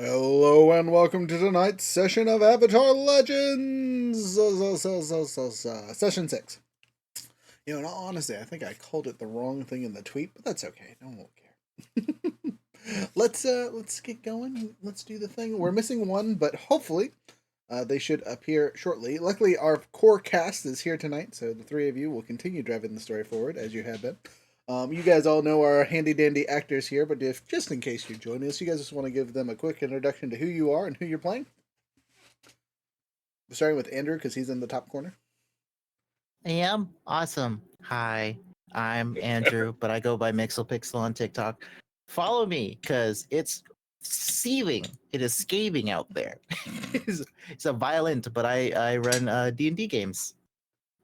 Hello and welcome to tonight's session of Avatar Legends! Session 6. You know, in all honesty, I think I called it the wrong thing in the tweet, but that's okay. No one will care. Let's get going. Let's do the thing. We're missing one, but hopefully they should appear shortly. Luckily, our core cast is here tonight, so the three of you will continue driving the story forward as you have been. You guys all know our handy dandy actors here, but if just in case you join us, you guys just want to give them a quick introduction to who you are and who you're playing. We're starting with Andrew because he's in the top corner. I am awesome. Hi, I'm Andrew, but I go by MixelPixel on TikTok. Follow me because it's seething. It is scathing out there. it's a violent, but I run D&D games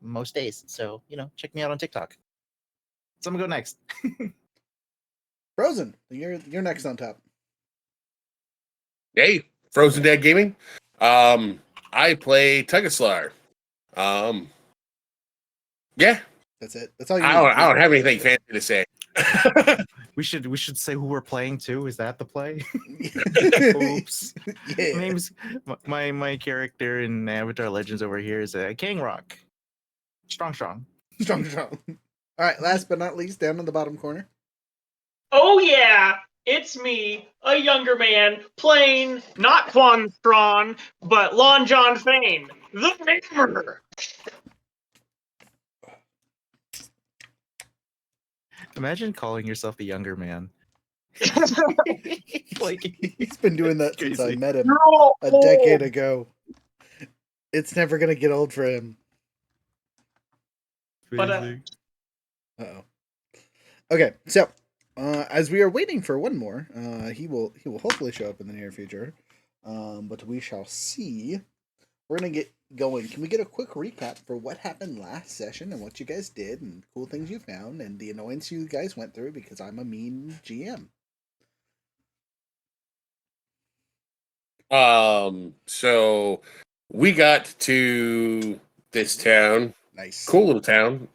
most days. So, check me out on TikTok. So I'm going to go next. Frozen, you're next on top. Hey, Frozen Dad Gaming. I play Tugaslar. Yeah. That's it. That's all you I don't have anything fancy to say. We should say who we're playing too. Is that the play? Oops. Yeah. My character in Avatar Legends over here is King Rock. Strong. Strong. All right, last but not least, down in the bottom corner. Oh yeah, it's me, a younger man, playing not Quan Strawn, but Lon John Fane, the Hammer. Imagine calling yourself a younger man. Like he's been doing that since I met him No. a decade ago. It's never gonna get old for him. But, Uh-oh. Okay, so as we are waiting for one more, he will hopefully show up in the near future. But we shall see. We're gonna get going. Can we get a quick recap for what happened last session and what you guys did and cool things you found and the annoyance you guys went through because I'm a mean GM? So we got to this town. Nice. Cool little town.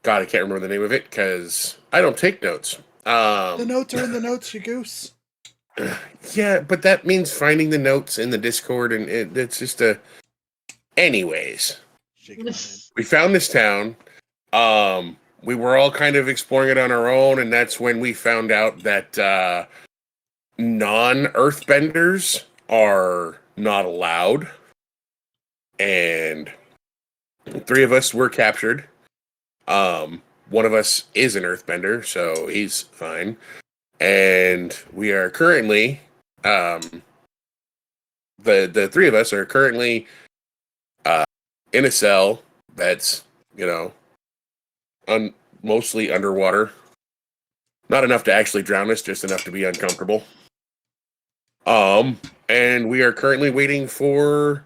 God, I can't remember the name of it because I don't take notes. The notes are in the notes, you goose. Yeah, but that means finding the notes in the Discord, and it's just a. Anyways, we found this town. We were all kind of exploring it on our own, and that's when we found out that non-earthbenders are not allowed. And 3 of us were captured. One of us is an earthbender, so he's fine. And we are currently, the 3 of us are currently in a cell that's, mostly underwater. Not enough to actually drown us, just enough to be uncomfortable. And we are currently waiting for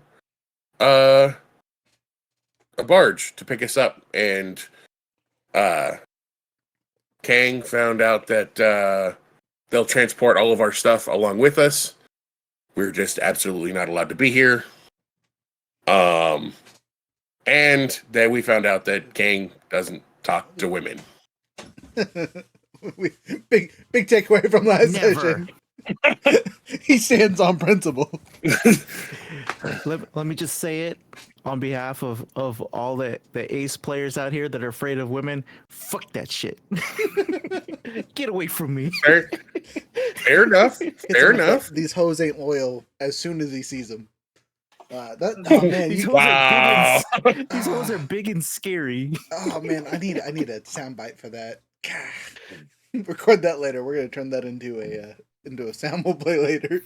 a barge to pick us up. And Kang found out that they'll transport all of our stuff along with us. We're just absolutely not allowed to be here. And then we found out that Kang doesn't talk to women. big takeaway from last session. He stands on principle. Let me just say it on behalf of all the ace players out here that are afraid of women. Fuck that shit. Get away from me. Fair enough. Fair enough. These hoes ain't loyal as soon as he sees them. Man, these hoes are big and scary. Oh man, I need a soundbite for that. Record that later. We're gonna turn that into a sound we'll play later.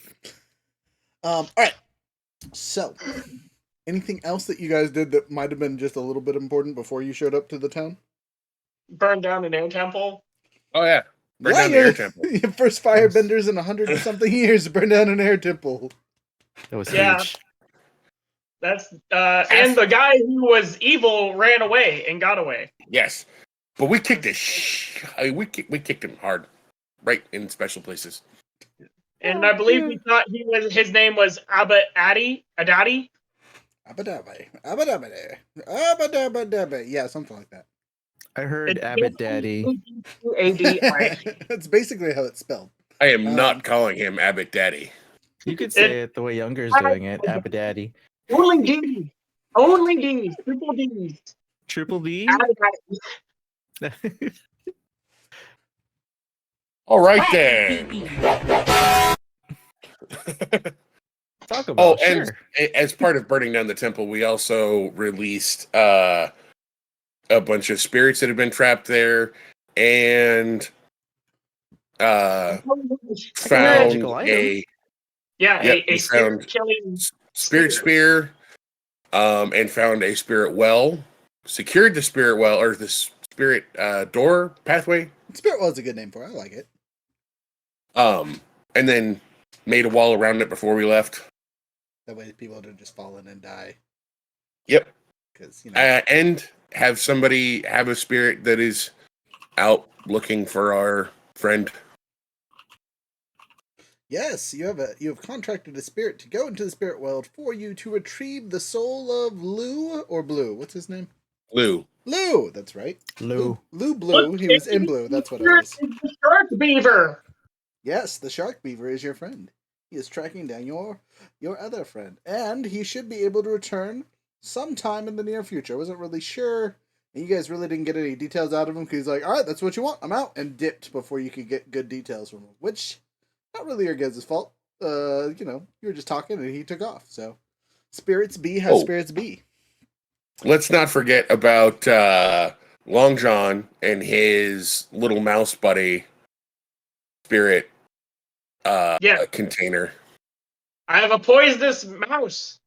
All right. So, anything else that you guys did that might have been just a little bit important before you showed up to the town? Burn down an air temple. Oh yeah, burn down the air temple. Your first firebenders in 100 or something years to burn down an air temple. That was huge. That's and the guy who was evil ran away and got away. Yes, but we kicked we kicked him hard, right in special places. And I believe we thought his name was Adadi. Abadabe. Yeah, something like that. I heard Abbott Daddy. A-D-I. That's basically how it's spelled. I am not Um, calling him Abbott Daddy. You could say it the way Younger's doing it, Abadaddy. Only D's. Only D's. Triple D's. Triple D? All right then. Talk Oh, about and sure. as part of burning down the temple, we also released a bunch of spirits that had been trapped there, and found Magical item. A we spirit found killing spirit spear, and found a spirit well, secured the spirit well or the spirit door pathway, Spirit Well is a good name for it. I like it. and then made a wall around it before we left. That way people don't just fall in and die. Yep. Because, And have somebody have a spirit that is out looking for our friend. yes, you have contracted a spirit to go into the spirit world for you to retrieve the soul of Lou or Blue. What's his name? Lou. Lou. That's right. Lou. Lou Blue. He was in blue. That's what it was. The shark beaver. Yes, the shark beaver is your friend. He is tracking down your other friend, and he should be able to return sometime in the near future. I wasn't really sure, and you guys really didn't get any details out of him because he's like, "All right, that's what you want. I'm out," and dipped before you could get good details from him. Which, not really your guys' fault. You were just talking and he took off. So, spirits be how spirits be. Let's not forget about Long John and his little mouse buddy spirit container. I have a poisonous mouse.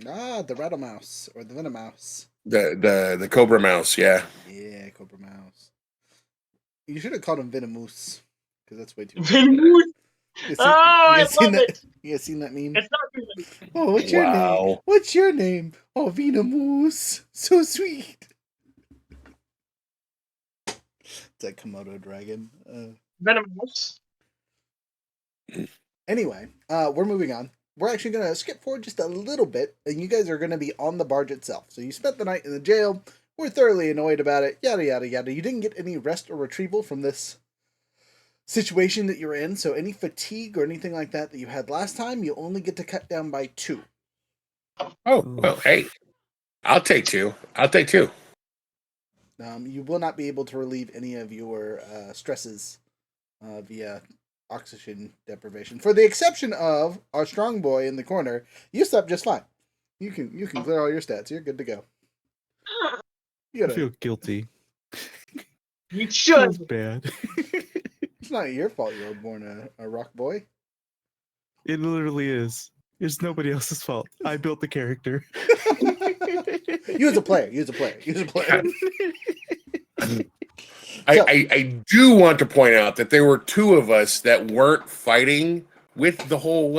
Ah, the rattle mouse or the venom mouse. The cobra mouse, yeah. Yeah, cobra mouse. You should have called him Venomoose because that's way too. Venomous. I love that, it. You guys seen that meme? It's not good. Oh, what's your name? Wow. What's your name? Oh, Venomoose. So sweet. It's a Komodo dragon. Venomous. Anyway, we're moving on. We're actually going to skip forward just a little bit, and you guys are going to be on the barge itself. So you spent the night in the jail. We're thoroughly annoyed about it. Yada, yada, yada. You didn't get any rest or retrieval from this situation that you're in. So any fatigue or anything like that you had last time, you only get to cut down by 2. Oh, well, hey. I'll take 2. You will not be able to relieve any of your stresses via oxygen deprivation, for the exception of our strong boy in the corner. You slept just fine. You can clear all your stats. You're good to go. I feel guilty. You should. Feels bad. It's not your fault you were born a rock boy. It literally is. It's nobody else's fault. I built the character. You as a player. I do want to point out that there were 2 of us that weren't fighting with the whole,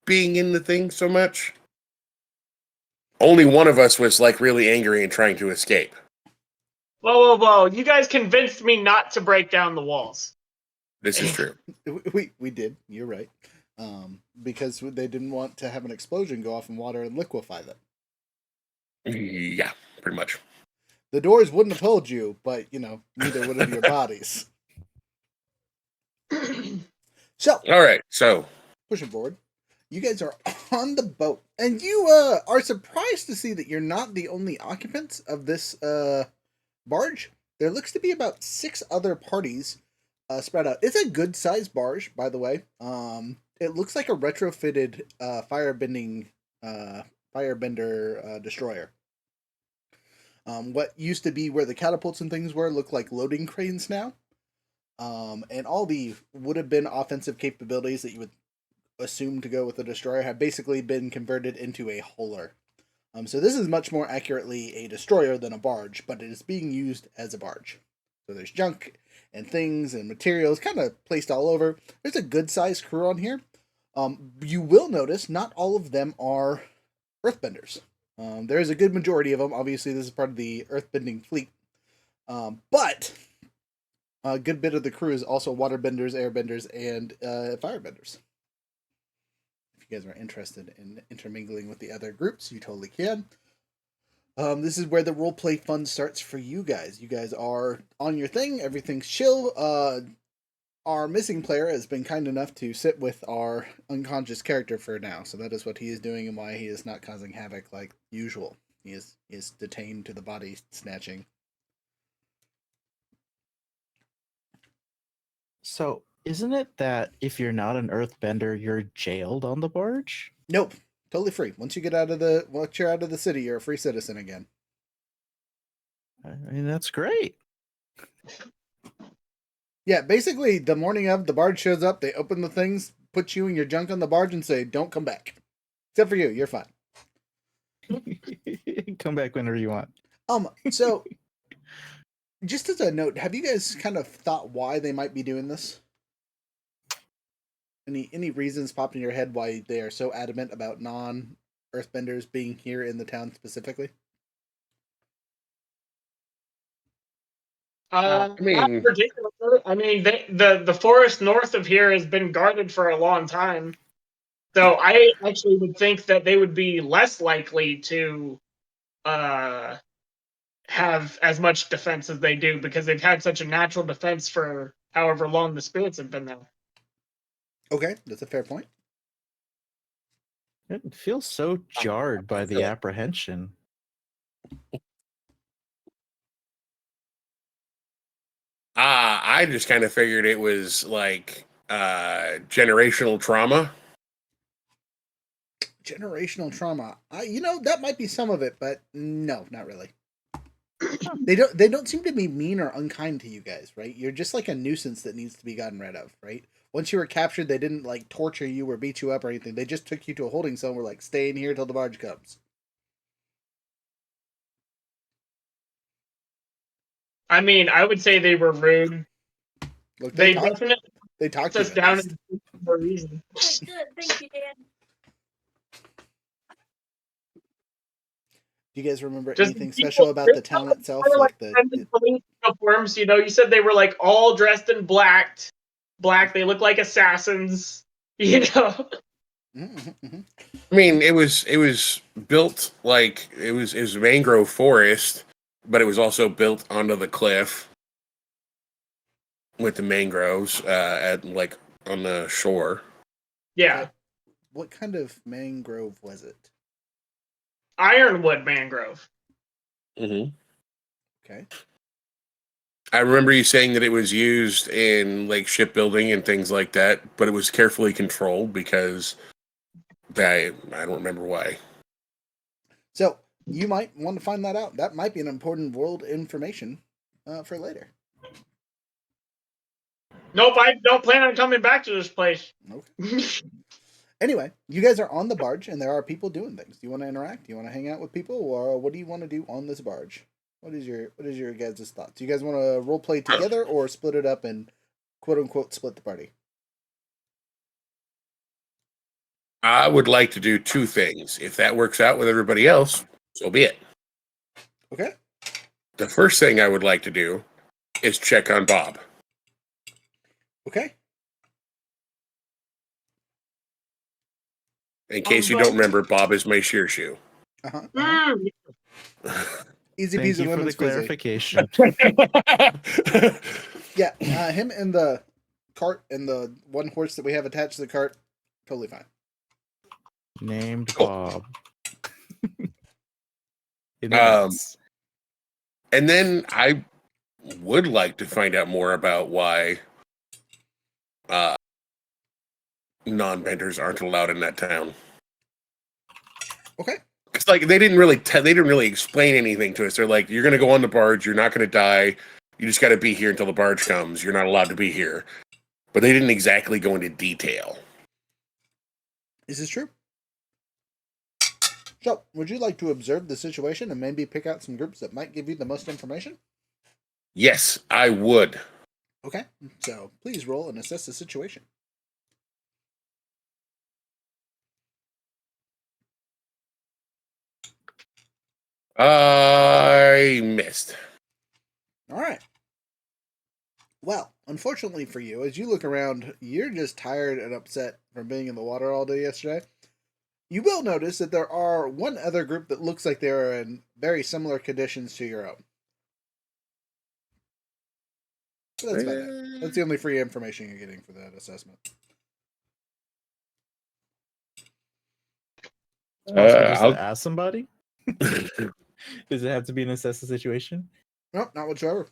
being in the thing so much. Only one of us was, really angry and trying to escape. Whoa. You guys convinced me not to break down the walls. This is true. We did. You're right. Because they didn't want to have an explosion go off in water and liquefy them. Yeah, pretty much. The doors wouldn't have held you, but, neither would have your bodies. So. All right, so. Pushing forward. You guys are on the boat. And you are surprised to see that you're not the only occupants of this barge. There looks to be about 6 other parties spread out. It's a good-sized barge, by the way. It looks like a retrofitted firebender destroyer. What used to be where the catapults and things were look like loading cranes now. And all the would have been offensive capabilities that you would assume to go with the destroyer have basically been converted into a huller. So this is much more accurately a destroyer than a barge, but it is being used as a barge. So there's junk and things and materials kind of placed all over. There's a good-sized crew on here. You will notice not all of them are earthbenders. There is a good majority of them. Obviously, this is part of the earthbending fleet. But a good bit of the crew is also waterbenders, airbenders, and firebenders. If you guys are interested in intermingling with the other groups, you totally can. This is where the roleplay fun starts for you guys. You guys are on your thing. Everything's chill. our missing player has been kind enough to sit with our unconscious character for now, so that is what he is doing and why he is not causing havoc like usual. He is detained to the body snatching. So, isn't it that if you're not an earthbender, you're jailed on the barge? Nope, totally free. Once you're out of the city, you're a free citizen again. I mean, that's great. Yeah, basically, the morning of, the barge shows up, they open the things, put you and your junk on the barge, and say, "Don't come back." Except for you, you're fine. Come back whenever you want. So, just as a note, have you guys kind of thought why they might be doing this? Any reasons popped in your head why they are so adamant about non-earthbenders being here in the town specifically? I mean- Not particularly. I mean, the forest north of here has been guarded for a long time. So I actually would think that they would be less likely to have as much defense as they do because they've had such a natural defense for however long the spirits have been there. Okay, that's a fair point. It feels so jarred by the apprehension. I just kind of figured it was like generational trauma. Generational trauma. That might be some of it, but no, not really. They don't seem to be mean or unkind to you guys, right? You're just like a nuisance that needs to be gotten rid of, right? Once you were captured, they didn't like torture you or beat you up or anything. They just took you to a holding cell and were like, "Stay in here till the barge comes." I mean, I would say they were rude. Look, They talked definitely to us you. down for a reason. Good, thank you, Dan. Do you guys remember Just anything people- special about the town itself? They were Like police uniforms, you said they were like all dressed in black. They look like assassins, Mhm, mhm. I mean, it was built like it was mangrove forest, but it was also built onto the cliff with the mangroves at like on the shore. Yeah, What kind of mangrove was it? ironwood mangrove. Mm-hmm. Okay. I remember you saying that it was used in like shipbuilding and things like that, but it was carefully controlled because I don't remember why. So you might want to find that out. That might be an important world information for later. Nope, I don't plan on coming back to this place. Okay. Anyway, you guys are on the barge, and there are people doing things. Do you want to interact? Do you want to hang out with people, or what do you want to do on this barge? What is your guys' thoughts? Do you guys want to role play together, or split it up and quote unquote split the party? I would like to do two things. If that works out with everybody else, so be it. Okay. The first thing I would like to do is check on Bob. Okay. In case you don't remember, Bob is my shear shoe. Uh-huh, uh-huh. Easy Thank peasy you for the lemon squeezy. clarification. Yeah, him and the cart and the one horse that we have attached to the cart, totally fine. Named Cool. Bob. And then I would like to find out more about why non-benders aren't allowed in that town. Okay. Because like they didn't really explain anything to us. They're like, you're gonna go on the barge, you're not gonna die. You just got to be here until the barge comes. You're not allowed to be here. But they didn't exactly go into detail. Is this true? So, would you like to observe the situation and maybe pick out some groups that might give you the most information? Yes, I would. Okay, so please roll and assess the situation. I missed. All right. Well, unfortunately for you, as you look around, you're just tired and upset from being in the water all day yesterday. You will notice that there are one other group that looks like they are in very similar conditions to your own. That's about it. That's the only free information you're getting for that assessment. Also, just I'll- to ask somebody. Does it have to be an assessment situation? Nope, not whatsoever.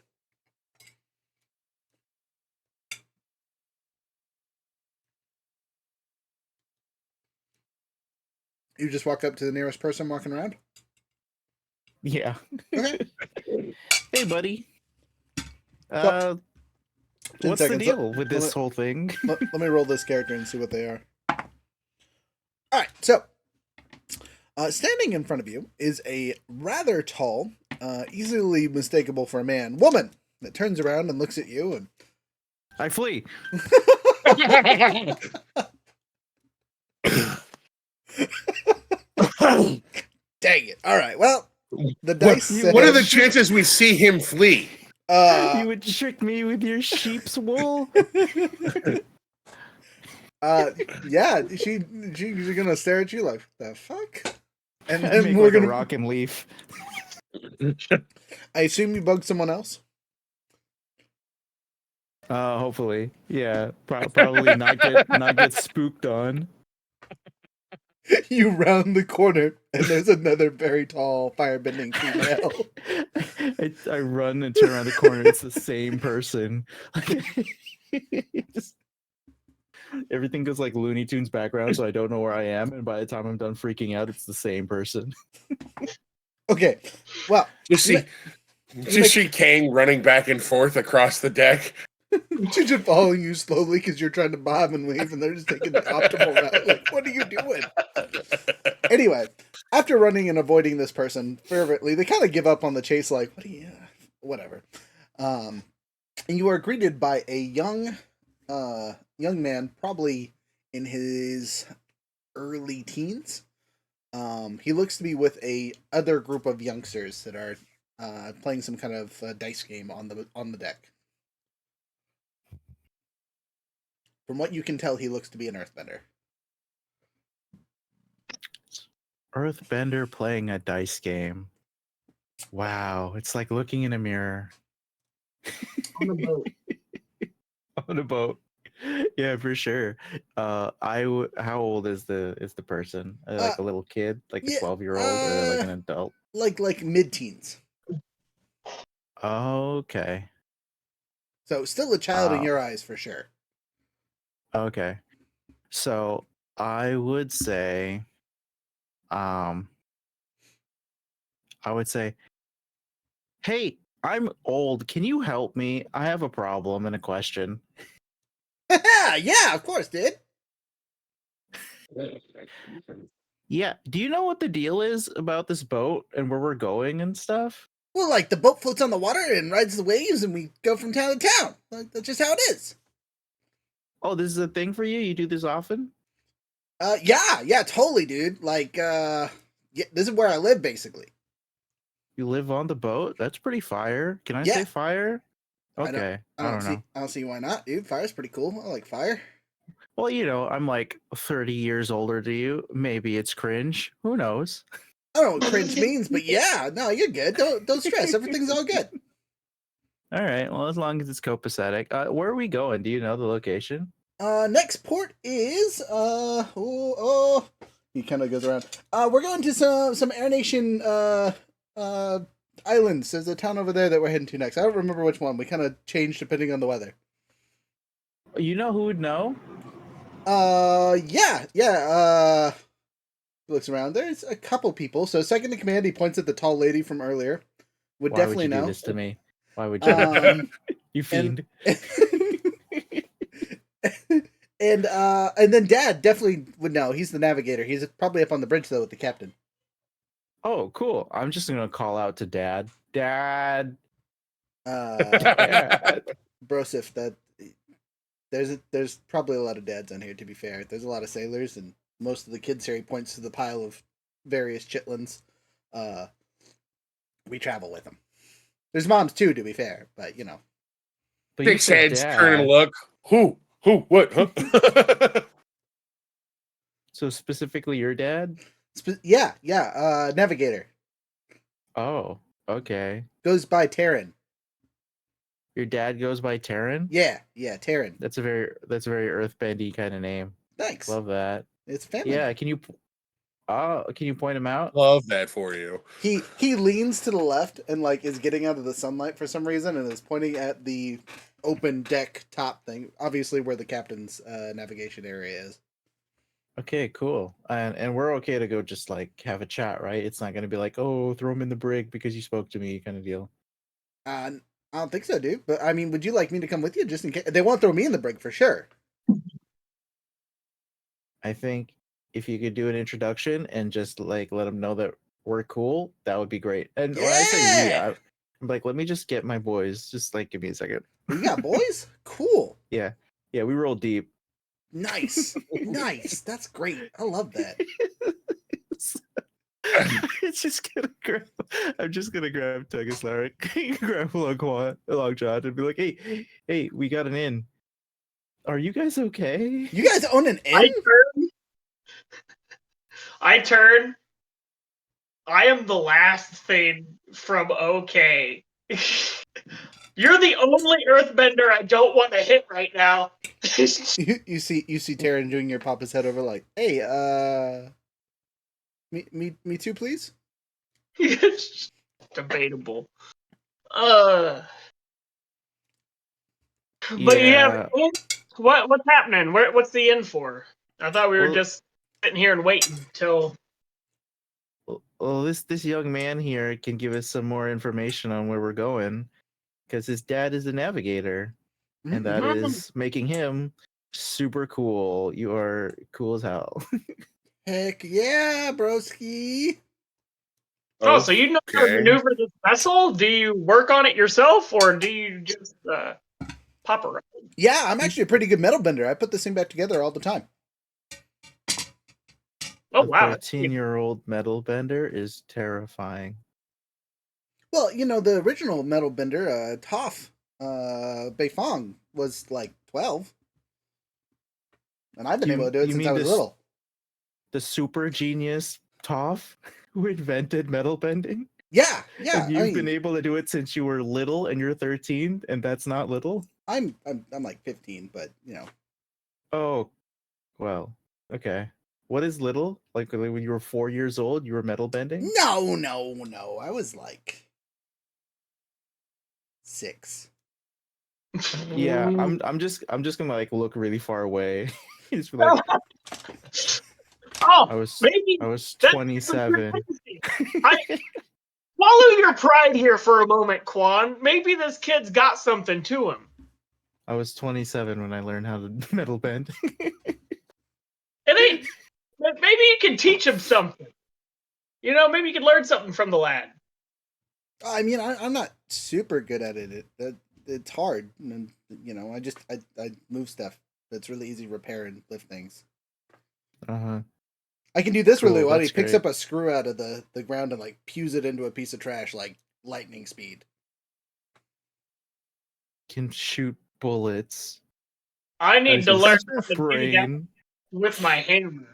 You just walk up to the nearest person walking around? Yeah. Okay. Hey, buddy. So, 10 What's the seconds. deal with this whole thing? Let me roll this character and see what they are. Alright, so standing in front of you is a rather tall, easily mistakable for a man, woman that turns around and looks at you and I flee. dang it. Alright, well, the dice says, what are the chances we see him flee? You would trick me with your sheep's wool? yeah, she's gonna stare at you like, the fuck? And Make then we're like gonna a rock and leaf. I assume you bugged someone else? Hopefully. Yeah. Probably not get spooked on. You round the corner and there's another very tall firebending female. I run and turn around the corner. It's the same person. Just- everything goes like Looney Tunes background, so I don't know where I am. And by the time I'm done freaking out, it's the same person. Okay, well, Just see Kang running back and forth across the deck. she's just following you slowly because you're trying to bob and weave, and they're just taking the optimal route. Like, what are you doing? Anyway, after running and avoiding this person fervently, they kind of give up on the chase. Like, what are you? Whatever. And you are greeted by a young man, probably in his early teens. He looks to be with a other group of youngsters that are playing some kind of dice game on the deck. From what you can tell, he looks to be an earthbender. Earthbender playing a dice game. Wow. It's like looking in a mirror. On a boat. On a boat. Yeah, for sure. How old is the person? Like a little kid, like a 12-year-old, or like an adult? Like mid-teens. Okay. So still a child in your eyes for sure. Okay. So I would say, hey, I'm old. Can you help me? I have a problem and a question. Yeah, of course, dude. Yeah. Do you know what the deal is about this boat and where we're going and stuff? Well, like the boat floats on the water and rides the waves, and we go from town to town. Like, that's just how it is. Oh, this is a thing for you? You do this often? Yeah, totally, dude. Like, yeah, this is where I live, basically. You live on the boat? That's pretty fire. Can I Yeah. say fire? Okay. I don't see why not, dude. Fire's pretty cool. I like fire. Well, I'm like 30 years older than you. Maybe it's cringe. Who knows? I don't know what cringe means, but yeah, no, you're good. Don't stress. Everything's all good. All right. Well, as long as it's copacetic. Where are we going? Do you know the location? Next port is he kind of goes around. We're going to some Air Nation islands. There's a town over there that we're heading to next. I don't remember which one. We kind of changed depending on the weather. You know who would know? Yeah. Looks around. There's a couple people. So second in command, he points at the tall lady from earlier. Would Why definitely would you know. do this to me? Why would you? You fiend. And then Dad definitely would know. He's the navigator. He's probably up on the bridge though with the captain. Oh, cool. I'm just gonna call out to Dad. Dad. Brosif, that there's probably a lot of dads on here. To be fair, there's a lot of sailors, and most of the kids here. He points to the pile of various chitlins. We travel with them. There's moms too, to be fair, but you know. But Big heads turn and look. Who? What? Huh? So specifically your dad? Yeah. Navigator Oh, okay. goes by Terran. Your dad goes by Terran? Yeah, Terran. That's a very earthbendy kind of name. Thanks. Love that. It's family. Yeah, name. can you point him out? Love that for you. He leans to the left and like is getting out of the sunlight for some reason and is pointing at the open deck top thing, obviously where the captain's navigation area is. Okay, cool. And we're okay to go just like have a chat, right? It's not gonna be like, oh, throw him in the brig because you spoke to me kind of deal. I don't think so, dude. But I mean, would you like me to come with you just in case? They won't throw me in the brig for sure. I think if you could do an introduction and just like let them know that we're cool, that would be great. And when I say we, Yeah! I'm like, let me just get my boys. Just like give me a second. You got boys? Cool. Yeah, we roll deep. Nice. That's great. I love that. It's just gonna grab. I'm just gonna grab Tugaslaric, grab Long John, and be like, hey, we got an inn. Are you guys okay? You guys own an inn? I turn. I am the last thing from OK. You're the only Earthbender I don't want to hit right now. You see Terran doing your papa's head over like, hey, me too, please. Debatable. But yeah, what's happening? What's the inn for? I thought we were just sitting here and waiting till. Well, this young man here can give us some more information on where we're going, because his dad is a navigator, and that is making him super cool. You are cool as hell. Heck yeah, broski. Oh, so you know how to maneuver this vessel? Do you work on it yourself, or do you just pop around? Yeah, I'm actually a pretty good metal bender. I put this thing back together all the time. Oh, wow. A 13-year-old metal bender is terrifying. Well, you know, the original metal bender, Toph, Beifong, was like 12. And I've been able to do it since I was little. The super genius Toph who invented metal bending? Yeah. And you've been able to do it since you were little, and you're 13, and that's not little? I'm like 15, but you know. Oh, well, okay. What is little? Like when you were 4 years old, you were metal bending? No. I was like 6. Yeah, I'm just gonna like look really far away. Just be like, I was 27. Swallow your pride here for a moment, Quan. Maybe this kid's got something to him. I was 27 when I learned how to metal bend. Maybe you can teach him something. You know, maybe you can learn something from the lad. I mean, I'm not super good at it. It's hard, and you know, I move stuff that's really easy to repair and lift things. I can do this really well. He picks up a screw out of the ground and like pews it into a piece of trash like lightning speed. Can shoot bullets. I need to learn brain with my hammer.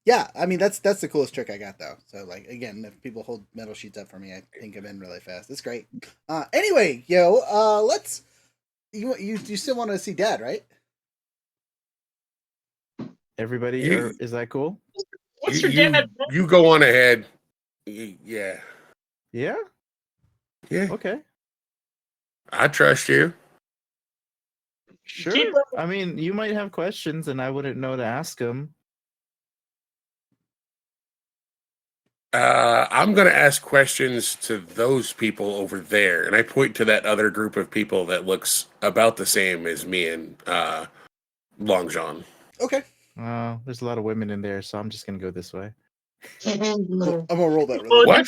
Yeah, I mean that's the coolest trick I got though. So like again, if people hold metal sheets up for me, I think of in really fast. It's great. Anyway, let's. You still want to see Dad, right? Everybody, is that cool? What's your dad? You go on ahead. Yeah. Yeah. Yeah. Okay. I trust you. Sure. I mean, you might have questions, and I wouldn't know to ask them. I'm going to ask questions to those people over there, and I point to that other group of people that looks about the same as me and Long John. Okay. There's a lot of women in there, so I'm just going to go this way. I'm gonna roll that really. What?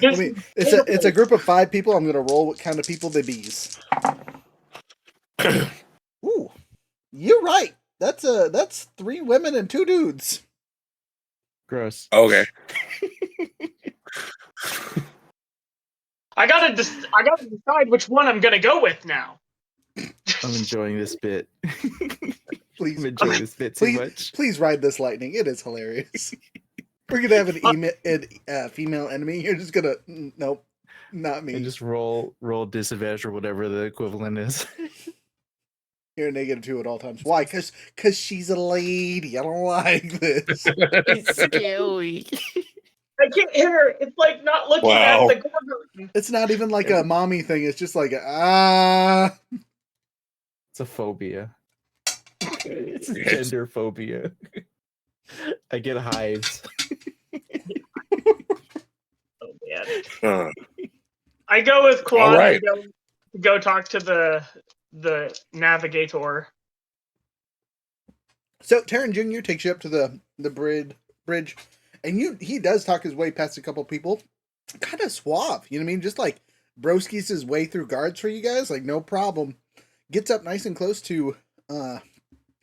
Let me. It's a group of 5 people. I'm gonna roll what kind of people they bees. Ooh, you're right. That's 3 women and 2 dudes. Gross. Okay. I gotta decide which one I'm gonna go with now. I'm enjoying this bit. Please, I'm enjoying this bit too much. Please ride this lightning. It is hilarious. We're gonna have an female enemy. You're just gonna nope. Not me. And just roll disadvantage or whatever the equivalent is. You're a -2 at all times. Why? Because she's a lady. I don't like this. It's scary. I can't hit her. It's like not looking Wow. at the gorgon. It's not even like a mommy thing. It's just like, ah. It's a phobia. It's a Yes. gender phobia. I get hives. Oh man. Uh, I go with Quan All right. and go talk to the navigator. So Terran Jr. takes you up to the bridge, and he does talk his way past a couple people. Kind of suave, you know what I mean? Just like broskies his way through guards for you guys, like no problem. Gets up nice and close to the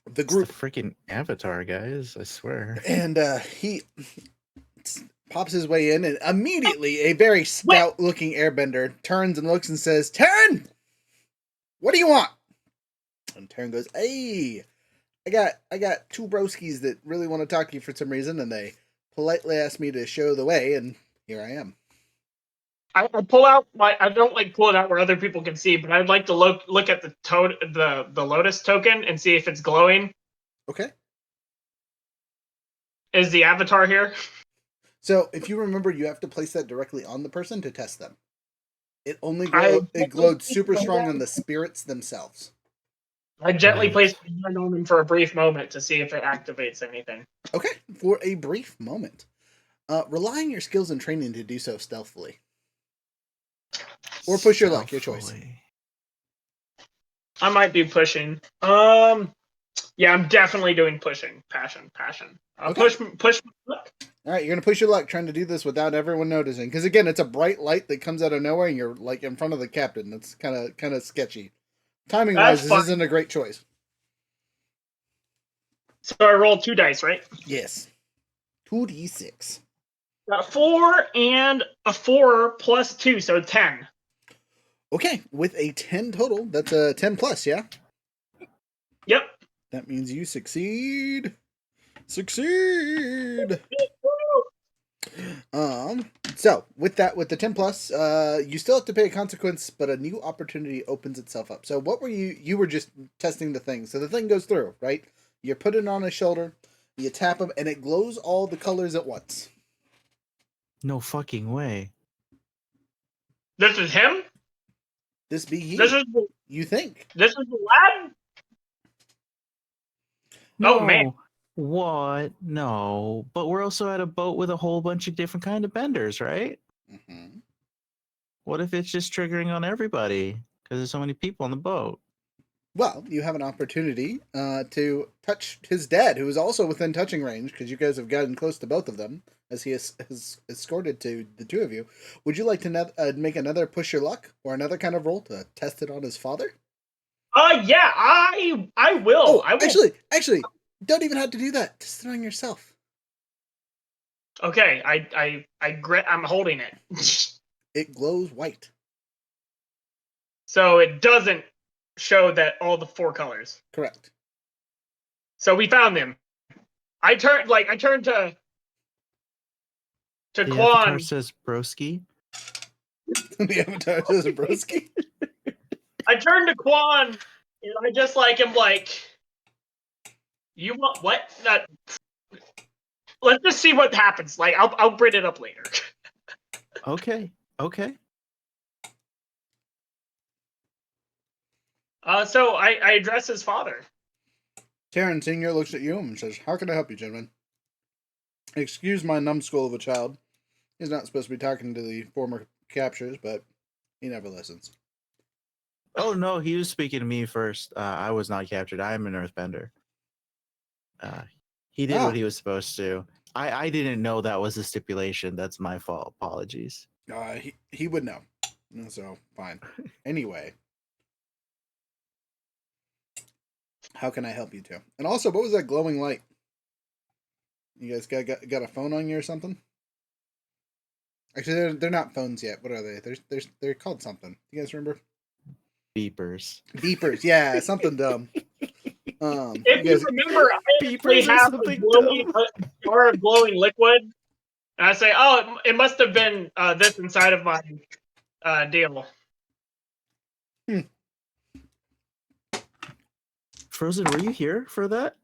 It's group, the freaking Avatar, guys. I swear. and he pops his way in, and immediately a very stout-looking airbender turns and looks and says, "Terran, what do you want?" And Terran goes, "Hey, I got two broskies that really want to talk to you for some reason, and they politely asked me to show the way, and here I am." I pull out I don't like pull it out where other people can see, but I'd like to look at the lotus token and see if it's glowing. Okay. Is the avatar here? So if you remember, you have to place that directly on the person to test them. It only I- glowed super strong on the spirits themselves. I gently Right. place my hand on him for a brief moment to see if it activates anything. Okay, for a brief moment. Rely on your skills and training to do so stealthily. Or push your luck, your choice. Stealthily. I might do pushing. Yeah, I'm definitely doing pushing. Passion. Okay. Push. Look. All right, you're going to push your luck trying to do this without everyone noticing. Because again, it's a bright light that comes out of nowhere and you're like in front of the captain. That's kind of sketchy. Timing-wise, That's this fine. isn't a great choice. So I rolled 2 dice, right? Yes. 2d6. Got 4 and a 4 plus 2, so 10. Okay, with a 10 total, that's a 10 plus, yeah? Yep. That means you succeed. Succeed. So with the 10 plus, you still have to pay a consequence, but a new opportunity opens itself up. So what were you were just testing the thing. So the thing goes through, right? You put it on his shoulder, you tap him, and it glows all the colors at once. No fucking way. This is him? This be he. This is You think. the lad? No. Oh, man. What? No. But we're also at a boat with a whole bunch of different kind of benders, right? Mm-hmm. What if it's just triggering on everybody because there's so many people on the boat? Well, you have an opportunity to touch his dad, who is also within touching range, because you guys have gotten close to both of them, as he has escorted to the two of you. Would you like to make another push your luck, or another kind of roll to test it on his father? Yeah, I will. Oh, I will. actually, don't even have to do that. Test it on yourself. Okay, I'm holding it. It glows white. So it doesn't show that all the 4 colors. Correct. So we found them. I turned to The Quan. avatar says broski. The avatar says broski. I turned to Quan and I just am like, you want what? Let's just see what happens. Like I'll bring it up later. Okay. So I address his father. Terran Sr. looks at you and says, "How can I help you, gentlemen? Excuse my numbskull of a child. He's not supposed to be talking to the former captures, but he never listens." Oh no, he was speaking to me first. I was not captured. I am an earthbender. He did what he was supposed to. I didn't know that was a stipulation. That's my fault. Apologies. He would know. So, fine. Anyway. How can I help you two? And also, what was that glowing light? You guys got a phone on you or something? Actually, they're not phones yet. What are they? They're called something. You guys remember? Beepers. Beepers. Yeah, something dumb. If you remember, I actually Beepers are have something a jar of glowing liquid, and I say, "Oh, it must have been this inside of my deal. Frozen, were you here for that?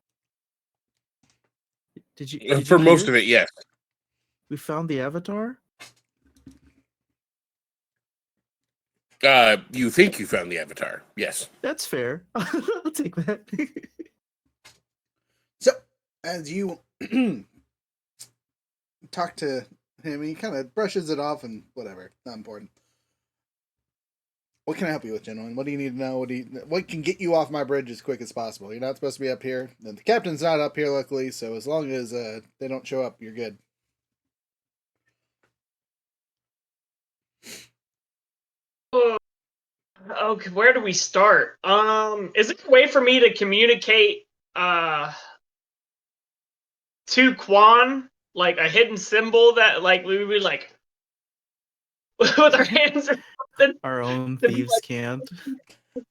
Did For you most hear? of it, yes. We found the avatar. You think you found the avatar? Yes. That's fair. I'll take that. So, as you talk to him, he kind of brushes it off and whatever, not important. What can I help you with, gentlemen? What do you need to know? What can get you off my bridge as quick as possible? You're not supposed to be up here. The captain's not up here, luckily, so as long as they don't show up, you're good. Okay, where do we start? Is there a way for me to communicate to Quan, like a hidden symbol that like we would be like with our hands or something? Our own To be thieves can't.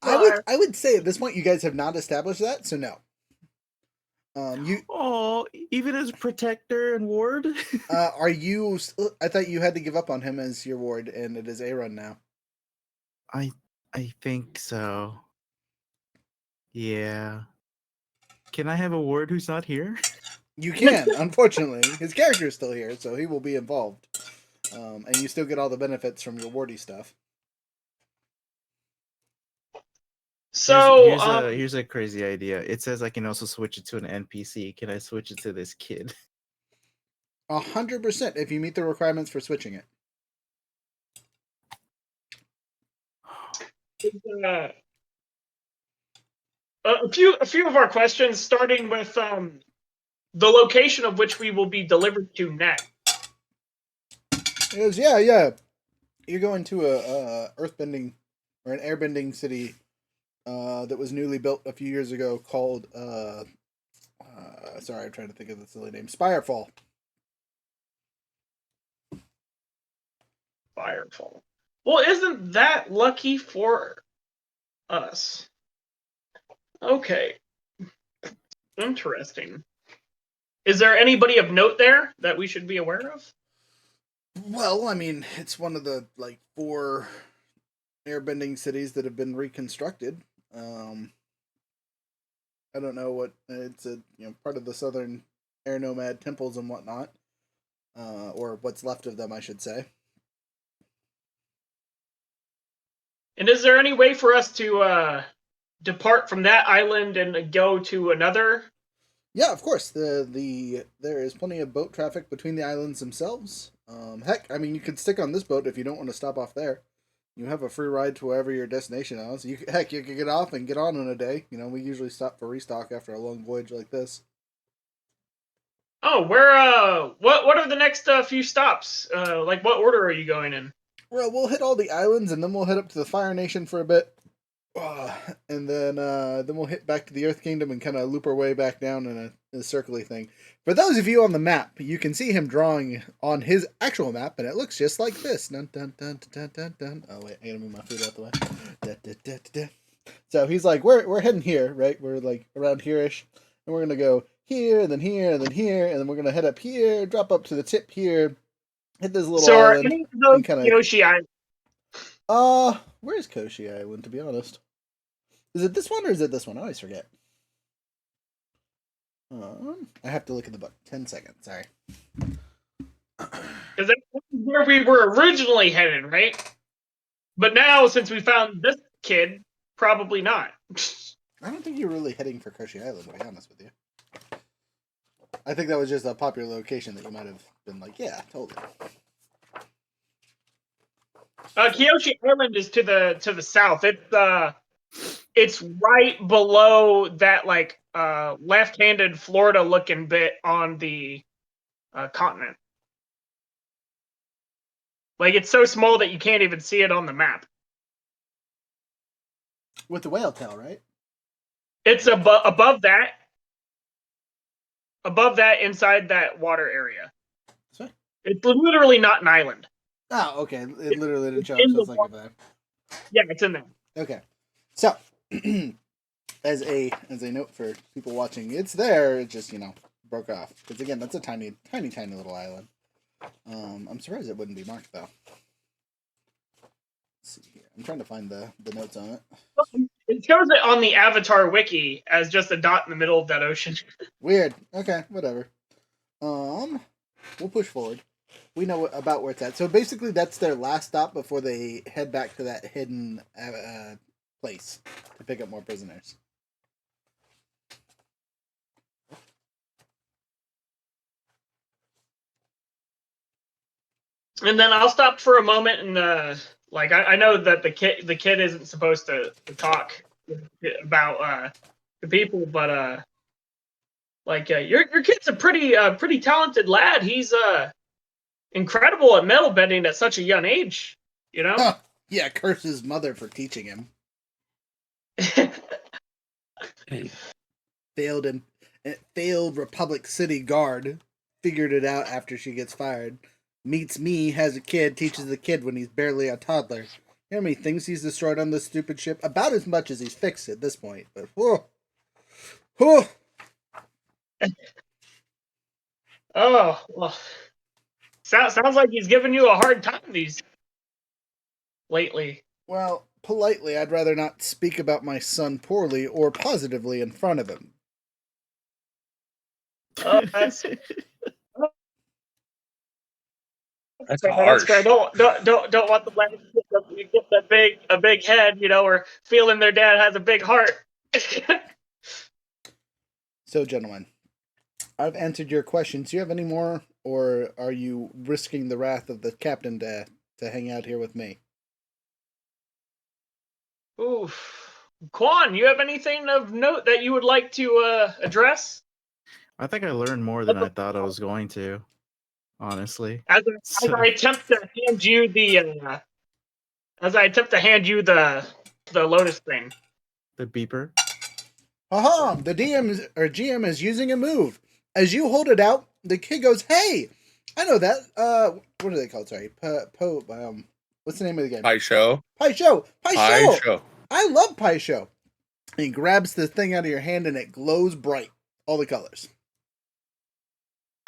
I would say at this point you guys have not established that, so no. Oh, even as protector and ward. Are you? I thought you had to give up on him as your ward, and it is Aaron now. I think so. Yeah. Can I have a ward who's not here? You can, unfortunately. His character is still here, so he will be involved. And you still get all the benefits from your wardy stuff. So here's a crazy idea. It says I can also switch it to an NPC. Can I switch it to this kid? 100% if you meet the requirements for switching it. a few of our questions, starting with the location of which we will be delivered to next. He goes, yeah. You're going to a earthbending or an airbending city that was newly built a few years ago called sorry, I'm trying to think of the silly name. Spirefall. Firefall. Well, isn't that lucky for us? Okay. Interesting. Is there anybody of note there that we should be aware of? Well, I mean, it's one of the 4 airbending cities that have been reconstructed. I don't know what it's part of the southern air nomad temples and whatnot, or what's left of them, I should say. And is there any way for us to depart from that island and go to another? Yeah, of course. There is plenty of boat traffic between the islands themselves. Heck, I mean, you could stick on this boat if you don't want to stop off there. You have a free ride to wherever your destination is. You could get off and get on in a day. We usually stop for restock after a long voyage like this. Oh, what are the next few stops? What order are you going in? Well, we'll hit all the islands and then we'll head up to the Fire Nation for a bit. And then we'll hit back to the Earth Kingdom and kind of loop our way back down in a circly thing. For those of you on the map, you can see him drawing on his actual map, and it looks just like this. Dun, dun, dun, dun, dun, dun. Oh wait, I gotta move my food out the way. Da, da, da, da, da. So he's like, we're heading here, right? We're around here-ish, and we're gonna go here, and then here, and then here, and then we're gonna head up here, drop up to the tip here, hit this little Are island, any of those and kind of Yoshi Islands? Where's Koshi Island, to be honest? Is it this one or is it this one? I always forget. I have to look at the book. 10 seconds, sorry. Because that's where we were originally headed, right? But now, since we found this kid, probably not. I don't think you're really heading for Koshi Island, to be honest with you. I think that was just a popular location that you might have been like, yeah, totally. Kyoshi Island is to the south. It's right below that left-handed Florida-looking bit on the continent. It's so small that you can't even see it on the map. With the whale tail, right? It's above that. Above that, inside that water area. Sorry? It's literally not an island. Oh, okay. It literally didn't show up, so it's like a vibe. Yeah, it's in there. Okay. So, as a note for people watching, it's there. It just broke off because again, that's a tiny little island. I'm surprised it wouldn't be marked though. see here. I'm trying to find the notes on it. It shows it on the Avatar wiki as just a dot in the middle of that ocean. Weird. Okay, whatever. We'll push forward. We know about where it's at. So basically, that's their last stop before they head back to that hidden place to pick up more prisoners. And then I'll stop for a moment and like I know that the kid isn't supposed to talk about the people, but like your kid's a pretty talented lad. He's incredible at metal bending at such a young age. You know. Huh. Yeah, curse his mother for teaching him. Failed Republic City guard figured it out after she gets fired. Meets me, has a kid, teaches the kid when he's barely a toddler. You know how many things he's destroyed on this stupid ship? About as much as he's fixed at this point. But whoa. Whew. Oh, well, sounds like he's giving you a hard time lately. Well, politely, I'd rather not speak about my son poorly or positively in front of him. That's harsh. fair. Don't want the lad to get a big head, you know, or feeling their dad has a big heart. So, gentlemen, I've answered your questions. Do you have any more, or are you risking the wrath of the captain to hang out here with me? Ooh, Quan, you have anything of note that you would like to address? I think I learned more than I thought I was going to, honestly. As I attempt to hand you the lotus thing. The beeper. Aha! The DM or GM is using a move. As you hold it out, the kid goes, "Hey, I know that. What are they called? Sorry, what's the name of the game? Pie show. Pie show. Pie show. I love Pie show." And he grabs the thing out of your hand, and it glows bright, all the colors.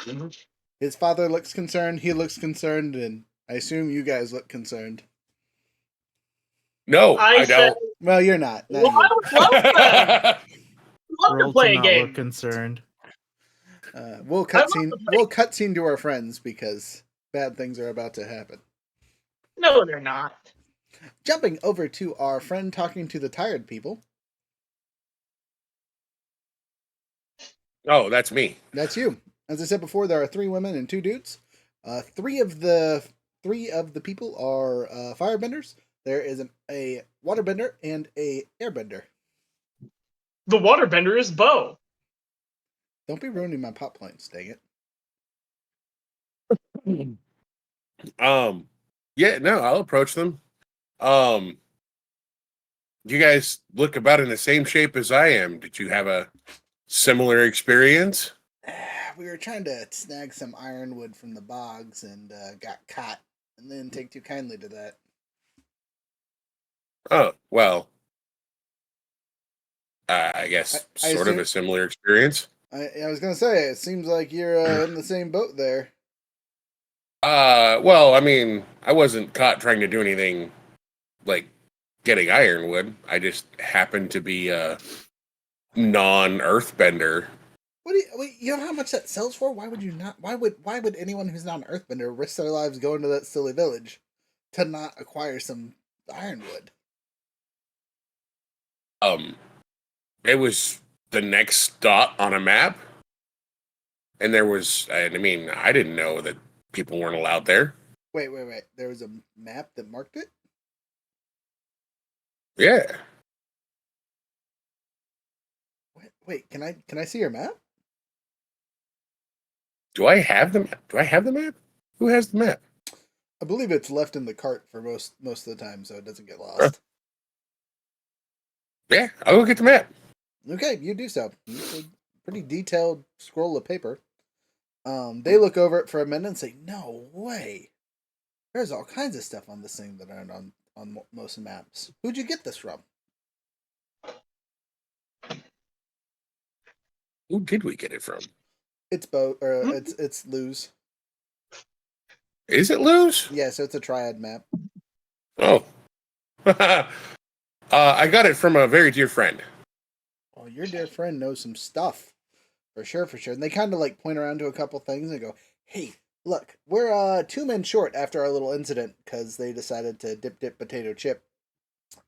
Mm-hmm. His father looks concerned. He looks concerned, and I assume you guys look concerned. No, I don't. Well, you're not. Well, I would love to play a game. Look concerned. We'll cutscene to our friends because bad things are about to happen. No, they're not. Jumping over to our friend talking to the tired people. Oh, that's me. That's you. As I said before, there are 3 women and 2 dudes. Three of the people are firebenders. There is a waterbender and a airbender. The waterbender is Bo. Don't be ruining my pop points, dang it. Yeah, no, I'll approach them. You guys look about in the same shape as I am. Did you have a similar experience? We were trying to snag some ironwood from the bogs and got caught, and didn't take too kindly to that. Oh, well, I guess I sort of a similar experience. I was going to say, it seems like you're in the same boat there. Well, I mean, I wasn't caught trying to do anything like getting ironwood. I just happened to be a non-earthbender. You know how much that sells for? Why would you not? Why would anyone who's not an earthbender risk their lives going to that silly village to not acquire some ironwood? It was the next dot on a map, and I didn't know that people weren't allowed there. Wait. There was a map that marked it? Yeah. Wait, can I see your map? Do I have the map? Who has the map? I believe it's left in the cart for most of the time, so it doesn't get lost. Yeah, I'll go get the map. Okay, you do so. It's a pretty detailed scroll of paper. They look over it for a minute and say, "No way! There's all kinds of stuff on this thing that aren't on most maps. Who'd you get this from?" Who did we get it from? It's it's Lou's. Is it Lou's? Yeah, so it's a triad map. Oh, I got it from a very dear friend. Well, your dear friend knows some stuff. For sure, for sure. And they kind of like point around to a couple things and go, hey, look, we're 2 men short after our little incident because they decided to dip potato chip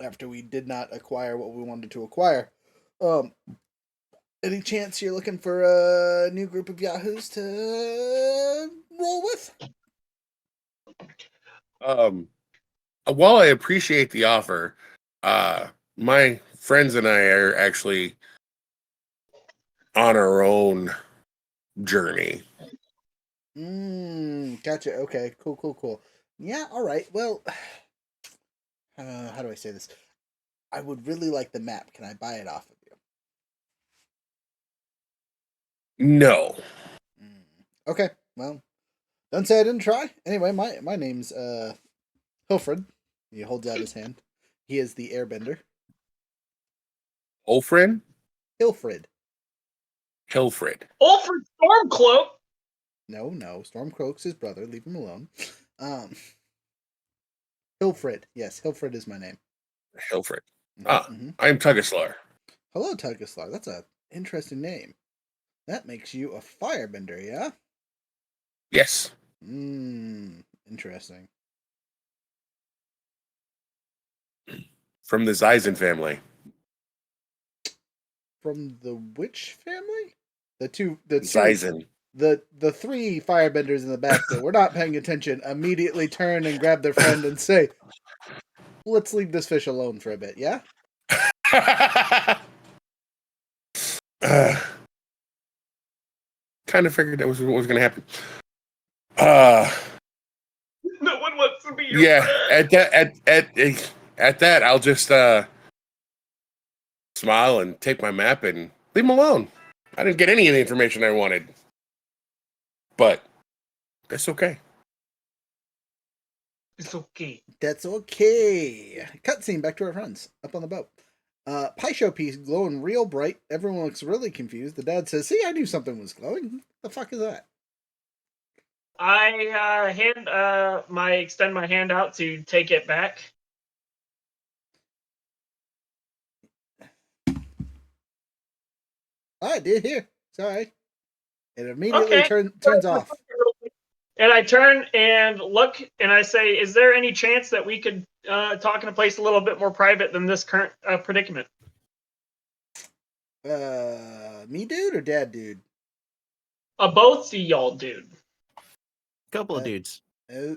after we did not acquire what we wanted to acquire. Any chance you're looking for a new group of yahoos to roll with? While I appreciate the offer, my friends and I are actually on our own journey. Gotcha. Okay, cool. Yeah, all right. Well, how do I say this? I would really like the map. Can I buy it off of you? No. Okay, well, don't say I didn't try. Anyway, my name's Hilfred. He holds out his hand. He is the airbender. Ulfred? Hilfred. Hilfred. Ulfred Stormcloak. No, Stormcloak's his brother. Leave him alone. Hilfred. Yes, Hilfred is my name. Hilfred. Mm-hmm. I'm Tugaslar. Hello, Tugaslar. That's a interesting name. That makes you a firebender, yeah? Yes. Interesting. From the Zeisen family. From the which family? The two Zeisen. The 3 firebenders in the back that were not paying attention immediately turn and grab their friend and say, let's leave this fish alone for a bit, yeah? Kind of figured that was what was going to happen. No one wants to be your friend. At that, I'll just smile and take my map and leave him alone. I didn't get any of the information I wanted, but that's okay. It's okay. That's okay. Cutscene back to our friends up on the boat. Pie showpiece glowing real bright. Everyone looks really confused. The dad says, see, I knew something was glowing. The fuck is that? I extend my hand out to take it back. I did here. Sorry. It immediately turns off. And I turn and look and I say, is there any chance that we could talk in a place a little bit more private than this current predicament? Me dude or dad dude? Both of y'all dude. Couple of dudes. I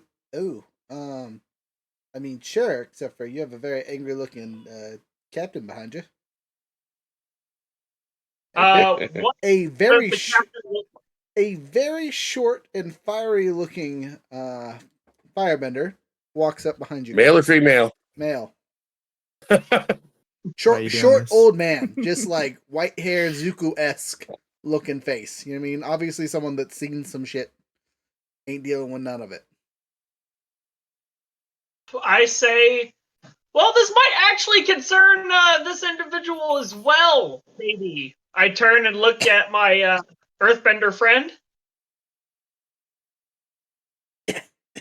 mean, sure, except for you have a very angry looking captain behind you. A very short and fiery looking firebender walks up behind you. Male or female? Male. Short old man, just like white hair, Zuko-esque looking face. You know what I mean? Obviously someone that's seen some shit, ain't dealing with none of it. I say, well, this might actually concern this individual as well, maybe. I turn and look at my earthbender friend.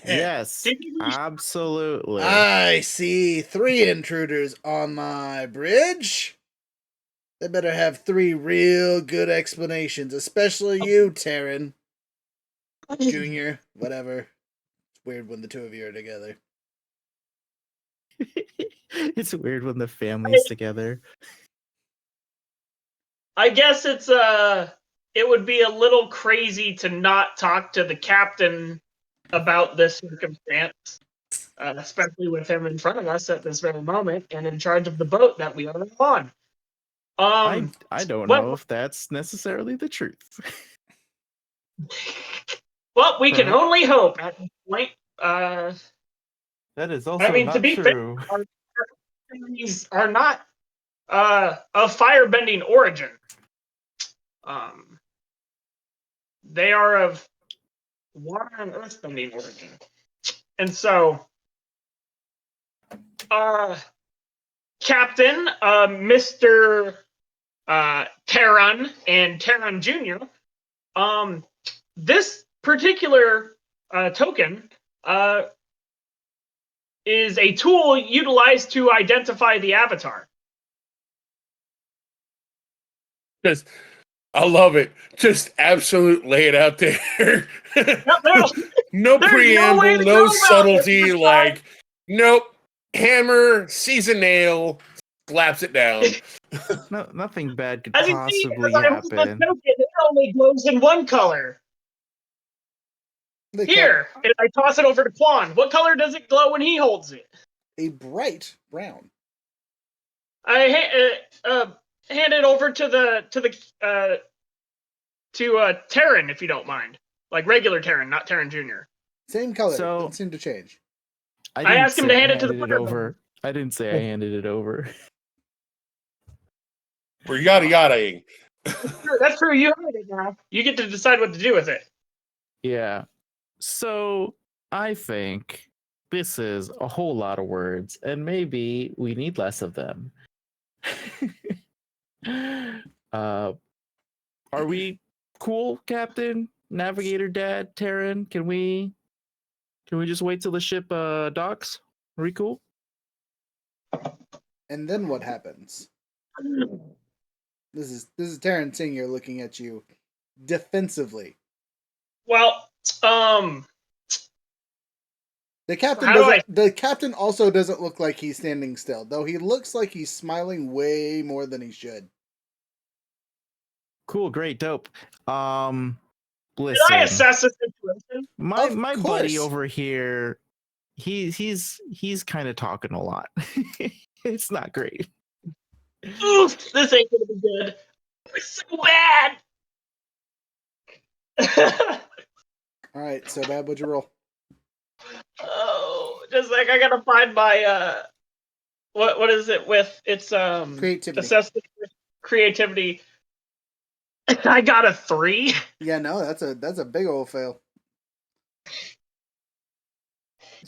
Yes, absolutely. I see 3 intruders on my bridge. They better have 3 real good explanations, especially you, Taryn. Junior, whatever. It's weird when the 2 of you are together. It's weird when the family's together. I guess it would be a little crazy to not talk to the captain about this circumstance, especially with him in front of us at this very moment and in charge of the boat that we are on. I don't know if that's necessarily the truth. Well, we can only hope at this point. That is also not true. Fair, our families are not of firebending origin. They are of water and earthbending origin. And so, Captain, Mr. Terran and Terran Jr., this particular token is a tool utilized to identify the avatar. Just, I love it. Just absolute lay it out there. No There's no way preamble, to no go about this subtlety. this time. Like, nope. Hammer, sees a nail, slaps it down. No, nothing bad could As you see, possibly as I hold this happen. token, it only glows in one color. The Here, and I toss it over to Quan. What color does it glow when he holds it? a bright brown. I hand it over to Terran, if you don't mind, like regular Terran, not Terran Junior. Same color. So- Doesn't seem to change. I didn't asked him say to I hand it to the handed player. over. I didn't say I handed it over. We're yada yada-ing. That's true. You have it now. You get to decide what to do with it. Yeah. So I think this is a whole lot of words, and maybe we need less of them. Are we cool, Captain, Navigator, Dad, Terran? Can we just wait till the ship docks? Are we cool? And then what happens? This is Terran Senior looking at you defensively. Well, The captain How do doesn't. I- The captain also doesn't look like he's standing still, though he looks like he's smiling way more than he should. Cool, great, dope. did I Listen, assess the situation? my Of buddy course. over here, he's kind of talking a lot. It's not great. Oof, this ain't gonna be good. It's so bad. All right, so bad. What'd you roll? Oh, just like I gotta find my what is it with? It's Creativity. assess the creativity. I got a 3. Yeah, no, that's a big old fail.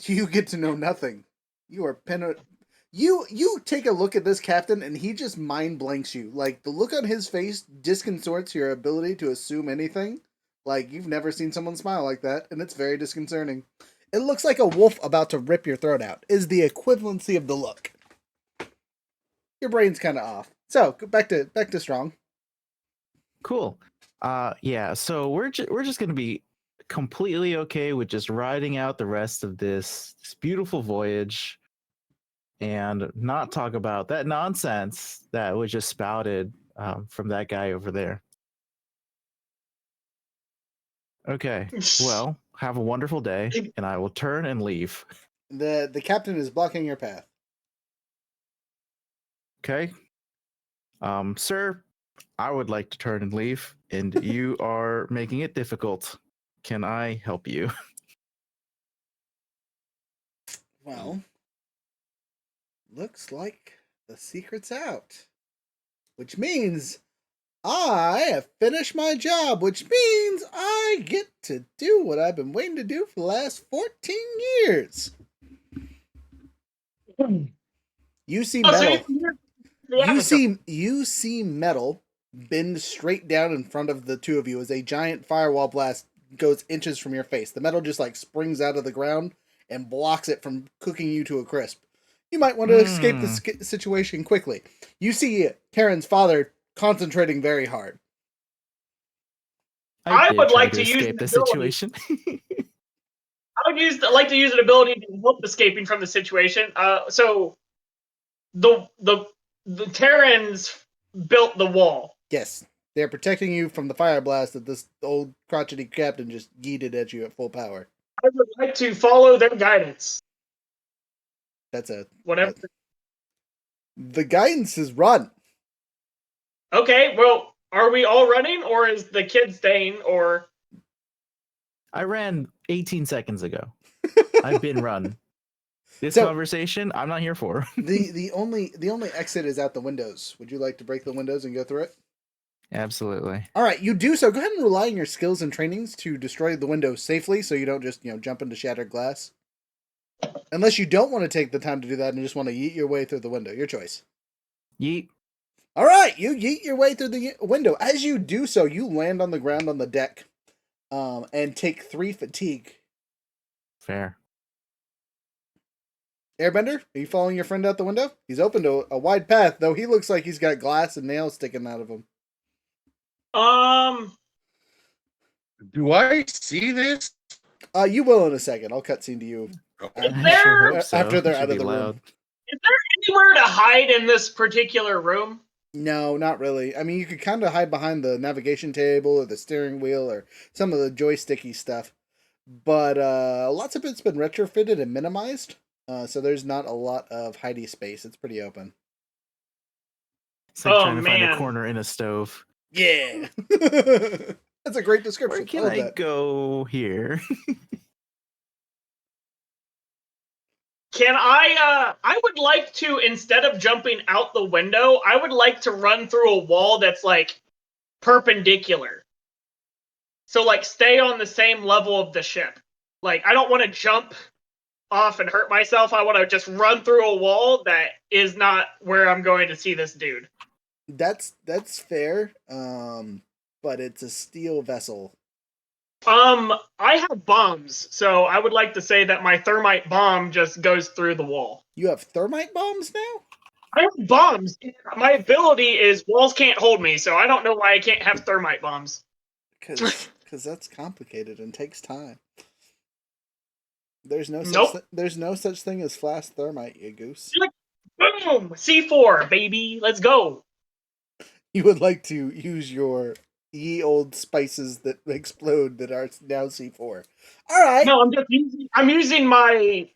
You get to know nothing. You are You take a look at this captain, and he just mind blanks you. Like, the look on his face disconcerts your ability to assume anything. Like, you've never seen someone smile like that, and it's very disconcerting. It looks like a wolf about to rip your throat out, is the equivalency of the look. Your brain's kind of off. So, back to Strong. Cool. Yeah, so we're just gonna be completely okay with just riding out the rest of this beautiful voyage and not talk about that nonsense that was just spouted from that guy over there. Okay, well, have a wonderful day, and I will turn and leave. The captain is blocking your path. Okay? Sir, I would like to turn and leave, and you are making it difficult. Can I help you? Well, looks like the secret's out. Which means I have finished my job, which means I get to do what I've been waiting to do for the last 14 years. You see Oh, so metal. the avatar. You see metal bend straight down in front of the two of you as a giant firewall blast goes inches from your face. The metal just like springs out of the ground and blocks it from cooking you to a crisp. You might want to escape the situation quickly. You see Karen's father concentrating very hard. I did would try like to use escape the the ability. situation. I would like to use an ability to help escaping from the situation. So the Terrans built the wall. Yes, they're protecting you from the fire blast that this old crotchety captain just yeeted at you at full power. I would like to follow their guidance. That's a Whatever. The guidance is run. Okay, well, are we all running, or is the kid staying, or... I ran 18 seconds ago. I've been run. This So- conversation, I'm not here for. The only exit is out the windows. Would you like to break the windows and go through it? Absolutely. All right, you do so. Go ahead and rely on your skills and trainings to destroy the window safely, so you don't just jump into shattered glass. Unless you don't want to take the time to do that and just want to yeet your way through the window, your choice. Yeet. All right, you yeet your way through the window. As you do so, you land on the ground on the deck, and take 3 fatigue. Fair. Airbender, are you following your friend out the window? He's open to a wide path, though he looks like he's got glass and nails sticking out of him. Do I see this? You will in a second. I'll cutscene to you Okay. Is I there- sure hope so. after they're It should out of be the room. loud. Is there anywhere to hide in this particular room? No, not really. I mean, you could kind of hide behind the navigation table or the steering wheel or some of the joysticky stuff. But lots of it's been retrofitted and minimized. So there's not a lot of hidey space. It's pretty open. It's like Oh, trying to find a man. corner in a stove. Yeah. That's a great description. Where can love I that. go here? Can I would like to, instead of jumping out the window, I would like to run through a wall that's like perpendicular. So like stay on the same level of the ship. Like I don't want to jump off and hurt myself. I want to just run through a wall that is not where I'm going to see this dude. That's fair. But it's a steel vessel. I have bombs, so I would like to say that my thermite bomb just goes through the wall. You have thermite bombs now? I have bombs. My ability is walls can't hold me, so I don't know why I can't have thermite bombs. Because that's complicated and takes time. There's no such thing as fast thermite, you goose. Boom! C4, baby. Let's go. You would like to use your ye old spices that explode that are now C4. All right. No, I'm using my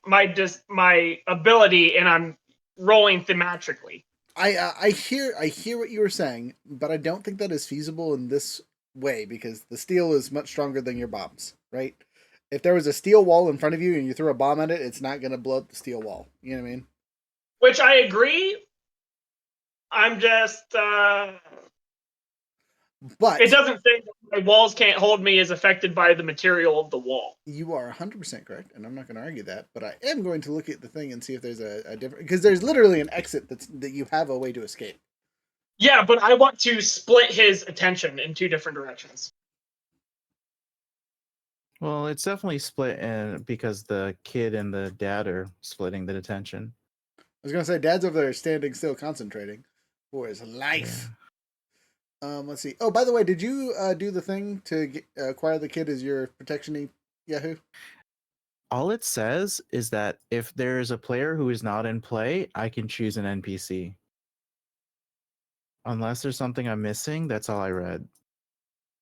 ability and I'm rolling thematically. I hear what you were saying, but I don't think that is feasible in this way because the steel is much stronger than your bombs, right? If there was a steel wall in front of you and you threw a bomb at it, it's not going to blow up the steel wall. You know what I mean? Which I agree. I'm just But it doesn't say that my walls can't hold me is affected by the material of the wall. you are 100% correct, and I'm not going to argue that. But I am going to look at the thing and see if there's a different, because there's literally an exit that you have a way to escape. Yeah, but I want to split his attention in two different directions. Well, it's definitely split because the kid and the dad are splitting the detention. I was going to say, Dad's over there standing still, concentrating for his life. Yeah. Let's see. Oh, by the way, did you do the thing to acquire the kid as your protection Yahoo? All it says is that if there is a player who is not in play, I can choose an NPC. Unless there's something I'm missing, that's all I read.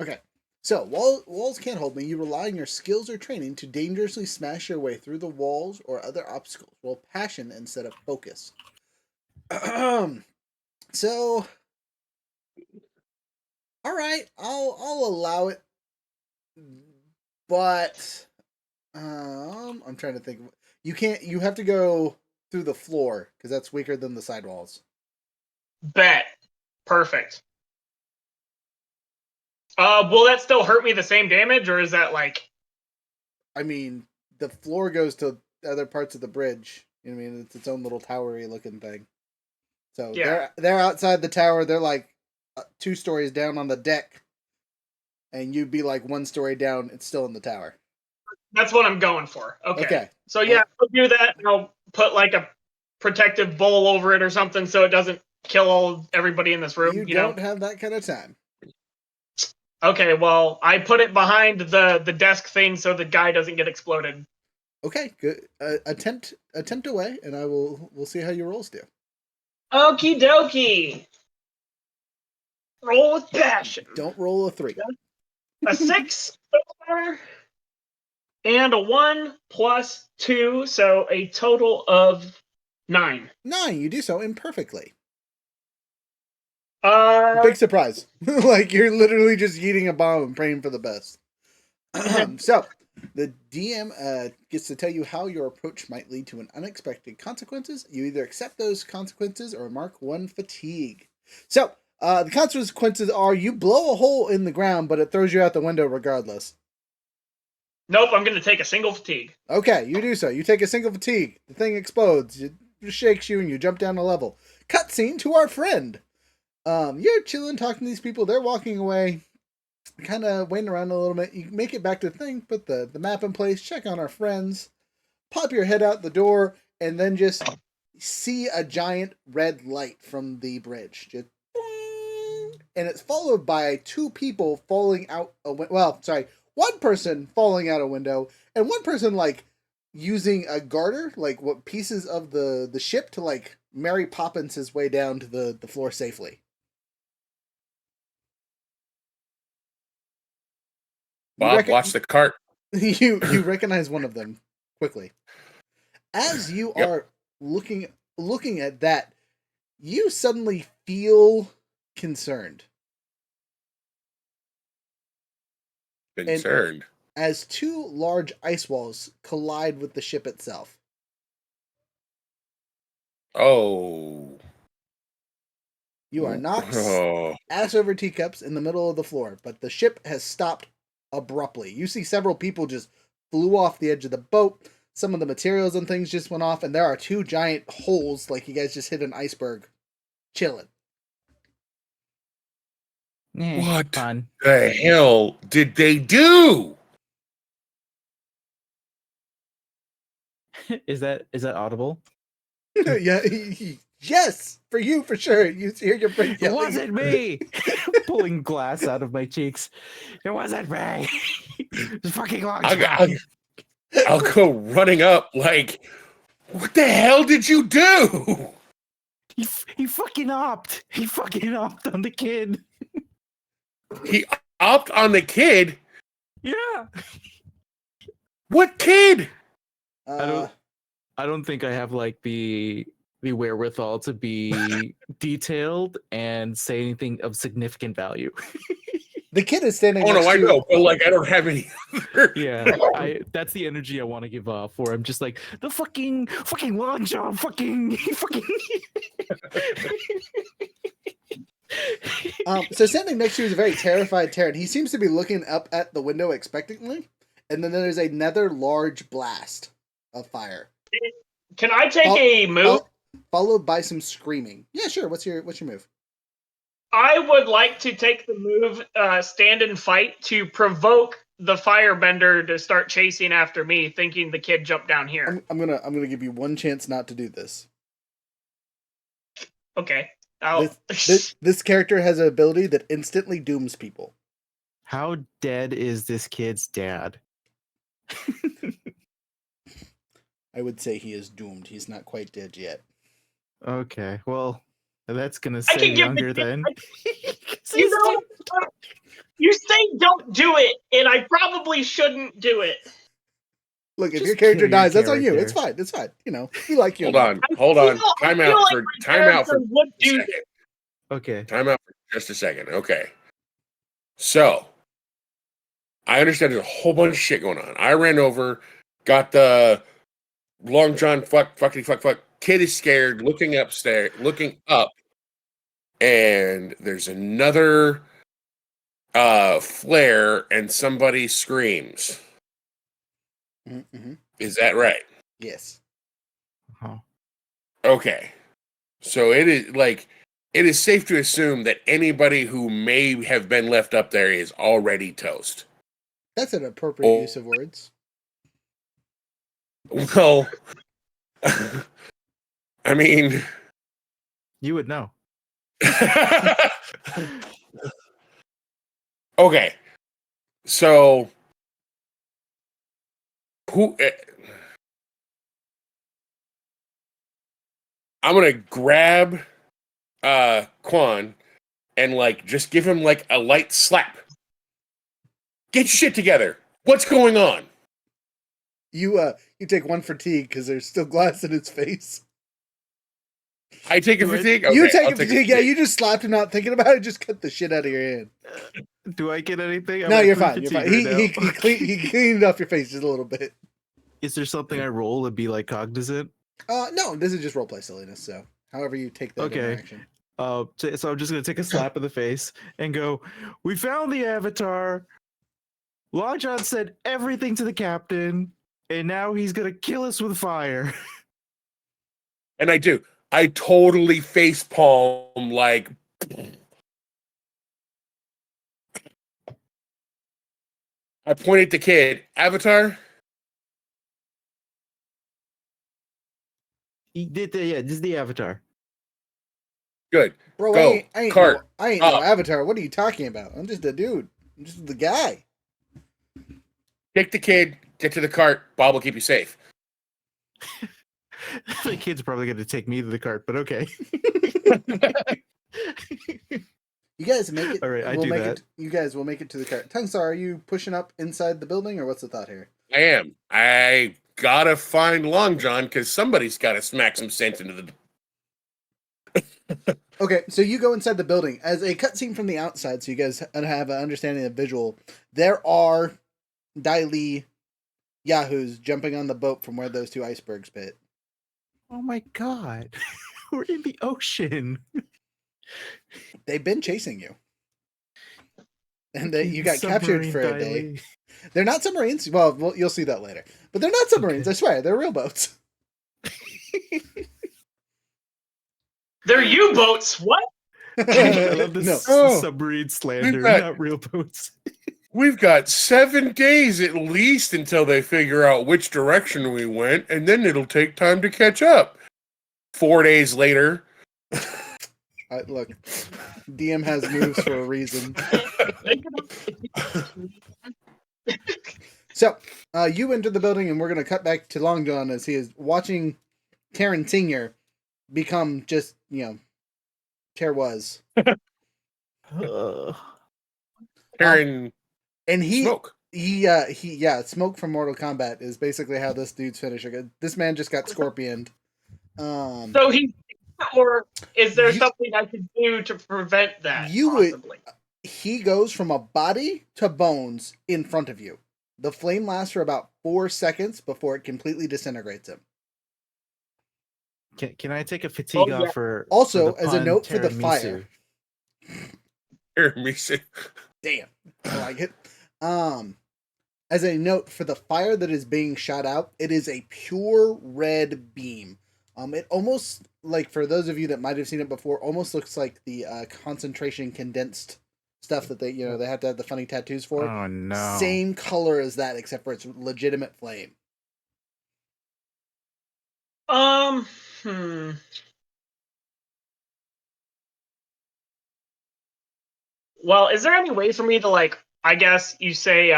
Okay. So, walls can't hold me. You rely on your skills or training to dangerously smash your way through the walls or other obstacles. Roll passion instead of focus. So, all right, I'll allow it, but I'm trying to think. You can't. You have to go through the floor because that's weaker than the sidewalls. Bet. Perfect. Will that still hurt me the same damage, or is that like? I mean, the floor goes to other parts of the bridge. You know what I mean? It's its own little towery looking thing. So Yeah. they're outside the tower. They're like 2 stories down on the deck, and you'd be like 1 story down. It's still in the tower. That's what I'm going for. Okay. Okay. So yeah, I'll do that. And I'll put like a protective bowl over it or something so it doesn't kill everybody in this room. You don't have that kind of time. Okay, well, I put it behind the desk thing so the guy doesn't get exploded. Okay, good. Attempt away, and we'll see how your rolls do. Okie dokie. Roll with passion. Don't roll a 3. A 6 so far, and a 1 plus 2, so a total of 9. 9. You do so imperfectly. Uh, Big surprise. Like you're literally just eating a bomb and praying for the best. So, the DM gets to tell you how your approach might lead to an unexpected consequences. You either accept those consequences or mark 1 fatigue. So, the consequences are you blow a hole in the ground, but it throws you out the window regardless. nope, I'm going to take a single fatigue. Okay, you do so. You take a single fatigue. The thing explodes. It shakes you and you jump down a level. Cutscene to our friend. You're chilling, talking to these people. They're walking away, kind of waiting around a little bit. You make it back to the thing, put the map in place, check on our friends, pop your head out the door, and then just see a giant red light from the bridge. Just boing, and it's followed by two people falling out a one person falling out a window and one person like using a garter, like what pieces of the ship to like Mary Poppins his way down to the floor safely. Bob, watch the cart. You recognize one of them quickly. As you Yep. are looking at that, you suddenly feel concerned. Concerned. As two large ice walls collide with the ship itself. Oh. You are knocked Oh. ass over teacups in the middle of the floor, but the ship has stopped abruptly. You see several people just flew off the edge of the boat. Some of the materials and things just went off, and there are two giant holes like you guys just hit an iceberg. Chilling. What Fun. the hell did they do? Is that audible? Yeah, yes, for you for sure. You hear your friend It yelling. wasn't me. Pulling glass out of my cheeks. It wasn't me. It's fucking long. I'll go running up like, what the hell did you do? He fucking opt. He fucking opt on the kid. He opt on the kid? Yeah. What kid? Uh, I don't think I have like the wherewithal to be detailed and say anything of significant value. the kid is standing Oh next no, I to know, but like I don't have any other. Yeah, that's the energy I want to give off. Where I'm just like the fucking long job, fucking. So standing next to you is a very terrified Terran. He seems to be looking up at the window expectantly, and then there's another large blast of fire. Can I take a move? Followed by some screaming. Yeah, sure. What's your move? I would like to take the move, stand and fight, to provoke the firebender to start chasing after me, thinking the kid jumped down here. I'm gonna give you one chance not to do this. Okay. This character has an ability that instantly dooms people. How dead is this kid's dad? I would say he is doomed. He's not quite dead yet. Okay, well, that's gonna I stay can give younger the kid- then. You know, you say don't do it, and I probably shouldn't do it. Look, if Just your character kill your dies, that's on you. character. It's fine. It's fine. You know, we like you. Hold on. I Time feel out like for my time out for character would a do second. Okay. Time out for just a second. Okay. So I understand there's a whole bunch of shit going on. I ran over, got the long john fuck. Kid is scared, looking up, and there's another flare and somebody screams. Mm-hmm. Is that right? Yes. Huh. Okay. So it is safe to assume that anybody who may have been left up there is already toast. That's an appropriate use of words. Well, I mean, You would know. okay. So who? I'm gonna grab Quan and like just give him like a light slap. Get your shit together. What's going on? You take one fatigue because there's still glass in his face. I take a fatigue. Okay, you take I'll a fatigue. Yeah, you just slapped him, not thinking about it. Just cut the shit out of your hand. Do I get anything? No, you're fine. You're fine. He cleaned off your face just a little bit. Is there something I roll to be like cognizant? No, this is just roleplay silliness. So, however you take that Okay. interaction. So I'm just gonna take a slap in the face and go, "We found the avatar. Long John said everything to the captain, and now he's gonna kill us with fire." And I do. I totally face palm like. I point at the kid. Avatar. He did just the avatar. Good. Bro, Go. I ain't Cart. no avatar. What are you talking about? I'm just a dude. I'm just the guy. Take the kid. Get to the cart. Bob will keep you safe. The kid's probably going to take me to the cart, but okay. You guys make it. All right, we'll make it. You guys will make it to the cart. Tungsar, are you pushing up inside the building, or what's the thought here? I am. I gotta find Long John because somebody's got to smack some sense into the. Okay, so you go inside the building. As a cutscene from the outside, so you guys have an understanding of visual, there are Dai Yahoos jumping on the boat from where those two icebergs pit. Oh my god. We're in the ocean. They've been chasing you. And you got captured for a day. They're not submarines. Well, you'll see that later. But they're not submarines, okay. I swear. They're real boats. They're U-boats. What? I love this submarine slander, not real boats. We've got 7 days at least until they figure out which direction we went, and then it'll take time to catch up. 4 days later. Look, DM has moves for a reason. So, you enter the building, and we're going to cut back to Long John as he is watching Karen Sr. become just, Ter was. Karen and Smoke. Smoke from Mortal Kombat is basically how this dude's finisher. This man just got scorpioned. So or is there something I could do to prevent that? He goes from a body to bones in front of you. The flame lasts for about 4 seconds before it completely disintegrates him. Can I take a fatigue off for also for as a note for the fire? Tiramisu. Damn, I like it. As a note for the fire that is being shot out, it is a pure red beam. It almost, like, for those of you that might have seen it before, almost looks like the concentration condensed stuff that they have to have the funny tattoos for. Oh no! Same color as that, except for it's legitimate flame. Well, is there any way for me to, I guess you say,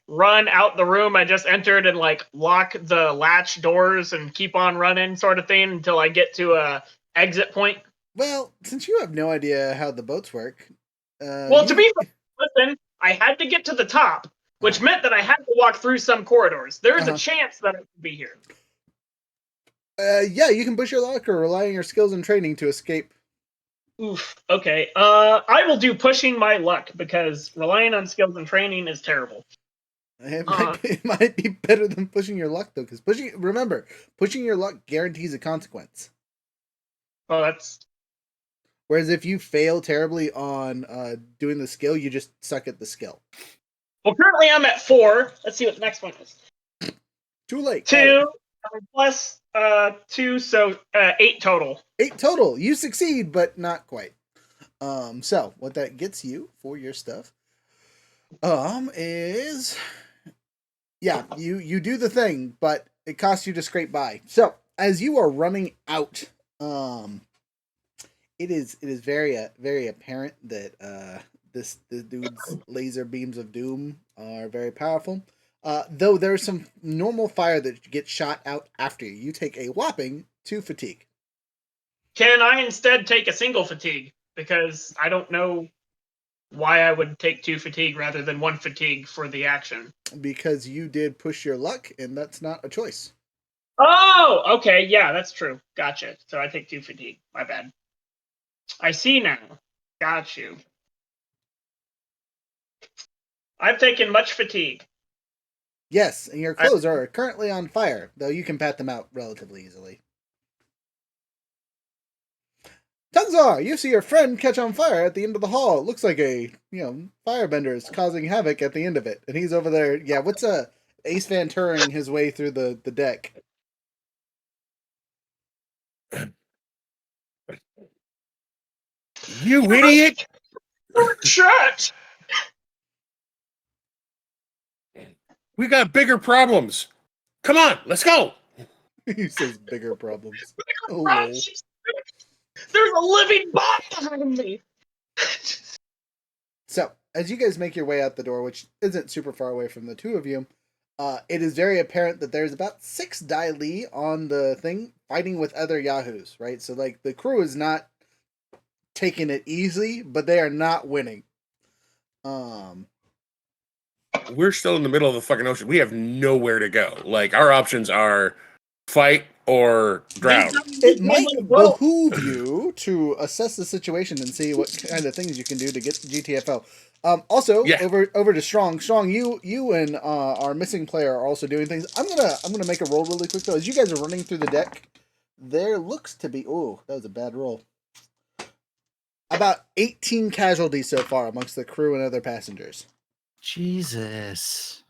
run out the room I just entered and, lock the latch doors and keep on running sort of thing until I get to a exit point? Well, since you have no idea how the boats work... to be listen, I had to get to the top, which meant that I had to walk through some corridors. There is a chance that I could be here. Yeah, you can push your luck or rely on your skills and training to escape. Oof. Okay. I will do pushing my luck because relying on skills and training is terrible. It might be better than pushing your luck though, because pushing your luck guarantees a consequence. Oh, that's. Whereas if you fail terribly on doing the skill, you just suck at the skill. Well, currently I'm at 4. Let's see what the next one is. Too late. 2 plus 2, so 8 total. 8 total. You succeed, but not quite. So what that gets you for your stuff, is you do the thing, but it costs you to scrape by. So as you are running out, it is very apparent that this dude's laser beams of doom are very powerful. Though there's some normal fire that gets shot out after you. You take a whopping 2 fatigue. Can I instead take a single fatigue? Because I don't know why I would take 2 fatigue rather than 1 fatigue for the action. Because you did push your luck, and that's not a choice. Oh, okay. Yeah, that's true. Gotcha. So I take 2 fatigue. My bad. I see now. Got you. I've taken much fatigue. Yes, and your clothes are currently on fire, though you can pat them out relatively easily. Tungsar, you see your friend catch on fire at the end of the hall. It looks like a, firebender is causing havoc at the end of it. And he's over there, what's Ace Venturing his way through the deck? You idiot! Shut! We got bigger problems. Come on, let's go. He says bigger problems. Oh, lol. There's a living body behind me. So, as you guys make your way out the door, which isn't super far away from the two of you, it is very apparent that there's about 6 Dai Li on the thing fighting with other Yahoos, right? So, like, the crew is not taking it easy, but they are not winning. We're still in the middle of the fucking ocean. We have nowhere to go. Like, our options are fight or drown. It might behoove you to assess the situation and see what kind of things you can do to get GTFO. Also, Yeah. over to Strong. Strong, you and our missing player are also doing things. I'm gonna make a roll really quick though. As you guys are running through the deck, there looks to be that was a bad roll. About 18 casualties so far amongst the crew and other passengers. Jesus.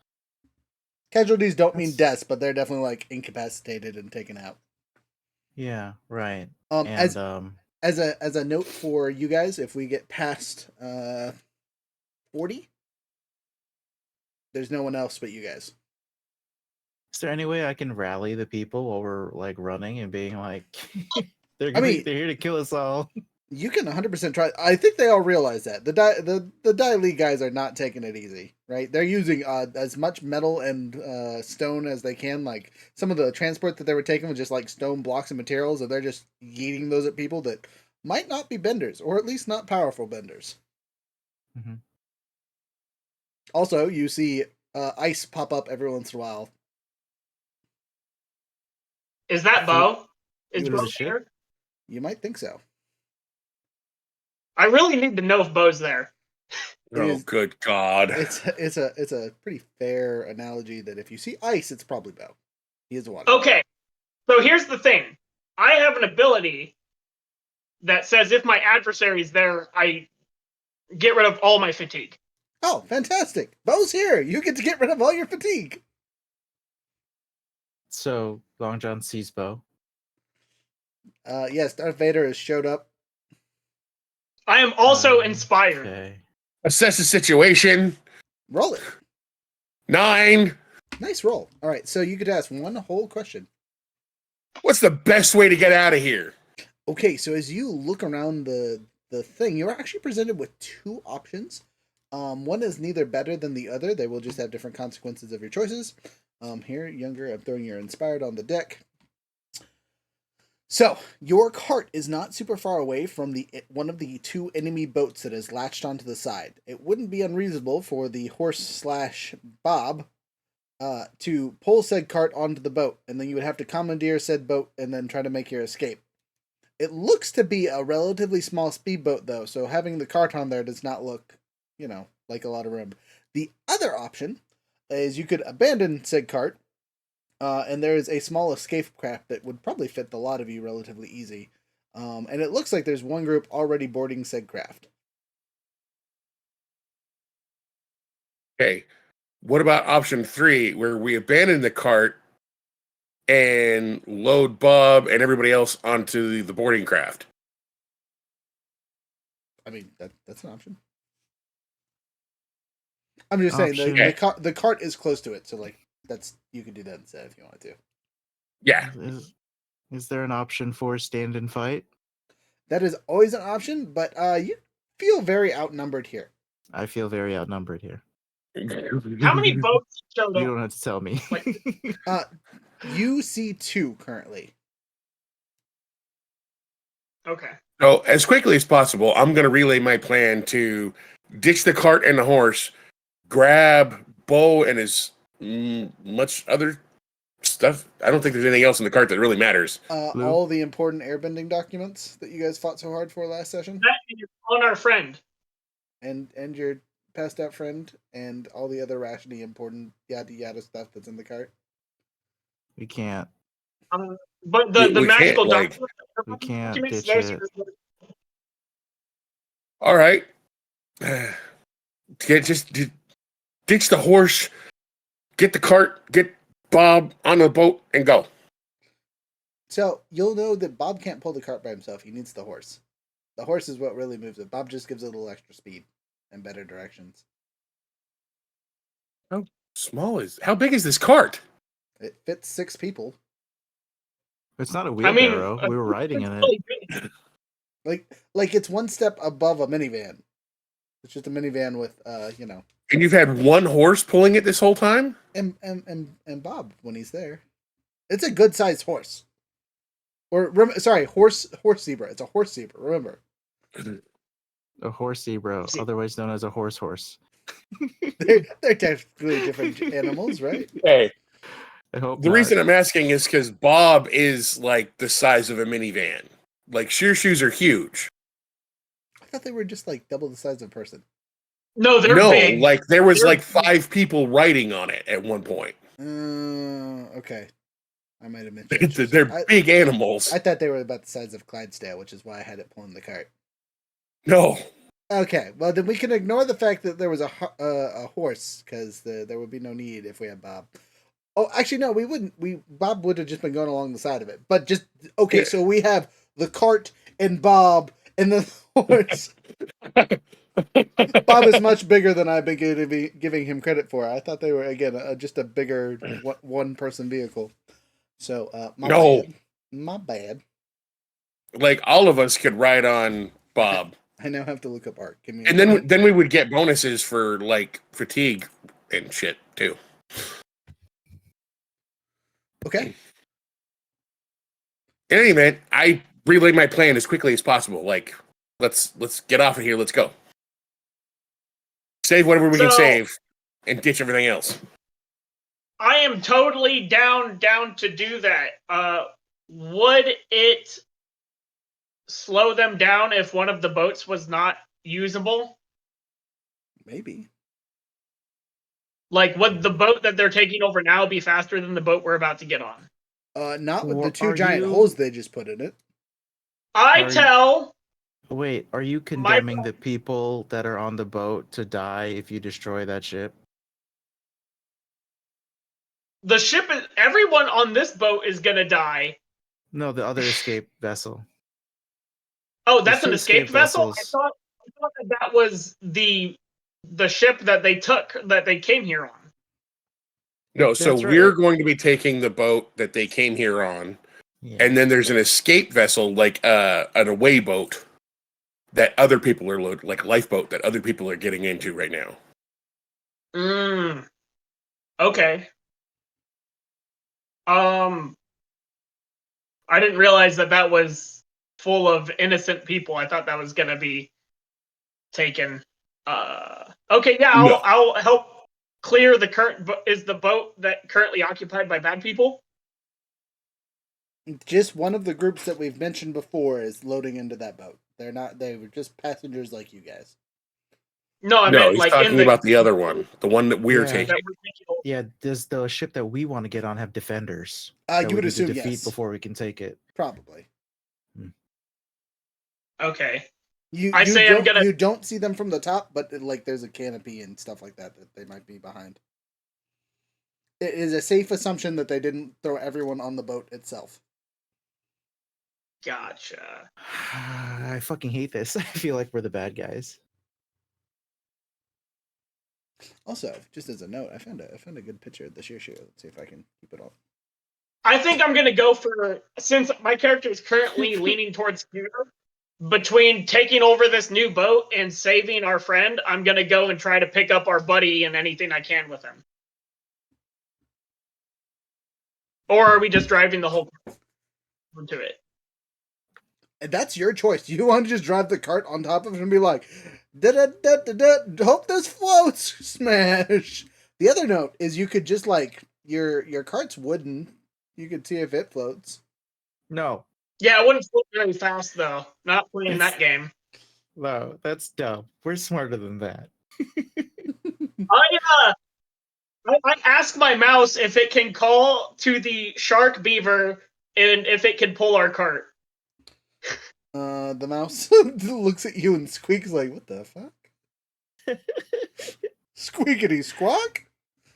Casualties don't mean deaths, but they're definitely like incapacitated and taken out. Yeah, right. As And a note for you guys, if we get past 40, there's no one else but you guys. is there any way I can rally the people while we're like running and being like, they're mean- here to kill us all? You can 100% try. I think they all realize that the Dai Li guys are not taking it easy, right? They're using as much metal and stone as they can. Like some of the transport that they were taking was just like stone blocks and materials, and they're just yeeting those at people that might not be benders, or at least not powerful benders. Mm-hmm. Also, you see ice pop up every once in a while. Is that Bo? Is Is Bo it ship? here? You might think so. I really need to know if Bo's there. It Oh, is- good God. It's a pretty fair analogy that if you see ice, it's probably Bo. He is a water. Okay, so here's the thing. I have an ability that says if my adversary's there, I get rid of all my fatigue. Oh, fantastic! Bo's here. You get to get rid of all your fatigue. So Long John sees Bo. Yes, Darth Vader has showed up. I am also inspired. Okay. Assess the situation. Roll it. 9. Nice roll. All right, so you could ask one whole question. What's the best way to get out of here? Okay, so as you look around the thing, you're actually presented with 2 options. One is neither better than the other. They will just have different consequences of your choices. Here, Younger, I'm throwing your inspired on the deck. So, your cart is not super far away from one of the 2 enemy boats that is latched onto the side. It wouldn't be unreasonable for the horse/Bob to pull said cart onto the boat, and then you would have to commandeer said boat and then try to make your escape. It looks to be a relatively small speedboat, though, so having the cart on there does not look, like a lot of room. The other option is you could abandon said cart, and there is a small escape craft that would probably fit the lot of you relatively easy. And it looks like there's one group already boarding said craft. Okay. What about option 3, where we abandon the cart and load Bob and everybody else onto the boarding craft? I mean, that's an option. I'm just saying the cart is close to it, so like you could do that instead if you wanted to. Yeah. Is there an option for stand and fight? That is always an option, but you feel very outnumbered here. I feel very outnumbered here. How many boats showed You up? don't have to tell me. You see 2 currently. Okay. So, as quickly as possible, I'm going to relay my plan to ditch the cart and the horse, grab Bo and his much other stuff. I don't think there's anything else in the cart that really matters. All the important airbending documents that you guys fought so hard for last session. That is on our friend. And your passed out friend and all the other rationally important yada yada stuff that's in the cart. We can't. But the We magical can't, documents, We can't ditch those it. All right. Just ditch the horse, get the cart, get Bob on the boat, and go. So you'll know that Bob can't pull the cart by himself. He needs the horse. The horse is what really moves it. Bob just gives it a little extra speed and better directions. How big is this cart? It fits 6 people. It's not a I mean, wheelbarrow. We were riding in it. Like it's one step above a minivan. It's just a minivan with And you've had one horse pulling it this whole time? and Bob when he's there. It's a good sized horse. Horse zebra. It's a horse zebra. Remember, A horse zebra, otherwise known as a horse. they're technically different animals, right? Hey, I hope the not. reason I'm asking is because Bob is like the size of a minivan. Like shoes are huge. I thought they were just like double the size of a person. No, they're big. Like there was They're like 5 people riding on it at one point. Okay. I might have mentioned They're big animals. I thought they were about the size of Clydesdale, which is why I had it pulling the cart. No. Okay, well then we can ignore the fact that there was a horse because there would be no need if we had Bob. Oh, actually no, we wouldn't. Bob would have just been going along the side of it. But just okay, so we have the cart and Bob and the horse. Bob is much bigger than I've been giving him credit for. I thought they were again just a bigger one person vehicle. So my bad. Like all of us could ride on Bob. I now have to look up art. Give me And then we would get bonuses for like fatigue and shit too. Okay. In any event, I relayed my plan as quickly as possible. Like, let's get off of here. Let's go. Save whatever we can save, and ditch everything else. I am totally down to do that. Would it slow them down if one of the boats was not usable? Maybe. Like, would the boat that they're taking over now be faster than the boat we're about to get on? Not with the 2 giant holes they just put in it. Wait, are you condemning the people that are on the boat to die if you destroy that ship? The ship is... Everyone on this boat is gonna die. No, the other escape vessel. Oh, that's an There's escape vessel? I thought that was the ship that they took, that they came here on. No, so That's right. we're going to be taking the boat that they came here on, and then there's an escape vessel, like an away boat, that other people are loaded, like a lifeboat that other people are getting into right now. Okay. I didn't realize that was full of innocent people. I thought that was gonna be taken. Okay, yeah, I'll help clear the current. Is the boat that currently occupied by bad people? Just one of the groups that we've mentioned before is loading into that boat. They were just passengers like you guys. No, I meant he's like talking about the other one, the one that we're taking. Yeah, does the ship that we want to get on have defenders? You would assume defeat yes. Before we can take it. Probably. Okay. You don't see them from the top, but like there's a canopy and stuff like that they might be behind. It is a safe assumption that they didn't throw everyone on the boat itself. Gotcha. I fucking hate this. I feel like we're the bad guys. Also, just as a note, I found a good picture of the shear. Let's see if I can keep it off. I think I'm gonna go for, since my character is currently leaning towards here, between taking over this new boat and saving our friend, I'm gonna go and try to pick up our buddy and anything I can with him. Or are we just driving the whole into it? And that's your choice. You want to just drive the cart on top of it and be like, hope this floats, smash. The other note is you could just like, your cart's wooden. You could see if it floats. No. Yeah, it wouldn't float very fast though. Not playing that game. No, that's dumb. We're smarter than that. I asked my mouse if it can call to the shark beaver and if it can pull our cart. The mouse looks at you and squeaks like, what the fuck? Squeakity squawk?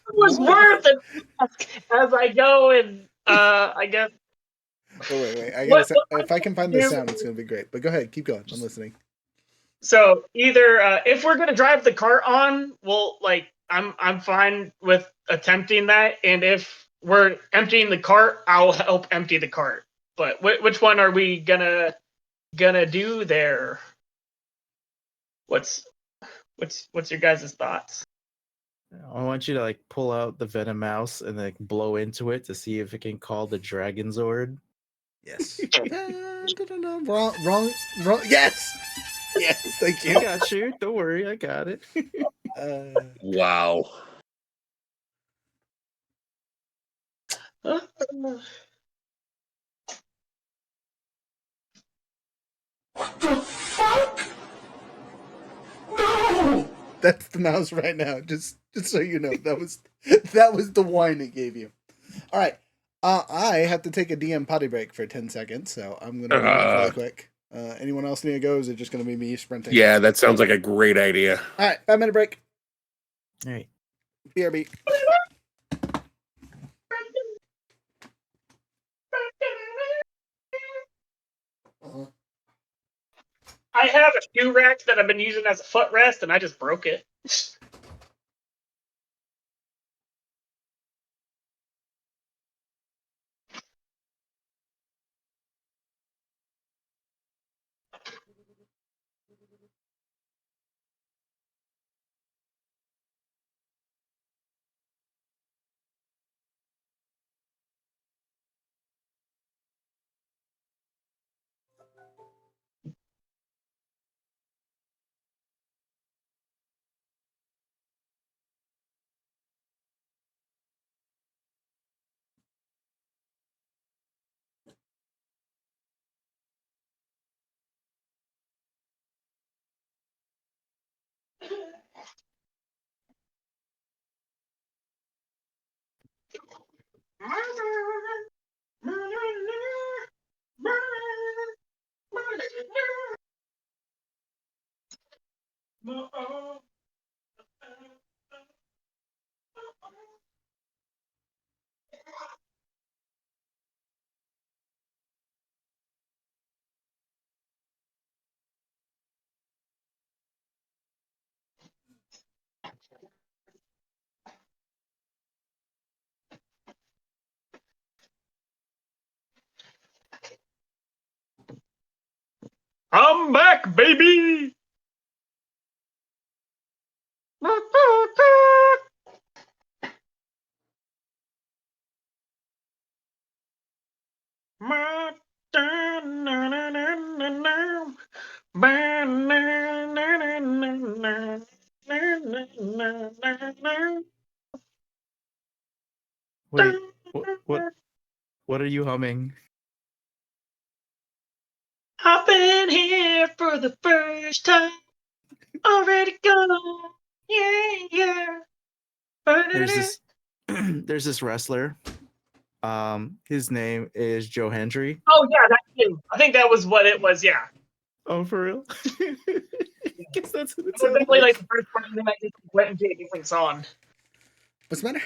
It was worth it as I go and I guess. Oh, wait. If I can find this sound, it's going to be great. But go ahead, keep going. I'm listening. So either if we're gonna drive the cart on, well, like I'm fine with attempting that, and if we're emptying the cart, I'll help empty the cart. But which one are we gonna do there? What's your guys' thoughts? I want you to like pull out the Venom Mouse and like blow into it to see if it can call the Dragon Zord. Yes. Wrong. Yes. Yes. Thank I you. got you. Don't worry, I got it. Wow. That's the mouse right now. Just so you know, that was the whine it gave you. All right. I have to take a DM potty break for 10 seconds, so I'm gonna run that really quick. Anyone else need to go? Or is it just gonna be me sprinting? Yeah, that sounds like a great idea. All right, 5-minute break. All right. BRB. I have a shoe rack that I've been using as a footrest, and I just broke it. I'm back, baby. Wait, what are you humming? I've been here for the first time. Already gone. Yeah. There's this wrestler. His name is Joe Hendry. Oh yeah, that too. I think that was what it was. Yeah. Oh, for real? I guess that's what it It was sounds definitely like. like the first person that just went into a different song. What's the matter?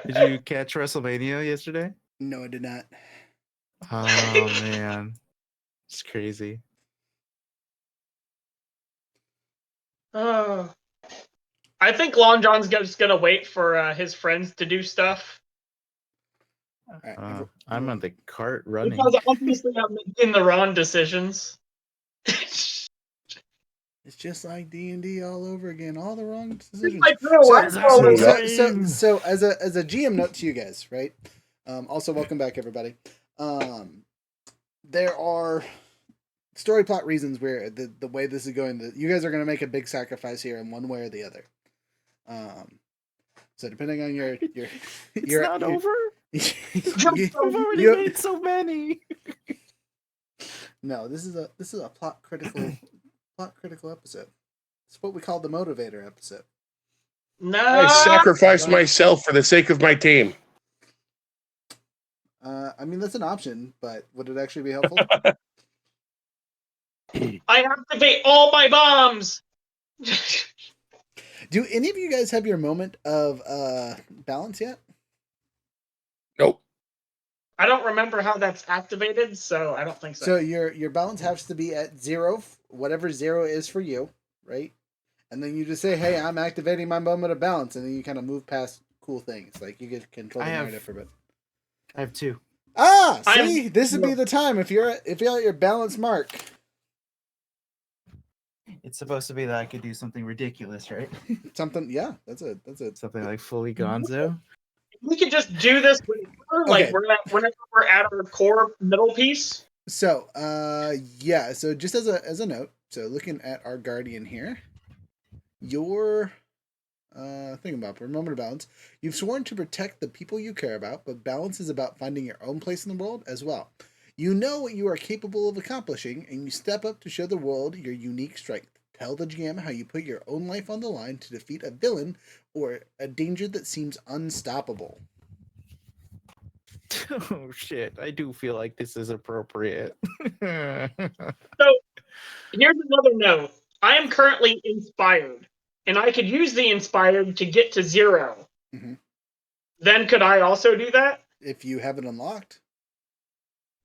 Did you catch WrestleMania yesterday? No, I did not. Oh man, it's crazy. I think Long John's just gonna wait for his friends to do stuff. Right, I'm on the cart running. Because obviously I'm making the wrong decisions. It's just like D&D all over again. All the wrong decisions. Like real life all over. So as a GM note to you guys, right? Also, welcome back, everybody. There are story plot reasons where the way this is going, you guys are going to make a big sacrifice here in one way or the other. So depending on your it's not over. I've already made so many. No, this is a plot critical episode. It's what we call the motivator episode. No, I sacrificed myself for the sake of my team. I mean that's an option, but would it actually be helpful? I activate all my bombs. Do any of you guys have your moment of balance yet? Nope. I don't remember how that's activated, so I don't think so. So your balance has to be at 0, whatever 0 is for you, right? And then you just say, "Hey, I'm activating my moment of balance," and then you kind of move past cool things, like you get control the narrative for a bit. I have 2. Ah, I'm- see, this would be the time if you're at your balance mark. It's supposed to be that I could do something ridiculous, right? Something, yeah, that's it. Something like fully gonzo. We could just do this whenever, Okay. whenever we're at our core middle piece. So, yeah. So just as a note, so looking at our guardian here, your thing about for a moment of balance, you've sworn to protect the people you care about, but balance is about finding your own place in the world as well. You know what you are capable of accomplishing, and you step up to show the world your unique strength. Tell the GM how you put your own life on the line to defeat a villain or a danger that seems unstoppable. Oh shit! I do feel like this is appropriate. So here's another note. I am currently inspired, and I could use the inspired to get to 0. Mm-hmm. Then could I also do that? If you have it unlocked.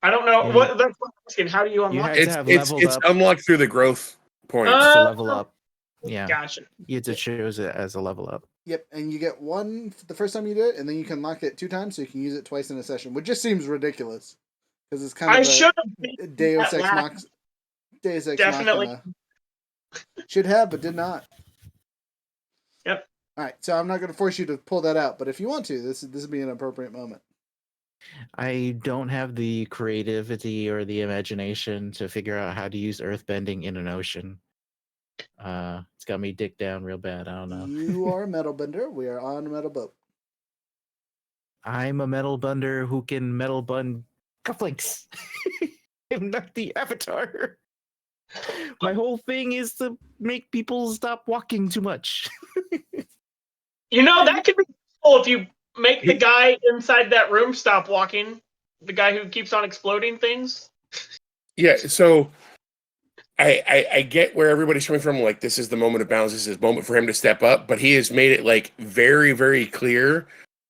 I don't know. Yeah, That's what I'm asking. How do you You unlock had it? to have It's leveled up unlocked through the growth points. to Uh, level up. Yeah, Gotcha. you had to choose it as a level up. Yep, and you get one the first time you do it, and then you can lock it 2 times, so you can use it twice in a session, which just seems ridiculous because it's kind I of should a have taken Deus that Ex last. Mach, Deus Ex Definitely. Machina. Should have, but did not. Yep. All right, so I'm not going to force you to pull that out, but if you want to, this would be an appropriate moment. I don't have the creativity or the imagination to figure out how to use earthbending in an ocean. It's got me dick down real bad. I don't know. You are a metal bender. We are on a metal boat. I'm a metal bender who can metal bun cufflinks. I'm not the avatar. My whole thing is to make people stop walking too much. You know, that could be cool if you make the guy inside that room stop walking. The guy who keeps on exploding things. Yeah, so I get where everybody's coming from. Like, this is the moment of balance. This is the moment for him to step up. But he has made it like very, very clear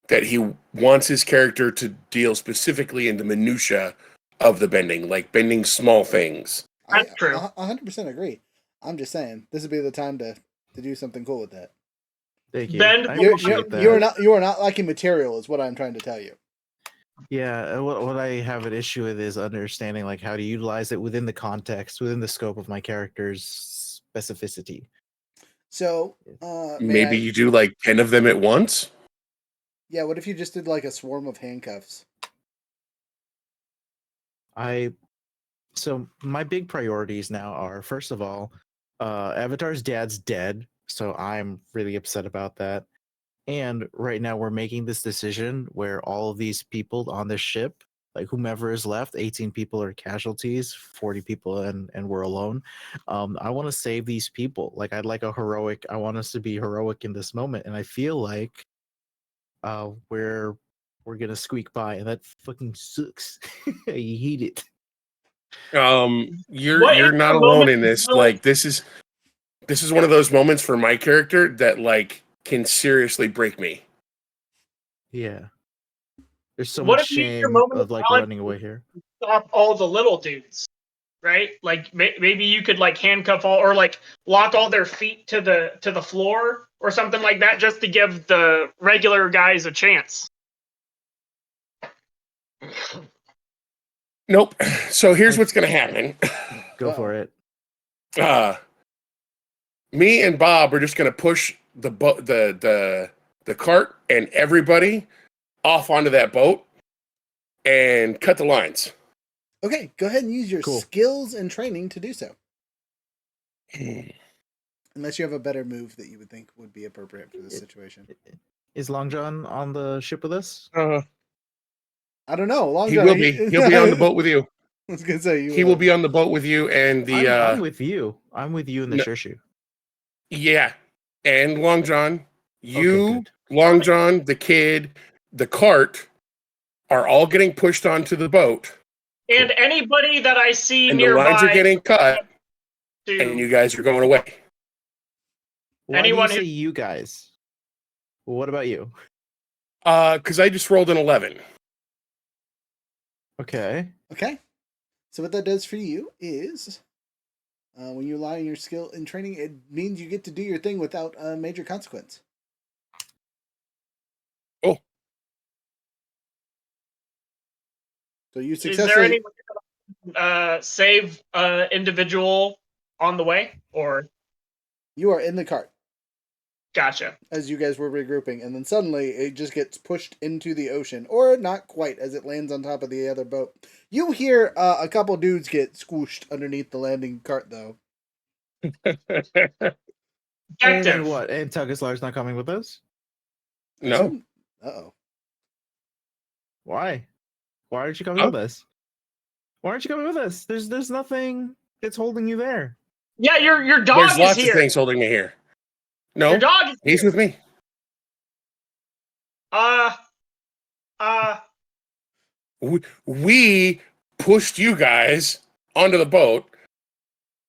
that he wants his character to deal specifically in the minutia of the bending, like bending small things. I That's true. 100% agree. I'm just saying this would be the time to do something cool with that. Thank you. Bend I the appreciate that. You are not lacking material, is what I'm trying to tell you. Yeah, what I have an issue with is understanding like how to utilize it within the context, within the scope of my character's specificity. So, Maybe you do like 10 of them at once. Yeah, what if you just did like a swarm of handcuffs? So my big priorities now are, first of all, Avatar's dad's dead, so I'm really upset about that. And right now we're making this decision where all of these people on the ship, like whomever is left, 18 people are casualties, 40 people and we're alone. I want to save these people. Like I want us to be heroic in this moment. And I feel like we're gonna squeak by, and that fucking sucks. I hate it. You're not alone in this. Like, this is one of those moments for my character that like can seriously break me. Yeah. There's so What much if you use your shame moment of of like balance running away here. Stop all the little dudes, right? Like maybe you could like handcuff all or like lock all their feet to the floor or something like that, just to give the regular guys a chance. Nope. So here's what's gonna happen. Go for it. Me and Bob are just gonna push the cart and everybody off onto that boat and cut the lines. Okay, go ahead and use your Cool. skills and training to do so. Unless you have a better move that you would think would be appropriate for this situation. Is Long John on the ship with us? I don't know. Long He John, will be. He'll be on the boat with you. I was gonna say He will be on the boat with you and the. I'm with you. I'm with you in the no- Shirshu. Yeah, and Long John, you, good. Long John, the kid, the cart are all getting pushed onto the boat, And anybody that I see and the nearby, lines are getting cut, to and you guys are going away. Why Anyone do you who- say you guys? Well, what about you? Because I just rolled an 11. Okay. Okay. So what that does for you is, when you rely on your skill and training, it means you get to do your thing without a major consequence. Oh. So you Is there successfully. any save individual on the way, or You are in the cart gotcha? as you guys were regrouping, and then suddenly it just gets pushed into the ocean, or not quite, as it lands on top of the other boat. You hear a couple dudes get squooshed underneath the landing cart, though. Effective. And what? And Tugaslar's not coming with us? No. Uh-oh. Why? Why aren't you coming Huh? with us? Why aren't you coming with us? There's nothing that's holding you there. Yeah, your dog There's is lots here. of things holding me here. Your No, dog is he's here. with me. We pushed you guys onto the boat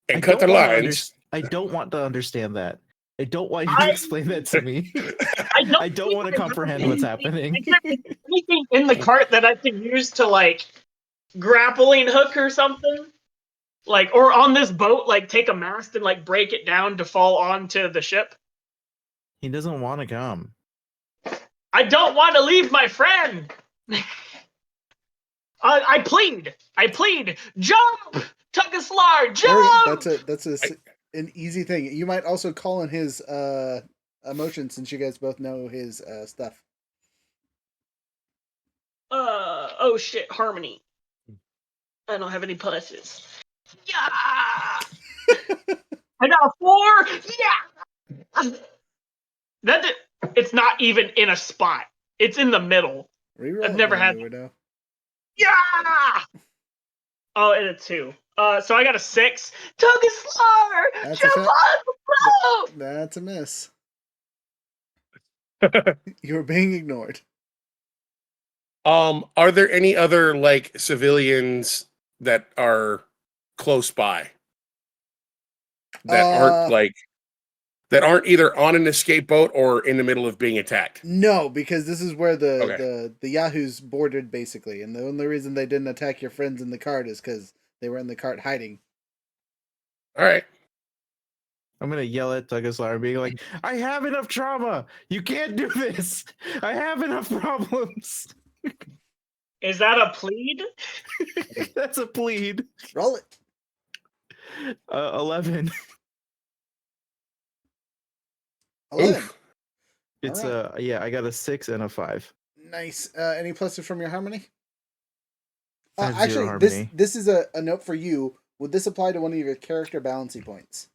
and cut the lines. I don't want to understand that. I don't want you to I- explain that to me. I don't want to comprehend what's happening. Anything in the cart that I can use to like grappling hook or something, like, or on this boat, like take a mast and like break it down to fall onto the ship. He doesn't want to come. I don't want to leave my friend. I plead. Jump, Tugaslar, jump. That's an easy thing. You might also call in his emotion, since you guys both know his stuff. Oh shit, Harmony. I don't have any pluses. Yeah. I got a 4. Yeah. It's not even in a spot. It's in the middle. Reroll. I've never had. Weirdo. Yeah. Oh, and a 2. So I got a 6. Tugaslar, That's jump a on the boat. That's a miss. You're being ignored. Are there any other like civilians that are close by that aren't either on an escape boat or in the middle of being attacked? No, because this is where Okay. the Yahoos boarded, basically, and the only reason they didn't attack your friends in the cart is because they were in the cart hiding. All right. I'm gonna yell at Tugaslar, being like, "I have enough trauma. You can't do this. I have enough problems." Is that a plead? That's a plead. Roll it. 11. 11. Oof. It's Alright. yeah, I got a 6 and a 5. Nice. Any pluses from your harmony? I have 0 Actually, harmony. this is a note for you. Would this apply to one of your character balancing points?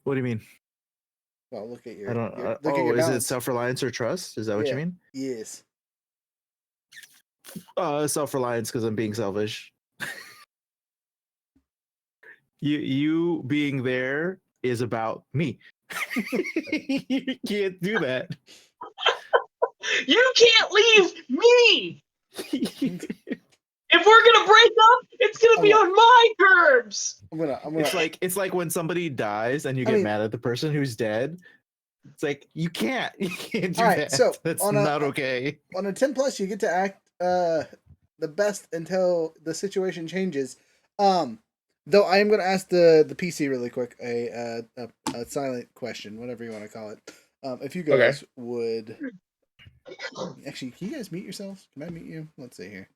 What do you mean? Well, look at your. I don't. Look at your Is it balance. self-reliance or trust? Is that what you mean? Yes. Self-reliance, because I'm being selfish. You being there is about me. You can't do that. You can't leave me. If we're gonna break up, it's gonna be on my terms. I'm gonna. It's like when somebody dies and you get mad at the person who's dead. It's like you can't do that. So that's on not okay. On a 10+, you get to act the best until the situation changes. Though I am going to ask the PC really quick a silent question, whatever you want to call it. If you guys would actually, can you guys mute yourselves? Can I mute you? Let's see here.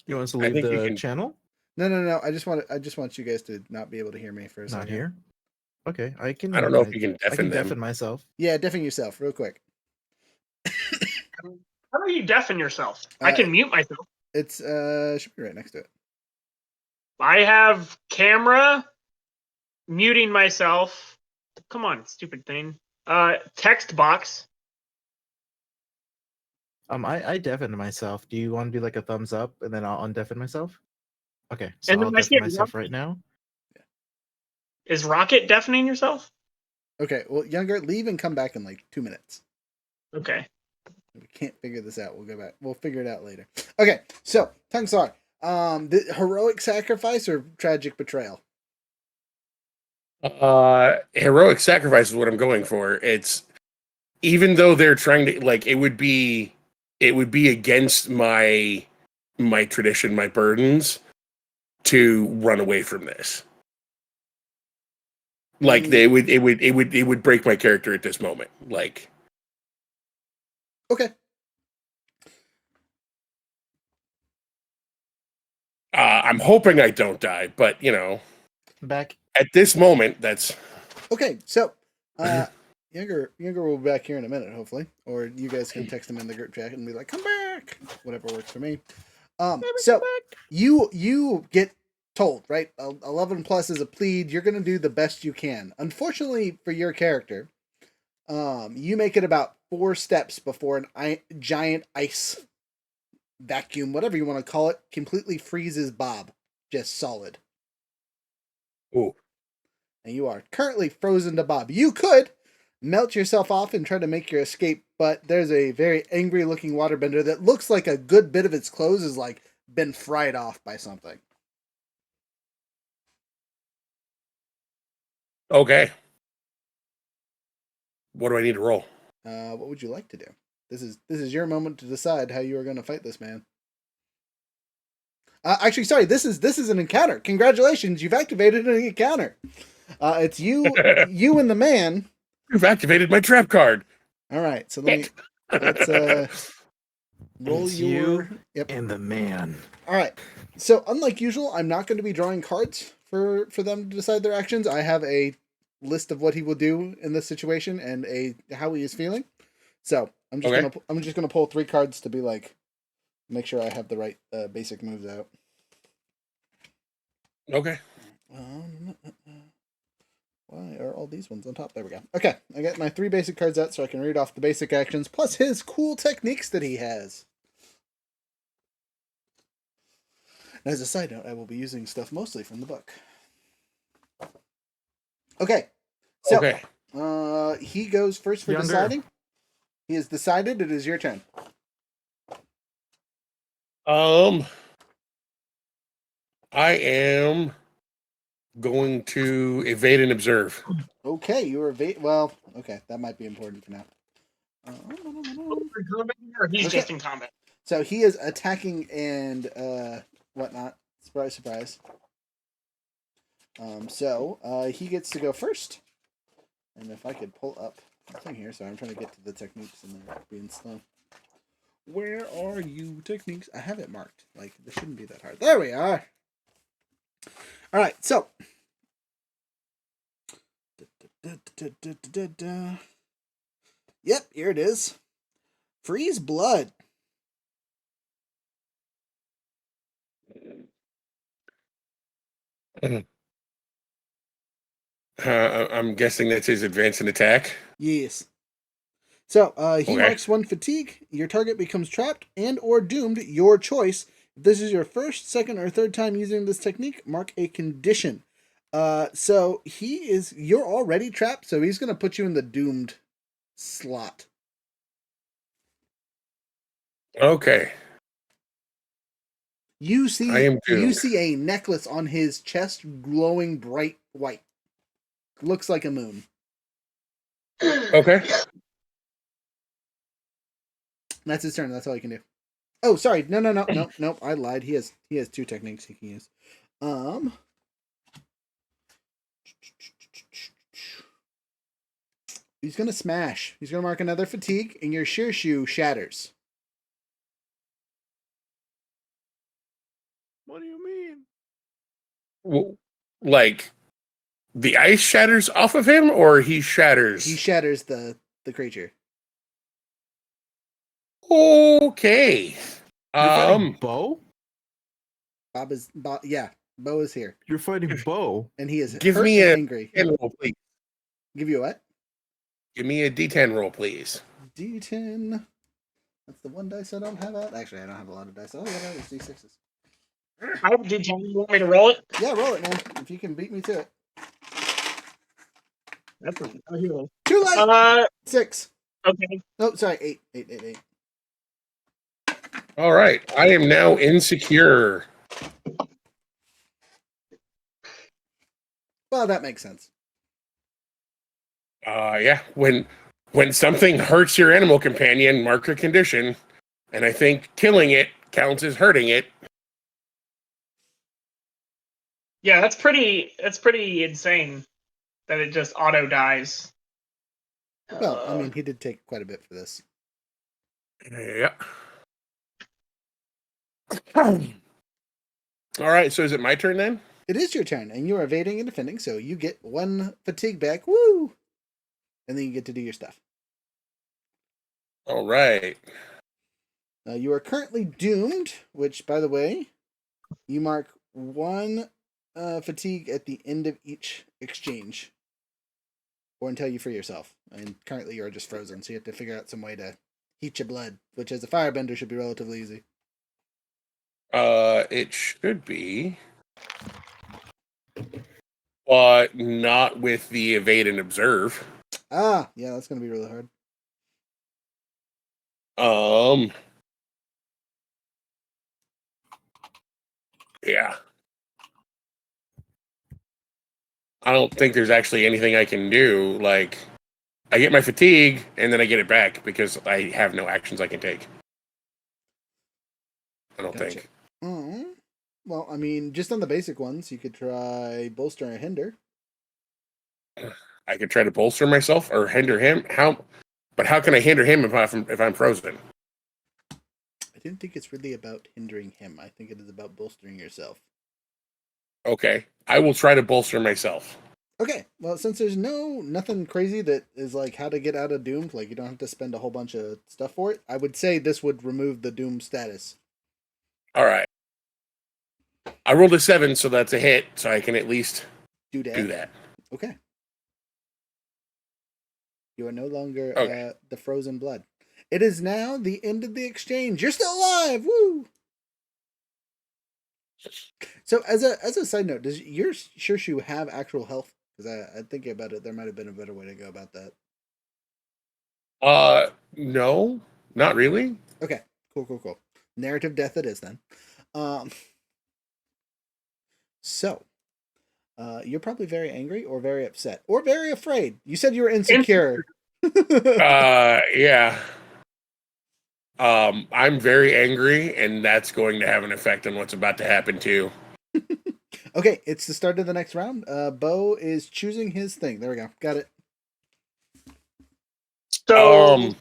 You want us to leave the channel? No. I just want you guys to not be able to hear me for a second. Not here. Okay, I can. I don't know if you can deafen I can them. deafen myself. Yeah, deafen yourself real quick. How do you deafen yourself? I can mute myself. It's should be right next to it. I have camera, muting myself. Come on, stupid thing. Text box. I deafened myself. Do you want to do like a thumbs up and then I'll undeafen myself? Okay, so And then I'll I see deafen it myself right now. Is Rocket deafening yourself? Okay, well, Younger, leave and come back in like 2 minutes. Okay. We can't figure this out. We'll go back. We'll figure it out later. Okay, so Tangsar, the heroic sacrifice or tragic betrayal? Heroic sacrifice is what I'm going for. It's even though they're trying to like it would be against my tradition, my burdens to run away from this. Like it would break my character at this moment. Like okay. I'm hoping I don't die, but Back. at this moment, that's Okay, so younger will be back here in a minute, hopefully, or you guys can text him in the group chat and be like, "Come back," whatever works for me. So you get told, right? 11 plus is a plead. You're gonna do the best you can. Unfortunately for your character, you make it about 4 steps before an giant ice vacuum, whatever you want to call it, completely freezes Bob, just solid. ooh. And you are currently frozen to Bob. You could melt yourself off and try to make your escape, but there's a very angry looking waterbender that looks like a good bit of its clothes is like been fried off by something. Okay. What do I need to roll? What would you like to do? This is your moment to decide how you are going to fight this man. Actually, sorry. This is an encounter. Congratulations, you've activated an encounter. It's you and the man. You've activated my trap card. All right, so let's roll It's your. you Yep. and the man. All right. So unlike usual, I'm not going to be drawing cards for them to decide their actions. I have a list of what he will do in this situation and how he is feeling. So I'm just gonna pull 3 cards to be like, make sure I have the right basic moves out. Okay. Why are all these ones on top? There we go. Okay, I got my 3 basic cards out so I can read off the basic actions plus his cool techniques that he has. And as a side note, I will be using stuff mostly from the book. Okay. So, Okay. he goes first for Younger. deciding. He has decided. It is your turn. I am going to evade and observe. Okay, you are well, okay, that might be important for now. Or he's Okay. just in combat. So he is attacking and whatnot. Surprise, surprise. So he gets to go first. And if I could pull up the thing here, sorry, I'm trying to get to the techniques and they're being slow. Where are you, techniques? I have it marked. Like, this shouldn't be that hard. There we are. All right, so. Yep, here it is. Freeze blood. I'm guessing that's his advance and attack. Yes. So he Okay. marks 1 fatigue. Your target becomes trapped and or doomed. Your choice. If this is your first, second, or third time using this technique, mark a condition. So you're already trapped, so he's going to put you in the doomed slot. Okay. You see, I am doomed. you see a necklace on his chest glowing bright white. Looks like a moon. Okay. That's his turn. That's all he can do. Oh, sorry. No. I lied. He has 2 techniques he can use. He's gonna smash. He's gonna mark another fatigue, and your sheer shoe shatters. What do you mean? Well, like the ice shatters off of him, or he shatters? He shatters the creature. Okay. You're fighting Bo? Yeah. Bo is here, You're fighting Bo. and he is Give hurt me and a angry. D10 roll, please. Give you a what? Give me a D10 roll, please. D10. That's the one dice I don't have out. Actually, I don't have a lot of dice. All I got out is D6s. I have D10. You want me to roll it? Yeah, roll it, man. If you can beat me to it. That's a hero. Too late. 6. Okay. Oh, sorry. 8. All right. I am now insecure. Well, that makes sense. Yeah. When something hurts your animal companion, mark a condition, and I think killing it counts as hurting it. Yeah, that's pretty insane that it just auto dies. Well, I mean, he did take quite a bit for this. Yeah. All right, so is it my turn then? It is your turn, and you're evading and defending, so you get 1 fatigue back. Woo! And then you get to do your stuff. All right. You are currently doomed, which, by the way, you mark 1 fatigue at the end of each exchange, or until you free yourself. And currently you're just frozen, so you have to figure out some way to heat your blood, which as a firebender should be relatively easy. It should be, but not with the evade and observe. Ah, yeah, that's going to be really hard. Yeah. I don't think there's actually anything I can do. Like, I get my fatigue, and then I get it back because I have no actions I can take. I don't Gotcha. think. Well, I mean, just on the basic ones, you could try bolster and hinder. I could try to bolster myself or hinder him. But how can I hinder him if I'm frozen? I didn't think it's really about hindering him. I think it is about bolstering yourself. Okay, I will try to bolster myself. Okay, well, since there's nothing crazy that is like how to get out of Doom, like you don't have to spend a whole bunch of stuff for it, I would say this would remove the Doom status. All right. I rolled a 7, so that's a hit, so I can at least do that. Okay. You are no longer the frozen blood. It is now the end of the exchange. You're still alive! Woo! So, as a side note, does your Shirshu have actual health? Because I think about it, there might have been a better way to go about that. No, not really. Okay, cool. Narrative death it is then. So, you're probably very angry or very upset or very afraid. You said you were insecure. Yeah. I'm very angry, and that's going to have an effect on what's about to happen too. Okay, it's the start of the next round. Bo is choosing his thing. There we go. Got it. So,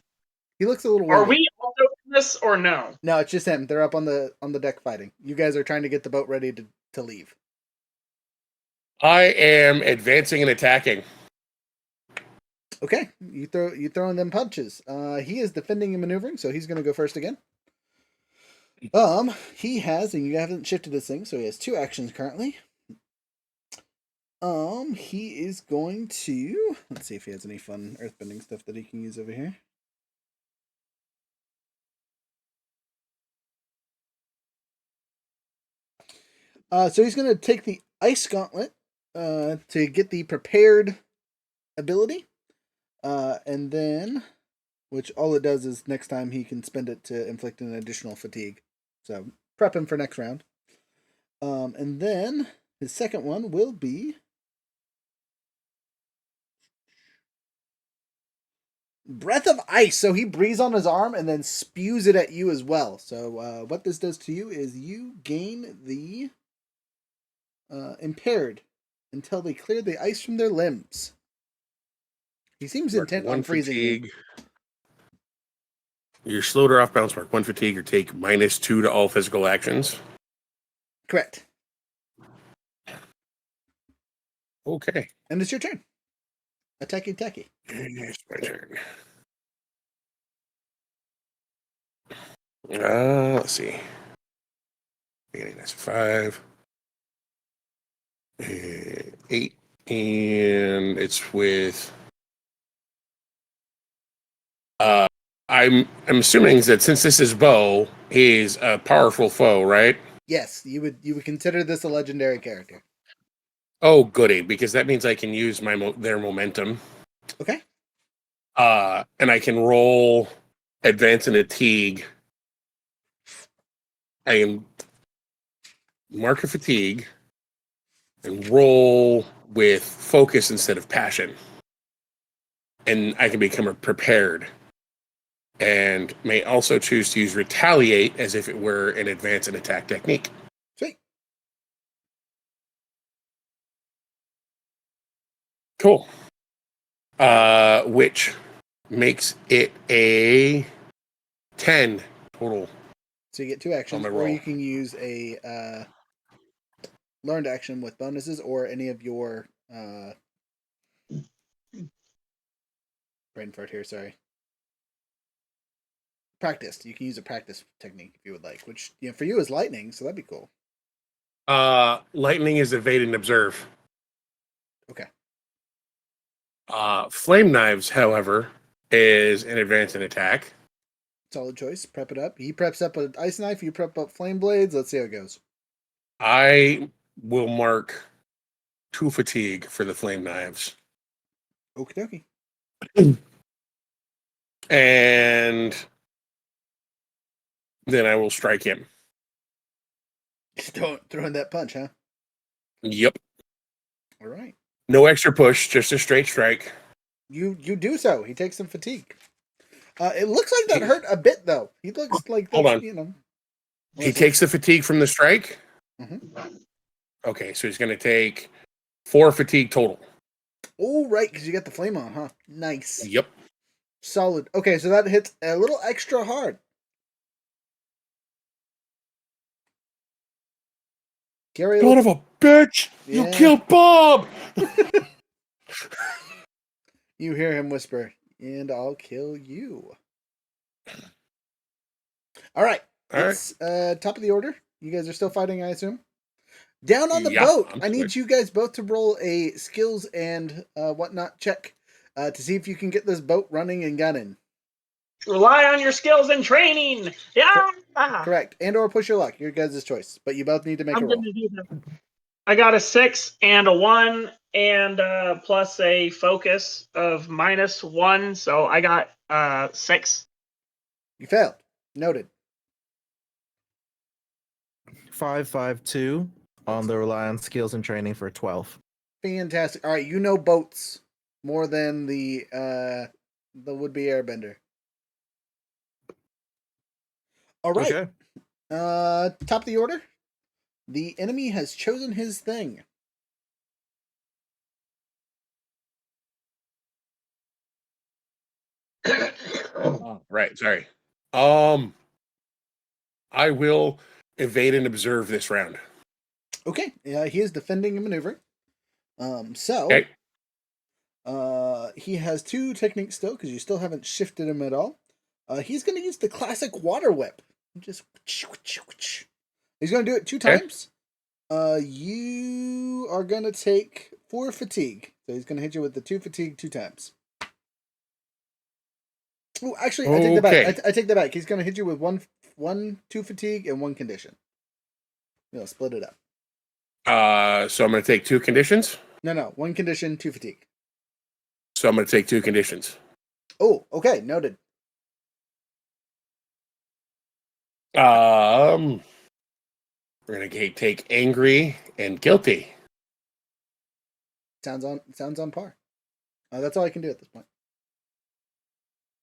he looks a little. Are winded. we all doing this or no? No, it's just him. They're up on the deck fighting. You guys are trying to get the boat ready to leave. I am advancing and attacking. Okay, you throwing them punches. He is defending and maneuvering, so he's going to go first again. He has, and you haven't shifted this thing, so he has 2 actions currently. He is going to, let's see if he has any fun earthbending stuff that he can use over here. So he's going to take the Ice Gauntlet to get the prepared ability. And then, which all it does is next time he can spend it to inflict an additional fatigue. So prep him for next round. And then his second one will be Breath of Ice. So he breathes on his arm and then spews it at you as well. So what this does to you is you gain the impaired until they clear the ice from their limbs. He seems intent on freezing you. You're slowed or off balance, mark 1 fatigue, or take -2 to all physical actions. Correct. Okay. And it's your turn. Attacky. It's my turn. Let's see. Beginning, that's 5. 8. And it's with... I'm assuming that since this is Bo, he's a powerful foe, right? Yes, you would consider this a legendary character. Oh, goody, because that means I can use their momentum. Okay. And I can roll advance and fatigue. I can mark a fatigue and roll with focus instead of passion. And I can become prepared. And may also choose to use retaliate as if it were an advance and attack technique. Sweet. Cool. Which makes it a 10 total. So you get 2 actions, or you can use a learned action with bonuses or any of your brain fart here, sorry. Practiced. You can use a practice technique if you would like, which for you is lightning, so that'd be cool. Lightning is evade and observe. Okay. Flame knives, however, is an advance in attack. Solid choice. Prep it up. He preps up an ice knife. You prep up flame blades. Let's see how it goes. I will mark 2 fatigue for the flame knives. Okie dokie. And then I will strike him. Just throwing that punch, huh? Yep. All right. No extra push, just a straight strike. You do so. He takes some fatigue. It looks like that hurt a bit, though. He looks like Hold that's, on. He takes the fatigue from the strike? Mm-hmm. Okay, so he's going to take 4 fatigue total. Oh, right, because you got the flame on, huh? Nice. Yep. Solid. Okay, so that hits a little extra hard. Gary, Son of a bitch! Yeah. You killed Bob! You hear him whisper, and I'll kill you. All right. It's top of the order. You guys are still fighting, I assume. Down on the boat, I need you guys both to roll a skills and whatnot check to see if you can get this boat running and gunning. Rely on your skills and training. Yeah. Correct. And or push your luck. Your guys' choice. But you both need to make a roll. Gonna do that. I got a 6 and a 1 and plus a focus of -1, so I got 6. You failed. Noted. 552 on the rely on skills and training for 12. Fantastic. All right, you know boats more than the would-be airbender. All right. Okay. Top of the order. The enemy has chosen his thing. Right, sorry. I will evade and observe this round. Okay. He is defending and maneuvering. Okay. He has 2 techniques still because you still haven't shifted him at all. He's going to use the classic water whip. Just he's going to do it 2 times. You are going to take 4 fatigue. So he's going to hit you with the 2 fatigue 2 times. Oh, actually, I take that back. I take that back. He's going to hit you with 2 fatigue and 1 condition. Split it up. So I'm going to take 2 conditions? No. 1 condition, 2 fatigue. So I'm going to take 2 conditions. Oh, okay. Noted. We're going to take angry and guilty. Sounds on par. That's all I can do at this point.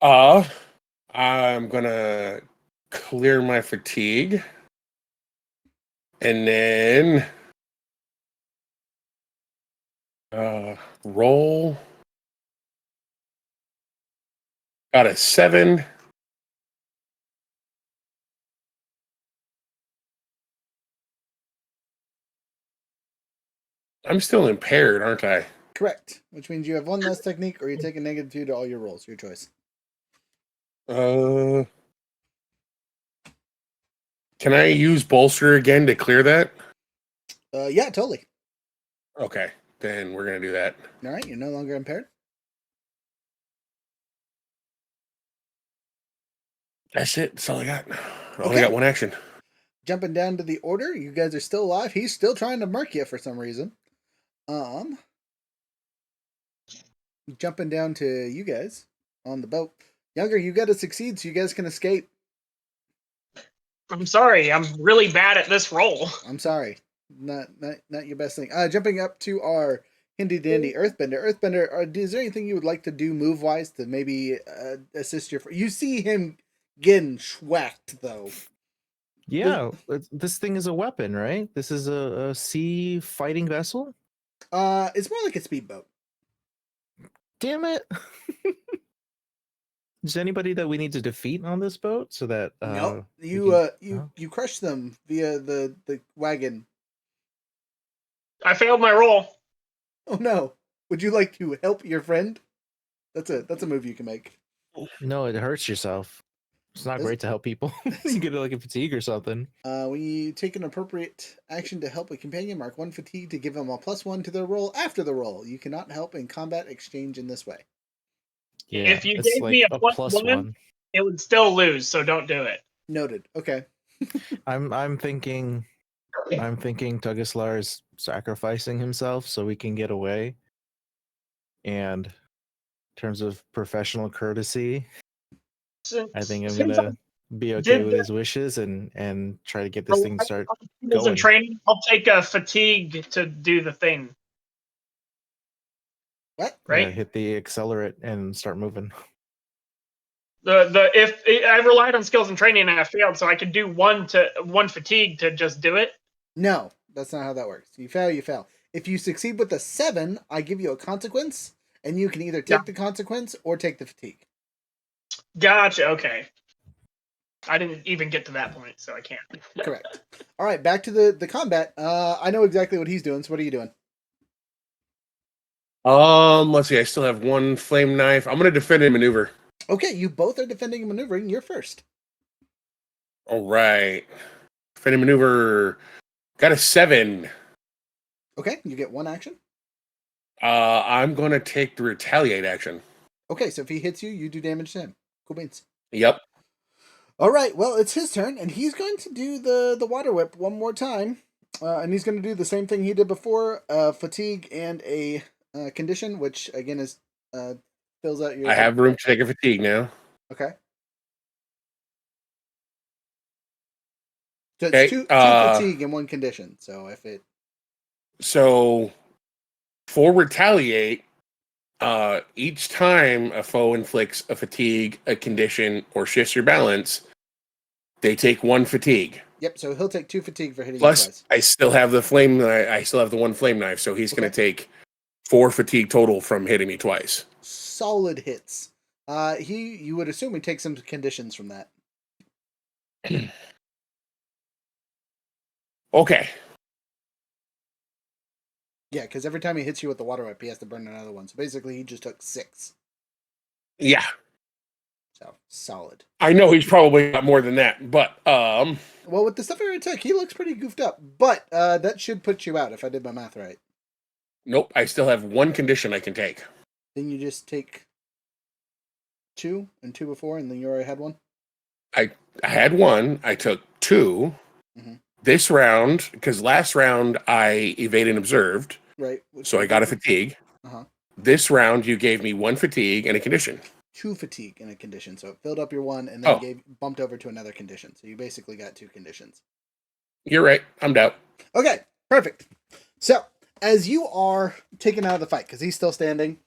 I'm going to clear my fatigue. And then roll. Got a 7. I'm still impaired, aren't I? Correct. Which means you have 1 less technique or you take a -2 to all your rolls. Your choice. Can I use bolster again to clear that? Yeah, totally. Okay, then we're going to do that. All right, you're no longer impaired. That's it. That's all I got. I only got 1 action. Jumping down to the order, you guys are still alive. He's still trying to murk you for some reason. Jumping down to you guys on the boat. Younger, you got to succeed so you guys can escape. I'm sorry, I'm really bad at this roll. I'm sorry. Not your best thing. Jumping up to our handy dandy Earthbender. Earthbender, is there anything you would like to do move wise to maybe assist your? You see him getting schwacked though. Yeah, this thing is a weapon, right? This is a sea fighting vessel. It's more like a speedboat. Damn it! Is anybody that we need to defeat on this boat so that no, you crush them via the wagon. I failed my roll. Oh no. Would you like to help your friend? That's a move you can make. No, it hurts yourself. It's not Does great to help people. You get like a fatigue or something. When you take an appropriate action to help a companion, mark 1 fatigue to give them a +1 to their roll after the roll. You cannot help in combat exchange in this way. Yeah, If you it's gave like me a a +1, it would still lose, so don't do it. Noted. Okay. I'm thinking Tugislar is sacrificing himself so we can get away. And in terms of professional courtesy, I think I'm Since gonna be okay with his wishes and try to get this thing to start going. training, I'll take a fatigue to do the thing. What? Right? Yeah, hit the accelerate and start moving. If I relied on skills and training and I failed, so I could do one fatigue to just do it. No, that's not how that works. You fail, you fail. If you succeed with a 7, I give you a consequence, and you can either take the consequence or take the fatigue. Gotcha. Okay. I didn't even get to that point, so I can't. Correct. All right, back to the combat. I know exactly what he's doing. So what are you doing? Let's see. I still have one flame knife. I'm gonna defend and maneuver. Okay, you both are defending and maneuvering. You're first. All right. Defend and maneuver. Got a 7. Okay, you get 1 action. I'm gonna take the retaliate action. Okay, so if he hits you, you do damage to him. Cool beans. Yep. All right, well, it's his turn, and he's going to do the water whip one more time. And he's going to do the same thing he did before, fatigue and a condition, which, again, is fills out your... I have room to take a fatigue now. Okay. So it's Okay, two fatigue and 1 condition, so if it... So, for retaliate, each time a foe inflicts a fatigue, a condition, or shifts your balance, they take 1 fatigue. Yep, so he'll take 2 fatigue for hitting you Plus, twice. I still have the flame. I still have the 1 flame knife, so he's going to take 4 fatigue total from hitting me twice. Solid hits. You would assume he takes some conditions from that. Okay. Yeah, because every time he hits you with the water whip, he has to burn another one. So basically, he just took 6. Yeah. So solid. I know he's probably got more than that, but Well, with the stuff he already took, he looks pretty goofed up. But that should put you out if I did my math right. nope. I still have 1 condition I can take. Then you just take 2 and 2 before, and then you already had 1. I had 1. I took 2. Mhm. This round, because last round I evaded and observed, Right. so I got a fatigue. Uh-huh. This round you gave me 1 fatigue and a condition. 2 fatigue in a condition, so it filled up your 1 and then bumped over to another condition. So you basically got 2 conditions. You're right. I'm out. Okay, perfect. So as you are taken out of the fight, because he's still standing,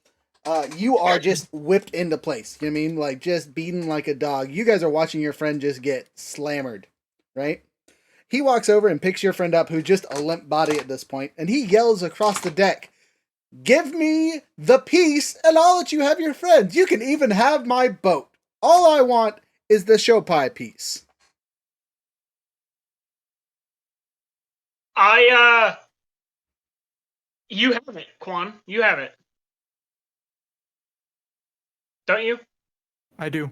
you are just whipped into place. You know what I mean? Like just beaten like a dog. You guys are watching your friend just get slammered, right? He walks over and picks your friend up, who's just a limp body at this point, and he yells across the deck, "Give me the piece, and I'll let you have your friends. You can even have my boat. All I want is the show pie piece." You have it, Quan. You have it. Don't you? I do.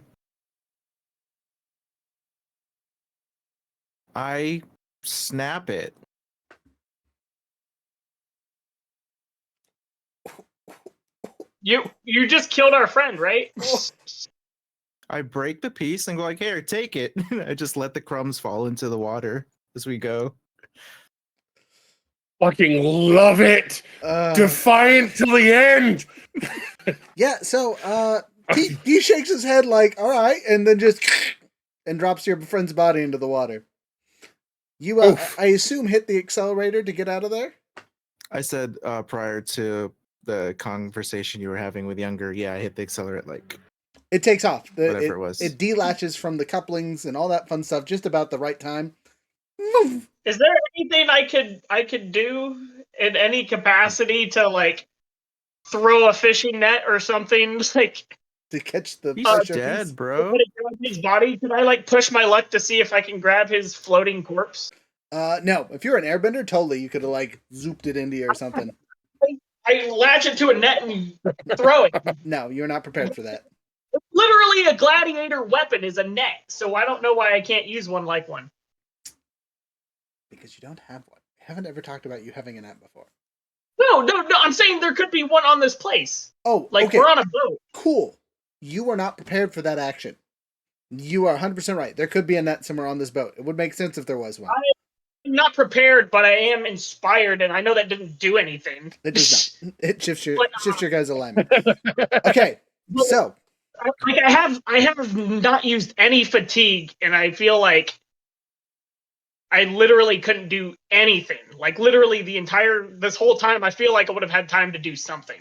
I snap it. You just killed our friend, right? I break the piece and go like, "Here, take it." I just let the crumbs fall into the water as we go. Fucking love it. Defiant till the end. Yeah, so he shakes his head like, "All right," and then just and drops your friend's body into the water. You, I assume, hit the accelerator to get out of there? I said prior to the conversation you were having with Younger, yeah, I hit the accelerate like it takes off. Whatever it was. It delatches from the couplings and all that fun stuff just about the right time. Is there anything I could do in any capacity to like throw a fishing net or something like to catch the He's pressure dead, piece? bro. Put it on his body? Can I like push my luck to see if I can grab his floating corpse? No. If you're an airbender, totally, you could have like zooped it into you or something. I latch it to a net and throw it. No, you're not prepared for that. Literally, a gladiator weapon is a net, so I don't know why I can't use one like one. Because you don't have one. I haven't ever talked about you having a net before. No. I'm saying there could be one on this place. Oh, Like, okay. we're on a boat. Cool. You were not prepared for that action. You are 100% right. There could be a net somewhere on this boat. It would make sense if there was one. I'm not prepared, but I am inspired, and I know that didn't do anything. It does not. It shifts your guy's alignment. Okay. Okay, so like I have not used any fatigue, and I feel like I literally couldn't do anything. Like literally this whole time, I feel like I would have had time to do something.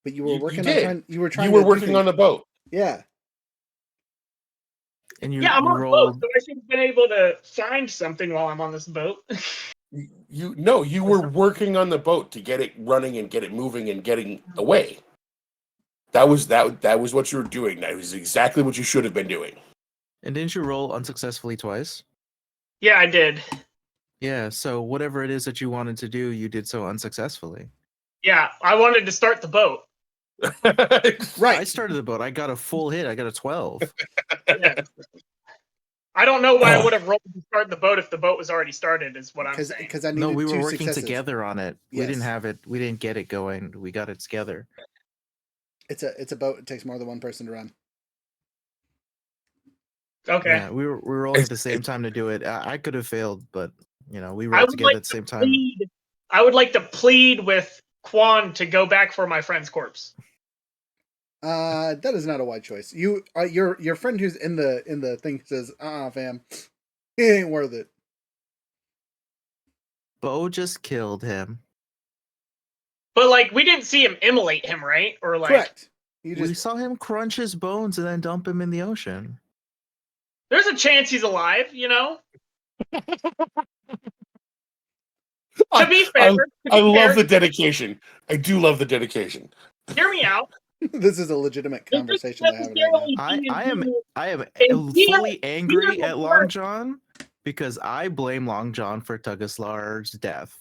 But you were working did. on you were working on the boat. Yeah. And you, I'm you on a rolled. boat, so I should have been able to find something while I'm on this boat. You were working on the boat to get it running and get it moving and getting away. That was what you were doing. That was exactly what you should have been doing. And didn't you roll unsuccessfully twice? Yeah, I did. Yeah, so whatever it is that you wanted to do, you did so unsuccessfully. Yeah, I wanted to start the boat. Right. I started the boat. I got a full hit. I got a 12. Yeah. I don't know why I would have rolled to start the boat if the boat was already started, is what I'm saying. Because I needed No, we were two working successes. together on it. We Yes. didn't have it. We didn't get it going. We got it together. It's a boat. It takes more than one person to run. Okay. Yeah, we were rolling at the same time to do it. I could have failed, but we rolled together at the same time. I would like to plead with Quan to go back for my friend's corpse. That is not a wise choice. You your friend who's in the thing says, fam, it ain't worth it. Bo just killed him. But like, we didn't see him immolate him, right? Or like, Correct. We saw him crunch his bones and then dump him in the ocean. there's a chance he's alive, you know? To be fair, I love the dedication. I do love the dedication. Hear me out. This is a legitimate conversation to have right now. I am And fully angry at Long John because I blame Long John for Tugaslar's death.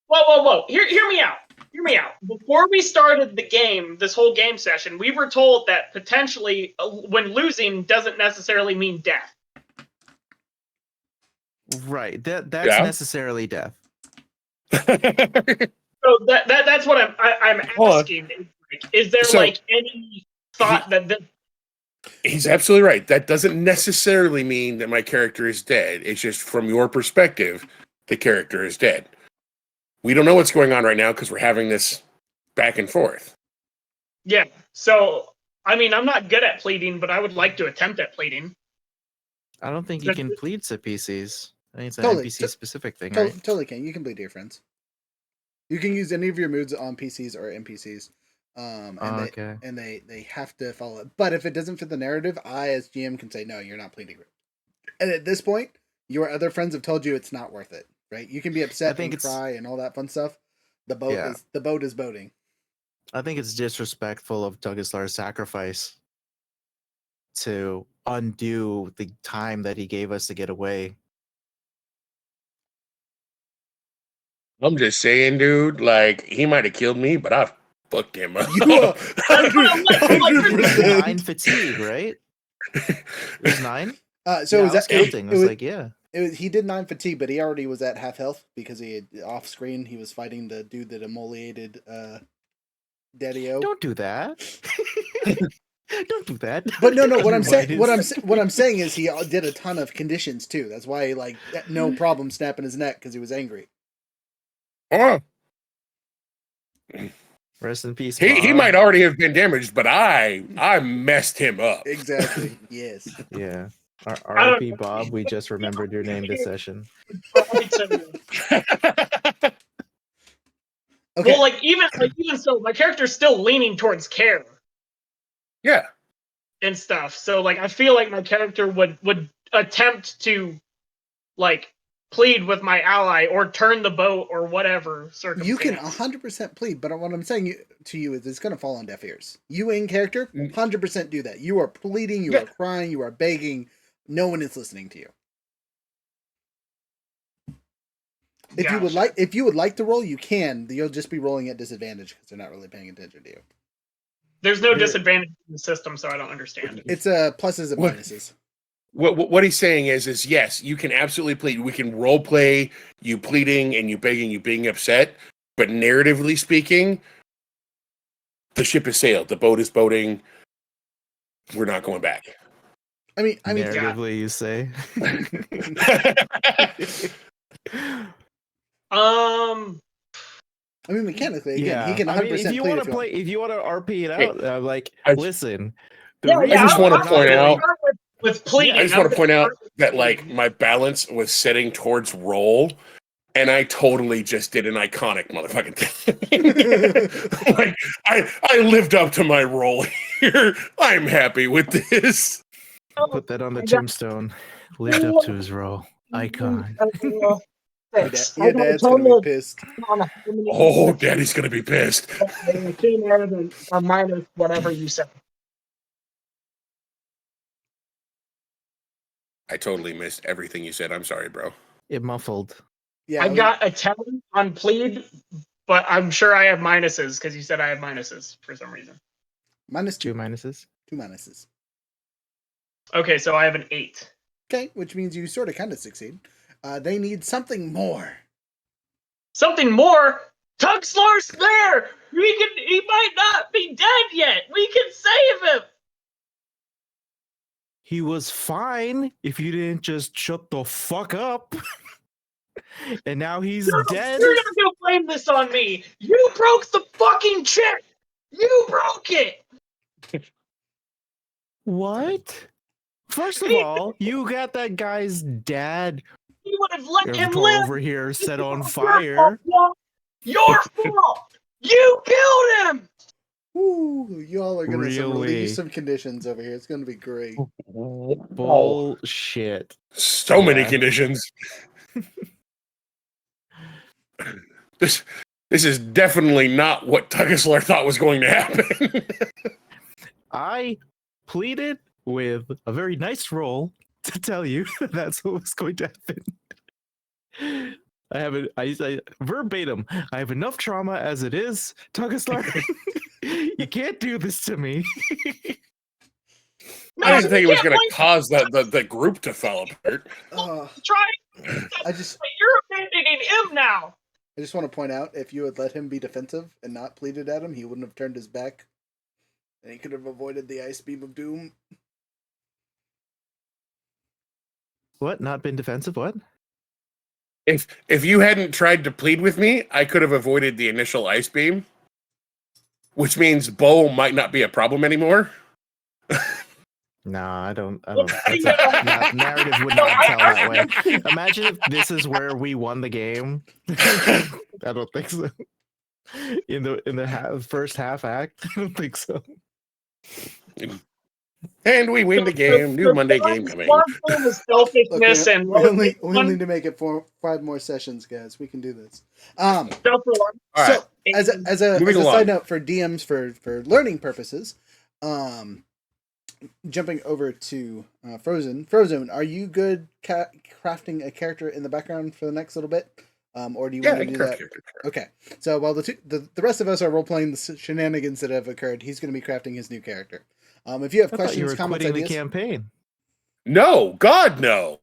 Whoa. Hear me out. Hear me out. Before we started the game, this whole game session, we were told that potentially when losing doesn't necessarily mean death. Right. That's necessarily death. So that's what I'm asking. Is there like any thought that he's absolutely right. That doesn't necessarily mean that my character is dead. It's just from your perspective, the character is dead. We don't know what's going on right now because we're having this back and forth. Yeah. So, I mean, I'm not good at pleading, but I would like to attempt at pleading. I don't think you can plead to PCs. I think it's an Totally. NPC specific thing, right? Totally can. You can bleed to your friends. You can use any of your moods on PCs or NPCs. And they have to follow it. But if it doesn't fit the narrative, I as GM can say, no, you're not pleading. And at this point, your other friends have told you it's not worth it. Right? You can be upset and cry and all that fun stuff. The boat is boating. I think it's disrespectful of Tugaslar's sacrifice to undo the time that he gave us to get away. I'm just saying, dude, like, he might have killed me, but I fucked him up. You are 100%. 9 fatigue, right? It was 9? So yeah, I was counting. I was like, yeah. He did 9 fatigue, but he already was at half health because he had off screen. He was fighting the dude that immolated Daddy-O. Don't do that. Don't do that. But no. What I'm saying is he did a ton of conditions too. That's why he no problem snapping his neck because he was angry. Oh. Rest in peace. He might already have been damaged, but I messed him up. Exactly. Yes. Yeah. R.I.P. Bob, we just remembered your name this session. Okay. Well, even so, my character's still leaning towards care. Yeah. And stuff. So I feel like my character would attempt to plead with my ally or turn the boat or whatever circumstance. You can 100% plead, but what I'm saying to you is it's going to fall on deaf ears. You in character, 100% do that. You are pleading, you are crying, you are begging. No one is listening to you. If you would like to roll, you can. You'll just be rolling at disadvantage because they're not really paying attention to you. There's no disadvantage in the system, so I don't understand. It's pluses and minuses. What he's saying is yes, you can absolutely plead. We can role play you pleading and you begging, you being upset, but narratively speaking, the ship has sailed. The boat is boating. We're not going back. I mean, narratively, you say. I mean, mechanically, again, he can 100% if you want to play, if you want to RP it out, listen. I just want to point out with pleading. I just want to point out that like my balance was setting towards roll, and I totally just did an iconic motherfucking thing. Like I lived up to my role here. I'm happy with this. Put that on the tombstone. Lived up to his role. Icon. Your dad's gonna be pissed. Oh, Daddy's gonna be pissed. Or minus whatever you said. I totally missed everything you said. I'm sorry, bro. It muffled. Yeah, I got a 10 on plead, but I'm sure I have minuses because you said I have minuses for some reason. Minus 2 minuses. 2 minuses. Okay, so I have an 8. Okay, which means you sort of kind of succeed. They need something more. Something more? Tugslar's there! He might not be dead yet! We can save him! He was fine if you didn't just shut the fuck up. And now he's dead. You're not gonna blame this on me! You broke the fucking chip! You broke it! What? First of all, you got that guy's dad. You would have let him Avatar live! over here set on fire. Your fault! You killed him! Ooh, y'all are gonna Really? release some conditions over here. It's gonna be great. Bullshit. So many conditions. This is definitely not what Tugaslar thought was going to happen. I pleaded with a very nice roll to tell you that's what was going to happen. I verbatim. I have enough trauma as it is, Tugaslar. You can't do this to me. I didn't think it was going to cause the group to fall apart. Try. You're abandoning him now. I just want to point out, if you had let him be defensive and not pleaded at him, he wouldn't have turned his back, and he could have avoided the ice beam of doom. What? Not been defensive? What? If you hadn't tried to plead with me, I could have avoided the initial ice beam, which means Bo might not be a problem anymore. No, I don't. Narrative would not tell that way. Imagine if this is where we won the game. I don't think so. In the first half act, I don't think so. And we win the game. New Monday game coming. Selfishness and we only need to make it 5 more sessions, guys. We can do this. So as a side note for DMs for learning purposes, jumping over to Frozen, are you good crafting a character in the background for the next little bit? Or do you want to do that? Okay. So while the rest of us are role playing the shenanigans that have occurred, he's going to be crafting his new character. If you have questions, comments, ideas, the campaign. No, God, no.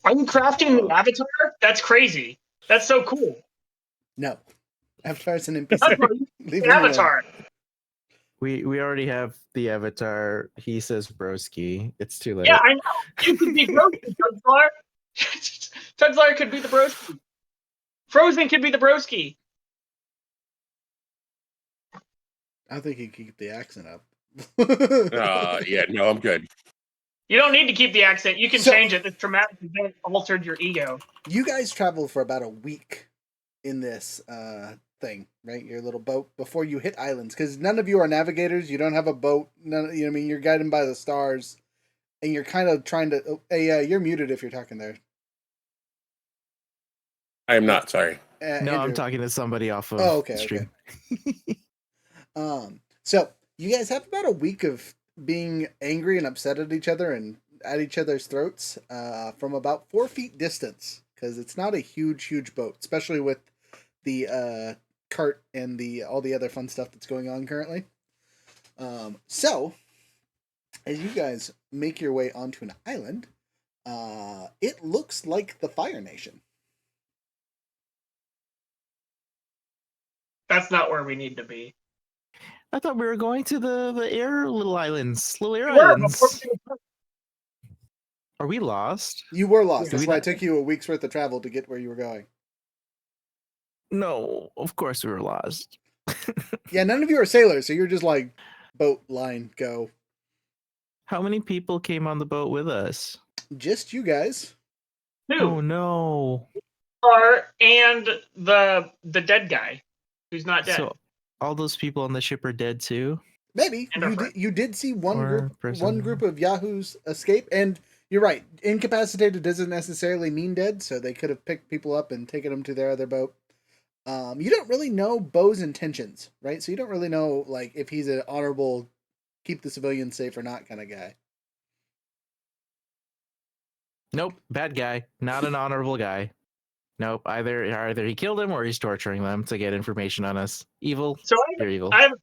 Are you crafting the avatar? That's crazy. That's so cool. No, Avatar's an NPC. Leave Avatar. We already have the avatar. He says broski. It's too late. Yeah, I know. You could be broski, Tugslar. Tugslar could be the broski. Frozen could be the broski. I think he could keep the accent up. Yeah, no, I'm good. You don't need to keep the accent. You can change it. The traumatic event altered your ego. You guys traveled for about a week in this thing, right? Your little boat before you hit islands, because none of you are navigators. You don't have a boat. You're guided by the stars, and you're kind of trying to. Hey, you're muted if you're talking there. I am not. Sorry. No, Andrew. I'm talking to somebody off of stream. Okay. So you guys have about a week of being angry and upset at each other and at each other's throats from about 4 feet distance, because it's not a huge boat, especially with the cart and all the other fun stuff that's going on currently. So, as you guys make your way onto an island, it looks like the Fire Nation. That's not where we need to be. I thought we were going to the air little islands. Little air We were islands. before Are we lost? You were lost. Yeah. That's We why it not- took you a week's worth of travel to get where you were going. No, of course we were lost. Yeah, none of you are sailors, so you're just like, boat, line, go. How many people came on the boat with us? Just you guys. two. Oh no. And the dead guy who's not dead. So all those people on the ship are dead too? Maybe And our you friend. did. You did see one Or person. group of yahoos escape, and you're right. Incapacitated doesn't necessarily mean dead, so they could have picked people up and taken them to their other boat. You don't really know Bo's intentions, right? So you don't really know like if he's an honorable, keep the civilians safe or not kind of guy. Nope, bad guy. Not an honorable guy. Nope, either he killed him or he's torturing them to get information on us. Evil. So You're evil. I have a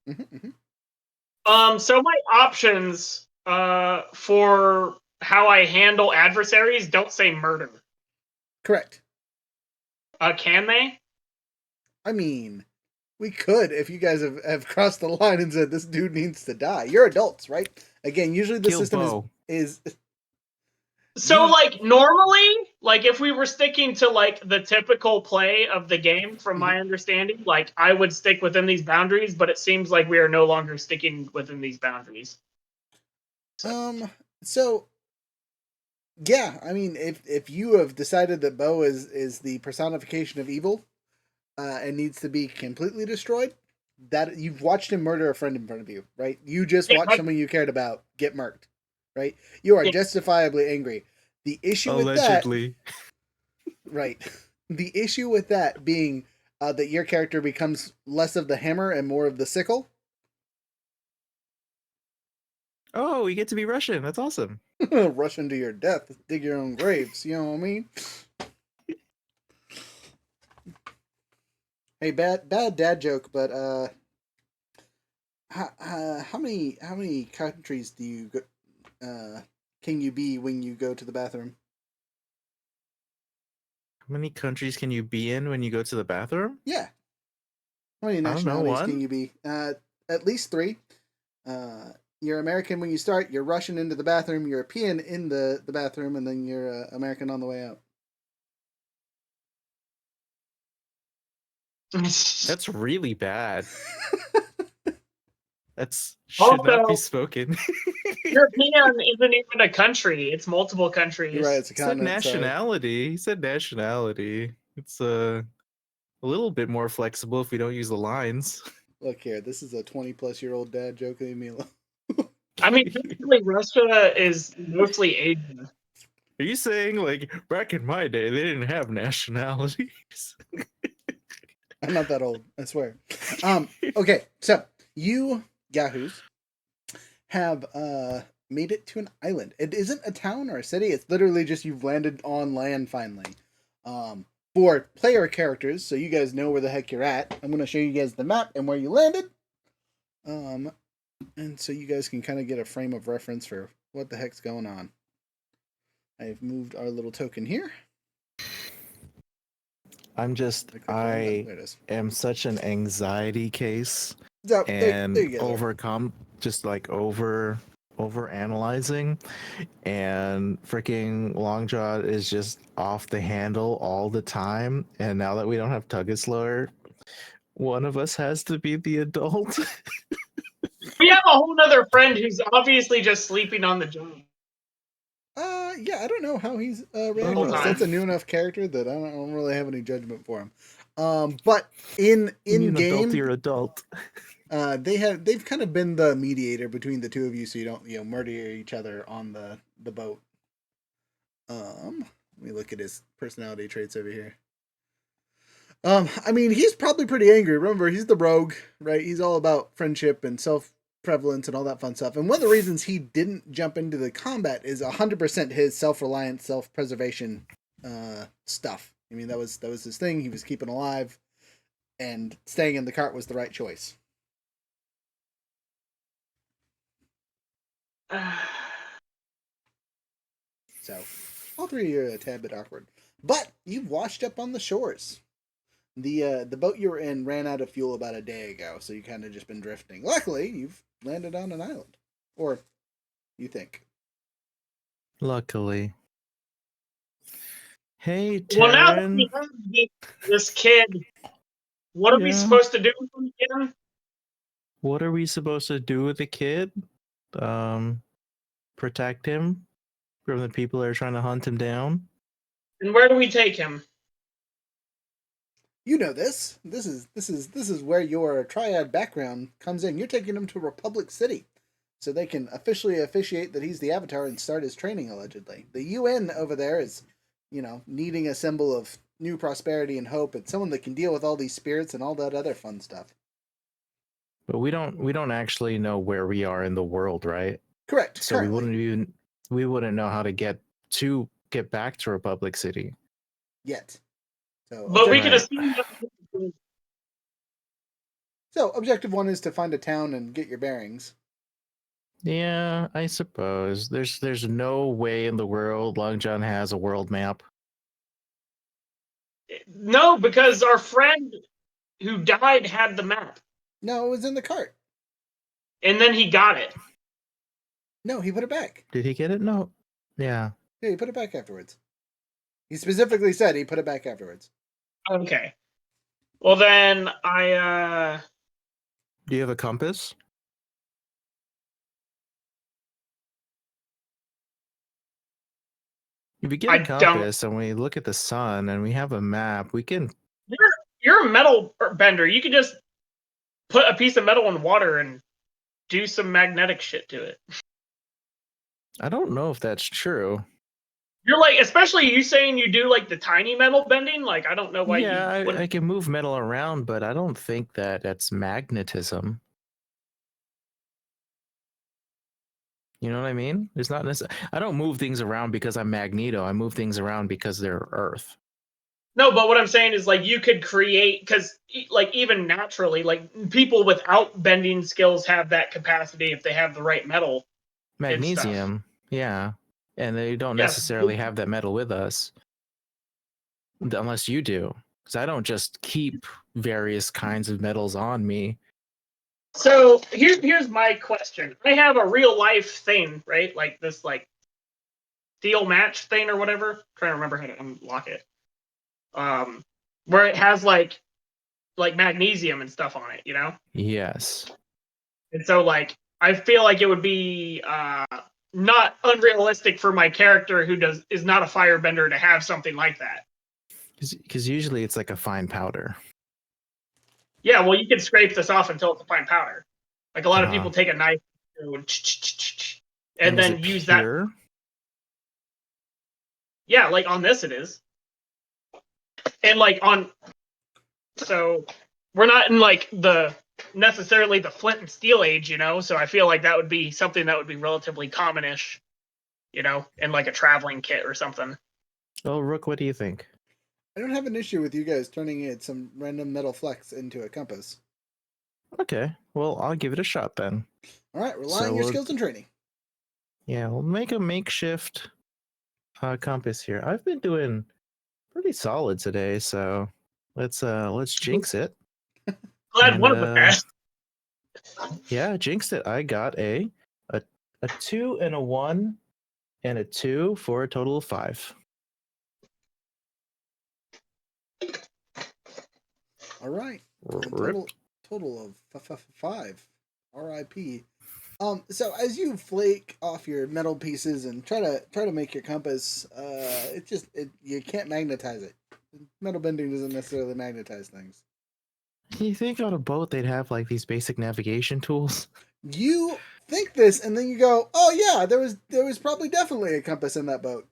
question. So my options for how I handle adversaries don't say murder. Correct. Can they? I mean, we could if you guys have crossed the line and said this dude needs to die. You're adults, right? Again, usually the Kill system Bo. is So like normally, like if we were sticking to like the typical play of the game, from my understanding, like I would stick within these boundaries, but it seems like we are no longer sticking within these boundaries. So yeah, I mean, if you have decided that Bo is the personification of evil, and needs to be completely destroyed, that you've watched him murder a friend in front of you, right? You just Yeah, watched right. someone you cared about get murked, right? You are Yeah. justifiably angry. The issue with that, right? The issue with that being that your character becomes less of the hammer and more of the sickle. Oh, we get to be Russian. That's awesome. Rush into your death, dig your own graves. You know what I mean? Hey, bad dad joke, but how many countries do you can you be when you go to the bathroom? How many countries can you be in when you go to the bathroom? Yeah. How many I don't know, nationalities can one? you be? At least 3. You're American when you start. You're Russian into the bathroom. European in the bathroom, and then you're American on the way out. That's really bad. That's should not be Also- spoken. European isn't even a country; it's multiple countries. You're right. It's a He said continent. Sorry. nationality. He said nationality. It's a little bit more flexible if we don't use the lines. Look here. This is a 20-plus-year-old dad joke. Leave me alone. I mean, basically, Russia is mostly Asian. Are you saying like back in my day they didn't have nationalities? I'm not that old, I swear. Okay, so you yahoos have made it to an island. It isn't a town or a city. It's literally just you've landed on land finally. For player characters, so you guys know where the heck you're at, I'm going to show you guys the map and where you landed. And so you guys can kind of get a frame of reference for what the heck's going on. I've moved our little token here. I There it is. am such an anxiety case So, and there you go. overcome just like over analyzing, and freaking Longjaw is just off the handle all the time, and now that we don't have Tuggislower, one of us has to be the adult. We have a whole other friend who's obviously just sleeping on the job. Yeah, I don't know how he's reacting. Hold on. That's a new enough character that I don't really have any judgment for him. But in You're an game, adult, you're adult. they've kind of been the mediator between the two of you, so you don't murder each other on the boat. Let me look at his personality traits over here. I mean, he's probably pretty angry. Remember, he's the rogue, right? He's all about friendship and self-prevalence and all that fun stuff. And one of the reasons he didn't jump into the combat is 100% his self-reliance, self-preservation stuff. I mean, that was his thing. He was keeping alive, and staying in the cart was the right choice. So, all three of you are a tad bit awkward, but you've washed up on the shores. The boat you were in ran out of fuel about a day ago, so you kind of just been drifting. Luckily, you've landed on an island, or you think. Luckily. Hey, Well, now that we Taryn. have this kid, what are we Yeah. supposed to do with him again? What are we supposed to do with the kid? Protect him from the people that are trying to hunt him down. And where do we take him? You know this. This is where your triad background comes in. You're taking him to Republic City, so they can officially officiate that he's the Avatar and start his training. Allegedly, the UN over there is, needing a symbol of new prosperity and hope, and someone that can deal with all these spirits and all that other fun stuff. But we don't actually know where we are in the world, right? Correct. So currently. we wouldn't know how to get back to Republic City. Yet. So, But we Right. can assume that. So, objective one is to find a town and get your bearings. Yeah, I suppose. There's no way in the world Long John has a world map. No, because our friend who died had the map, No, it was in the cart. and then he got it. No, he put it back. Did he get it? No. Yeah. Yeah, he put it back afterwards. He specifically said he put it back afterwards. Okay. Well, then Do you have a compass? If we get I a compass and we look at the sun and we have a map, we can. you're a metal bender. You can just put a piece of metal in water and do some magnetic shit to it. I don't know if that's true. You're like, especially you saying you do like the tiny metal bending. Like, I don't know why Yeah, you wouldn't. I can move metal around, but I don't think that's magnetism. You know what I mean? It's not necessarily. I don't move things around because I'm Magneto. I move things around because they're Earth. No, but what I'm saying is like you could create, because like even naturally, like people without bending skills have that capacity if they have the right metal. Magnesium, yeah, and they don't Yes. necessarily have that metal with us, unless you do. Because I don't just keep various kinds of metals on me. So here's my question. I have a real life thing, right? Like this like steel match thing or whatever. I'm trying to remember how to unlock it. Where it has like magnesium and stuff on it, you know? Yes. And so like I feel like it would be not unrealistic for my character who is not a firebender to have something like that. Because usually it's like a fine powder. Yeah, well, you can scrape this off until it's a fine powder. Like a lot of people take a knife and then use pure? that. Yeah, like on this it is. And like so we're not in like necessarily the flint and steel age, you know? So I feel like that would be something that would be relatively commonish, you know, in like a traveling kit or something. Oh, Rook, what do you think? I don't have an issue with you guys turning it some random metal flex into a compass. Okay, well, I'll give it a shot then. All right, rely on your skills and training. Yeah, we'll make a makeshift compass here. I've been doing pretty solid today, so let's jinx it. Glad one of the best. Yeah, jinxed it. I got a 2 and a 1 and a 2 for a total of 5. All right. Total of 5. R.I.P. So as you flake off your metal pieces and try to make your compass, you can't magnetize it. Metal bending doesn't necessarily magnetize things. You think on a boat they'd have like these basic navigation tools? You think this, and then you go, "Oh yeah, there was probably definitely a compass in that boat."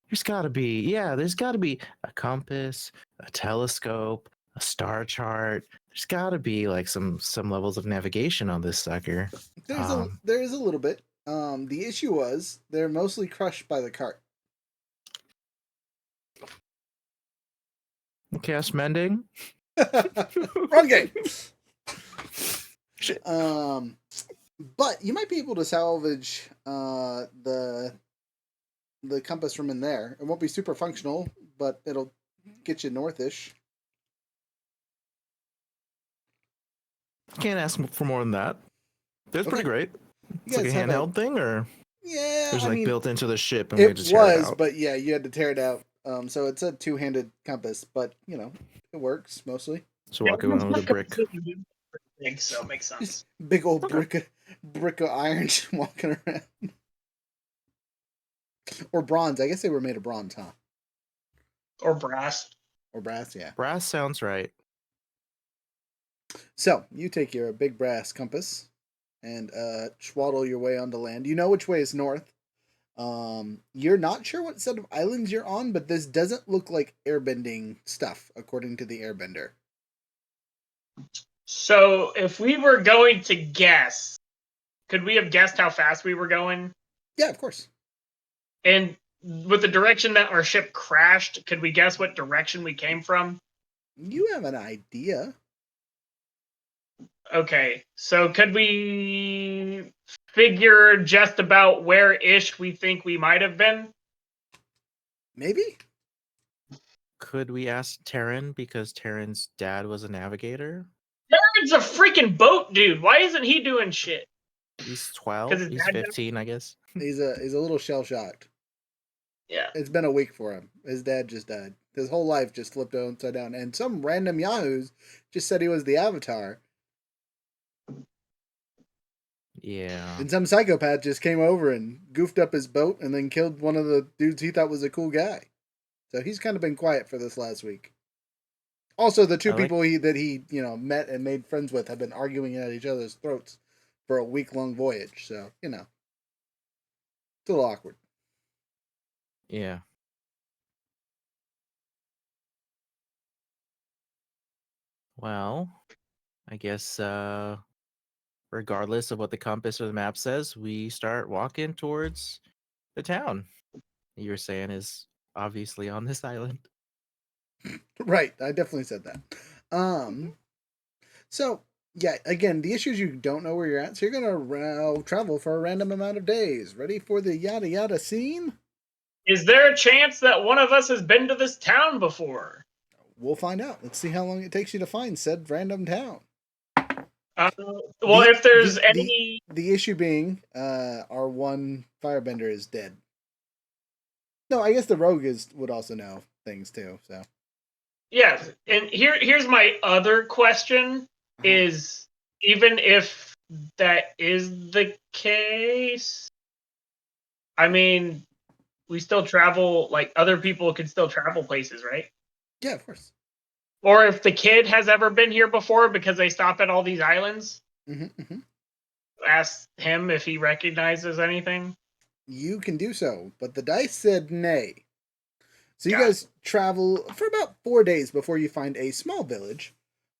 There's got to be a compass, a telescope, a star chart. There's got to be like some levels of navigation on this sucker. There is a little bit. The issue was they're mostly crushed by the cart. Cast mending. Wrong game. Shit. But you might be able to salvage the compass from in there. It won't be super functional, but it'll get you northish. Can't ask for more than that. That's pretty Okay. great. You It's like a guys have handheld thing, or Yeah, there's I like mean, built into the ship, and we it just tear it was, out. but yeah, you had to tear it out. So it's a two-handed compass, but you know, it works mostly. So walk around with a brick. Big, so it makes sense. Just big old Okay. brick of iron just walking around. Or bronze. I guess they were made of bronze, huh? Or brass. Or brass, yeah. Brass sounds right. So you take your big brass compass and swaddle your way onto land. You know which way is north. You're not sure what set of islands you're on, but this doesn't look like airbending stuff, according to the airbender. So if we were going to guess, could we have guessed how fast we were going? Yeah, of course. And with the direction that our ship crashed, could we guess what direction we came from? You have an idea. Okay, so could we figure just about where-ish we think we might have been? Maybe? Could we ask Terran, because Terran's dad was a navigator? Jared's a freaking boat dude. Why isn't he doing shit? He's 'Cause 12. his He's dad 15, I guess. He's a little shell-shocked. Yeah. It's been a week for him. His dad just died. His whole life just flipped upside down. And some random yahoos just said he was the Avatar. Yeah. And some psychopath just came over and goofed up his boat and then killed one of the dudes he thought was a cool guy. So he's kind of been quiet for this last week. Also, the two people that he met and made friends with have been arguing at each other's throats for a week-long voyage. So, it's a little awkward. Yeah. Well, I guess regardless of what the compass or the map says, we start walking towards the town you were saying is obviously on this island. Right, I definitely said that. So, yeah, again, the issue is you don't know where you're at, so you're going to travel for a random amount of days. Ready for the yada yada scene? Is there a chance that one of us has been to this town before? We'll find out. Let's see how long it takes you to find said random town. Well, if there's any... The issue being, our one firebender is dead. No, I guess the rogue would also know things too, so... Yeah, and here's my other question, is even if that is the case, I mean, we still travel, like, other people can still travel places, right? Yeah, of course. Or if the kid has ever been here before because they stop at all these islands, ask him if he recognizes anything. You can do so, but the dice said nay. So you guys travel for about 4 days before you find a small village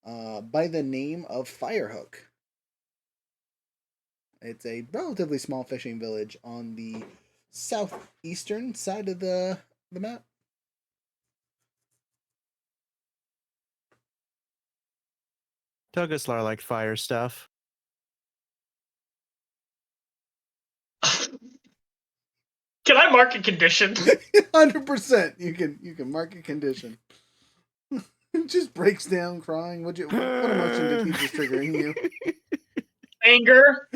by the name of Firehook. It's a relatively small fishing village on the southeastern side of the map. Tugaslar liked fire stuff. Can I mark a condition? 100%. You can mark a condition. It just breaks down crying. What emotion did he just triggering you? Anger.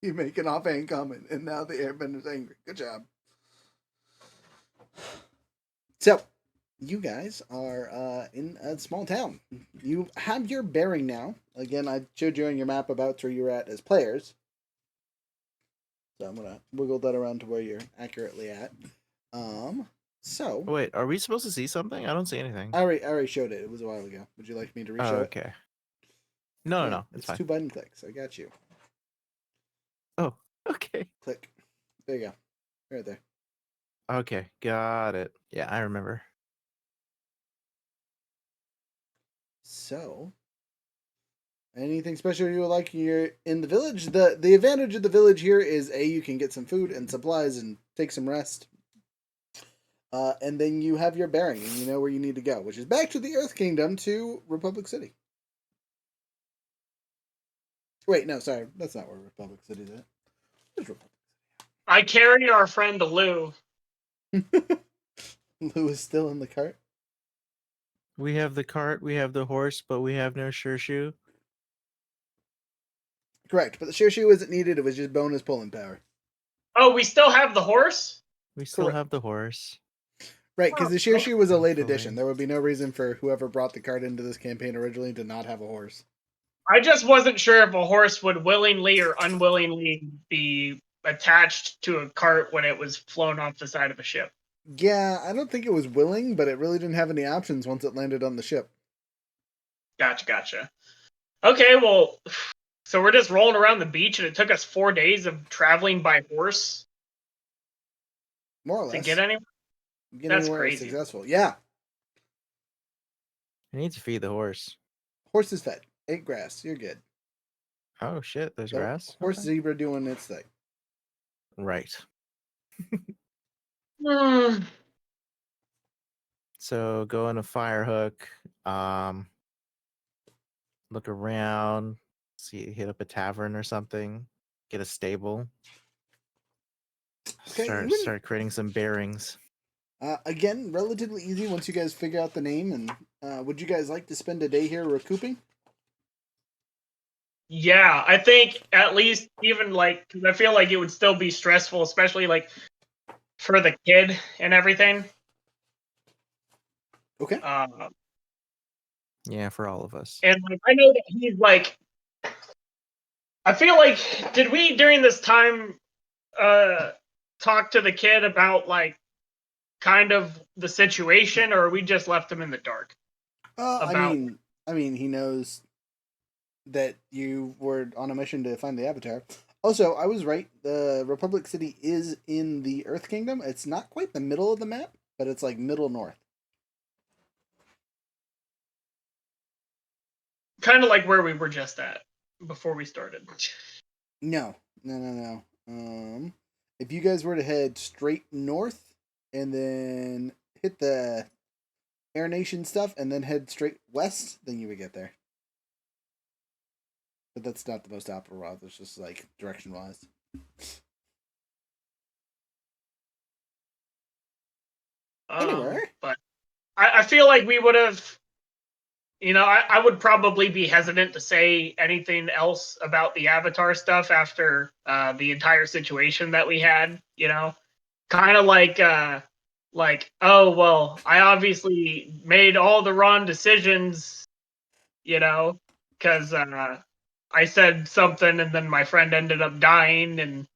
You make an offhand comment, and now the airbender's angry. Good job. So, you guys are in a small town. You have your bearing now. Again, I showed you on your map about where you're at as players. So I'm gonna wiggle that around to where you're accurately at. So wait, are we supposed to see something? I don't see anything. I already showed it. It was a while ago. Would you like me to reshow it? Okay. No, it's fine. 2 button clicks. I got you. Oh, okay. Click. There you go. Right there. Okay, got it. Yeah, I remember. So, anything special you would like here in the village? The advantage of the village here is you can get some food and supplies and take some rest. And then you have your bearing, and you know where you need to go, which is back to the Earth Kingdom to Republic City. Wait, no, sorry, that's not where Republic City's at. Where's Republic I carry our friend Lou. City? Lou is still in the cart. We have the cart, we have the horse, but we have no Shershu. Correct, but the Shershu isn't needed. It was just bonus pulling power. Oh, we still have the horse? We still Correct. have the horse. Right, because the Oh, Shershu was a late Thankfully. addition. There would be no reason for whoever brought the cart into this campaign originally to not have a horse. I just wasn't sure if a horse would willingly or unwillingly be attached to a cart when it was flown off the side of a ship. Yeah, I don't think it was willing, but it really didn't have any options once it landed on the ship. Gotcha. Okay, well, so we're just rolling around the beach, and it took us 4 days of traveling by horse More or to less. get anywhere. Get That's anywhere crazy. successful. Yeah, I need to feed the horse. horse is fed. Ate grass. You're good. Oh shit, there's So, grass? horse Okay. zebra doing its thing. Right. Hmm. So go on a Firebook, look around, see, hit up a tavern or something, get a stable, Okay, start creating some bearings. Again, relatively easy once you guys figure out the name. And would you guys like to spend a day here recouping? Yeah, I think at least even like, 'cause I feel like it would still be stressful, especially like for the kid and everything. Okay. Yeah, for all of us. And like, I know that he's like, I feel like, did we during this time talk to the kid about like kind of the situation, or we just left him in the dark about? I mean, he knows that you were on a mission to find the Avatar. Also, I was right. The Republic City is in the Earth Kingdom. It's not quite the middle of the map, but it's like middle north. Kind of like where we were just at before we started. No. If you guys were to head straight north and then hit the Air Nation stuff and then head straight west, then you would get there. But that's not the most optimal route. It's just like direction wise. Anywhere. But I feel like we would have, I would probably be hesitant to say anything else about the Avatar stuff after the entire situation that we had. Kind of like, oh well, I obviously made all the wrong decisions, because I said something and then my friend ended up dying, and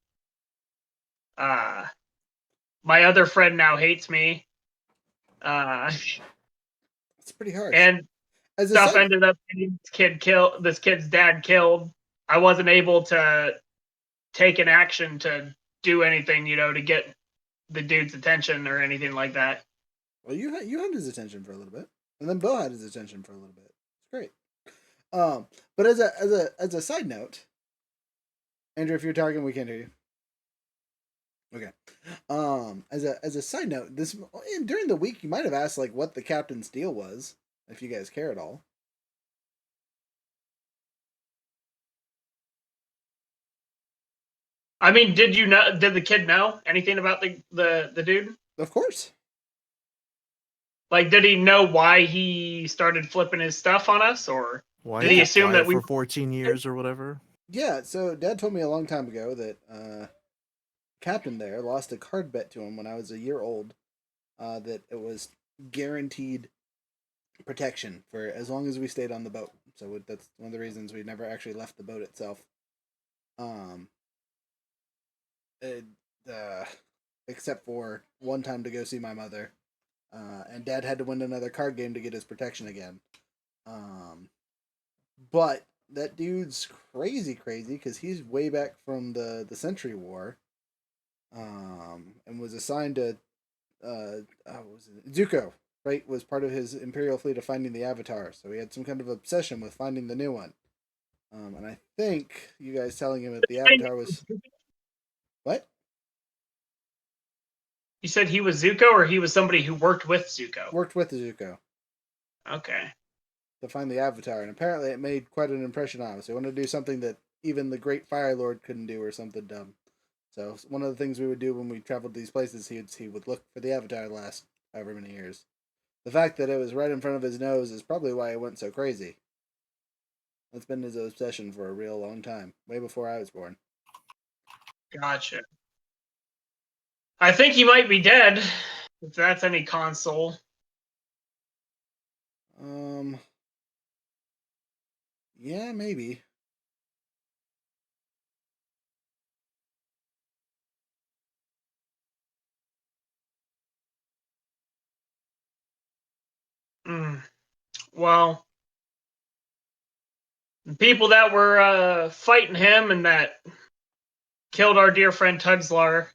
my other friend now hates me. It's pretty harsh. And As a stuff side, ended up getting this kid's dad killed. I wasn't able to take an action to do anything, to get the dude's attention or anything like that. well, you had his attention for a little bit, and then Bo had his attention for a little bit. It's great. But as a side note, Andrew, if you're talking, we can't hear you. Okay. As a side note, during the week, you might have asked like what the captain's deal was, if you guys care at all. I mean, did the kid know anything about the dude? Of course. Like, did he know why he started flipping his stuff on us, or Why did he assume that we for 14 years or whatever? Yeah. So Dad told me a long time ago that Captain there lost a card bet to him when I was a year old. That it was guaranteed protection for as long as we stayed on the boat. So that's one of the reasons we never actually left the boat itself. Except for one time to go see my mother, and Dad had to win another card game to get his protection again. But that dude's crazy because he's way back from the Century War, and was assigned to what was it? Zuko, right? Was part of his Imperial fleet of finding the Avatar. So he had some kind of obsession with finding the new one. And I think you guys telling him that the Avatar was what? You said he was Zuko, or he was somebody who worked with Zuko? Worked with Zuko Okay. to find the Avatar, and apparently it made quite an impression on us. They wanted to do something that even the Great Fire Lord couldn't do, or something dumb. So one of the things we would do when we traveled these places, he would look for the Avatar the last however many years. The fact that it was right in front of his nose is probably why it went so crazy. That's been his obsession for a real long time, way before I was born. Gotcha. I think he might be dead, if that's any console. Yeah, maybe. Well, the people that were fighting him and that killed our dear friend Tugslar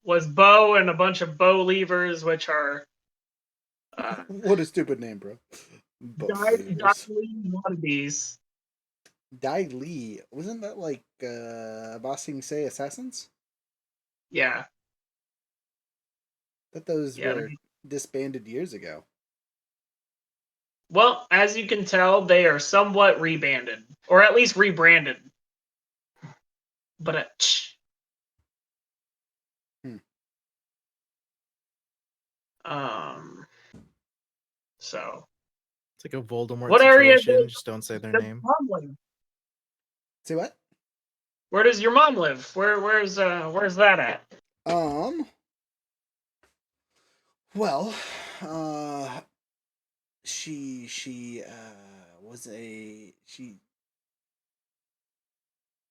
was Bo and a bunch of Bo Leavers, which are What a stupid name, bro. wannabes. Dai Li. Wasn't that like Ba Sing Se Assassins? Yeah. I thought those Yeah. were disbanded years ago. Well, as you can tell, they are somewhat rebanded, or at least rebranded. But so It's like a Voldemort what area situation. Just don't say their does name. mom live? Say what? Where does your mom live? Where's that at? Well, she was she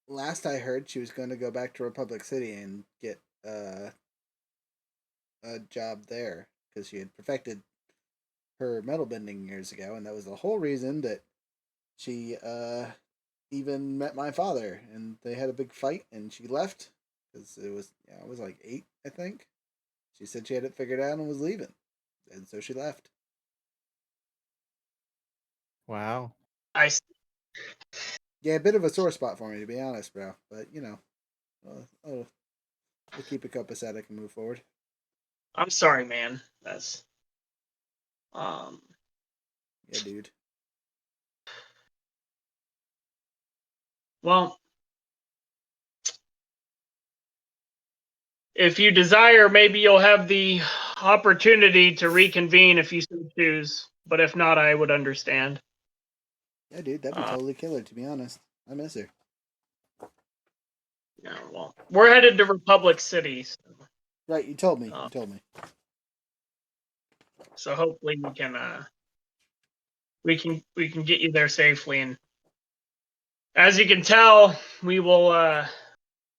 last I heard she was going to go back to Republic City and get a job there because she had perfected her metal bending years ago, and that was the whole reason that she even met my father, and they had a big fight, and she left because I was like 8, I think. She said she had it figured out and was leaving, and so she left. Wow. I Yeah, a bit of a sore spot for me, to be honest, bro. But we'll keep it copacetic and move forward. I'm sorry, man. That's Yeah, dude. well, if you desire, maybe you'll have the opportunity to reconvene if you so choose. But if not, I would understand. Yeah, dude, that'd be totally killer, to be honest. I miss her. Yeah, well, we're headed to Republic City. So, Right, you told me. You told me. so hopefully we can get you there safely. And as you can tell, we will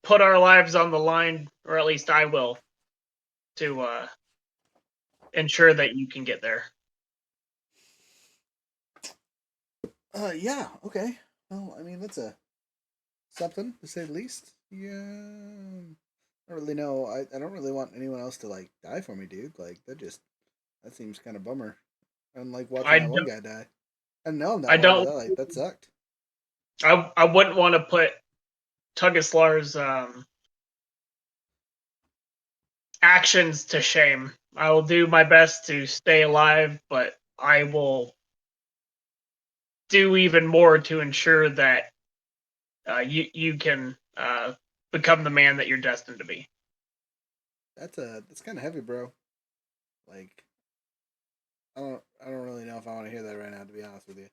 put our lives on the line, or at least I will, to ensure that you can get there. Yeah, okay. Well, I mean, that's something, to say the least. Yeah. I don't really know. I don't really want anyone else to, like, die for me, dude. Like, that seems kind of bummer. And, like, watching that one guy die. I didn't know him that well, but that sucked. I wouldn't want to put Tugislar's actions to shame. I will do my best to stay alive, but I will do even more to ensure that you can become the man that you're destined to be. That's kind of heavy, bro. Like, I don't really know if I want to hear that right now, to be honest with you.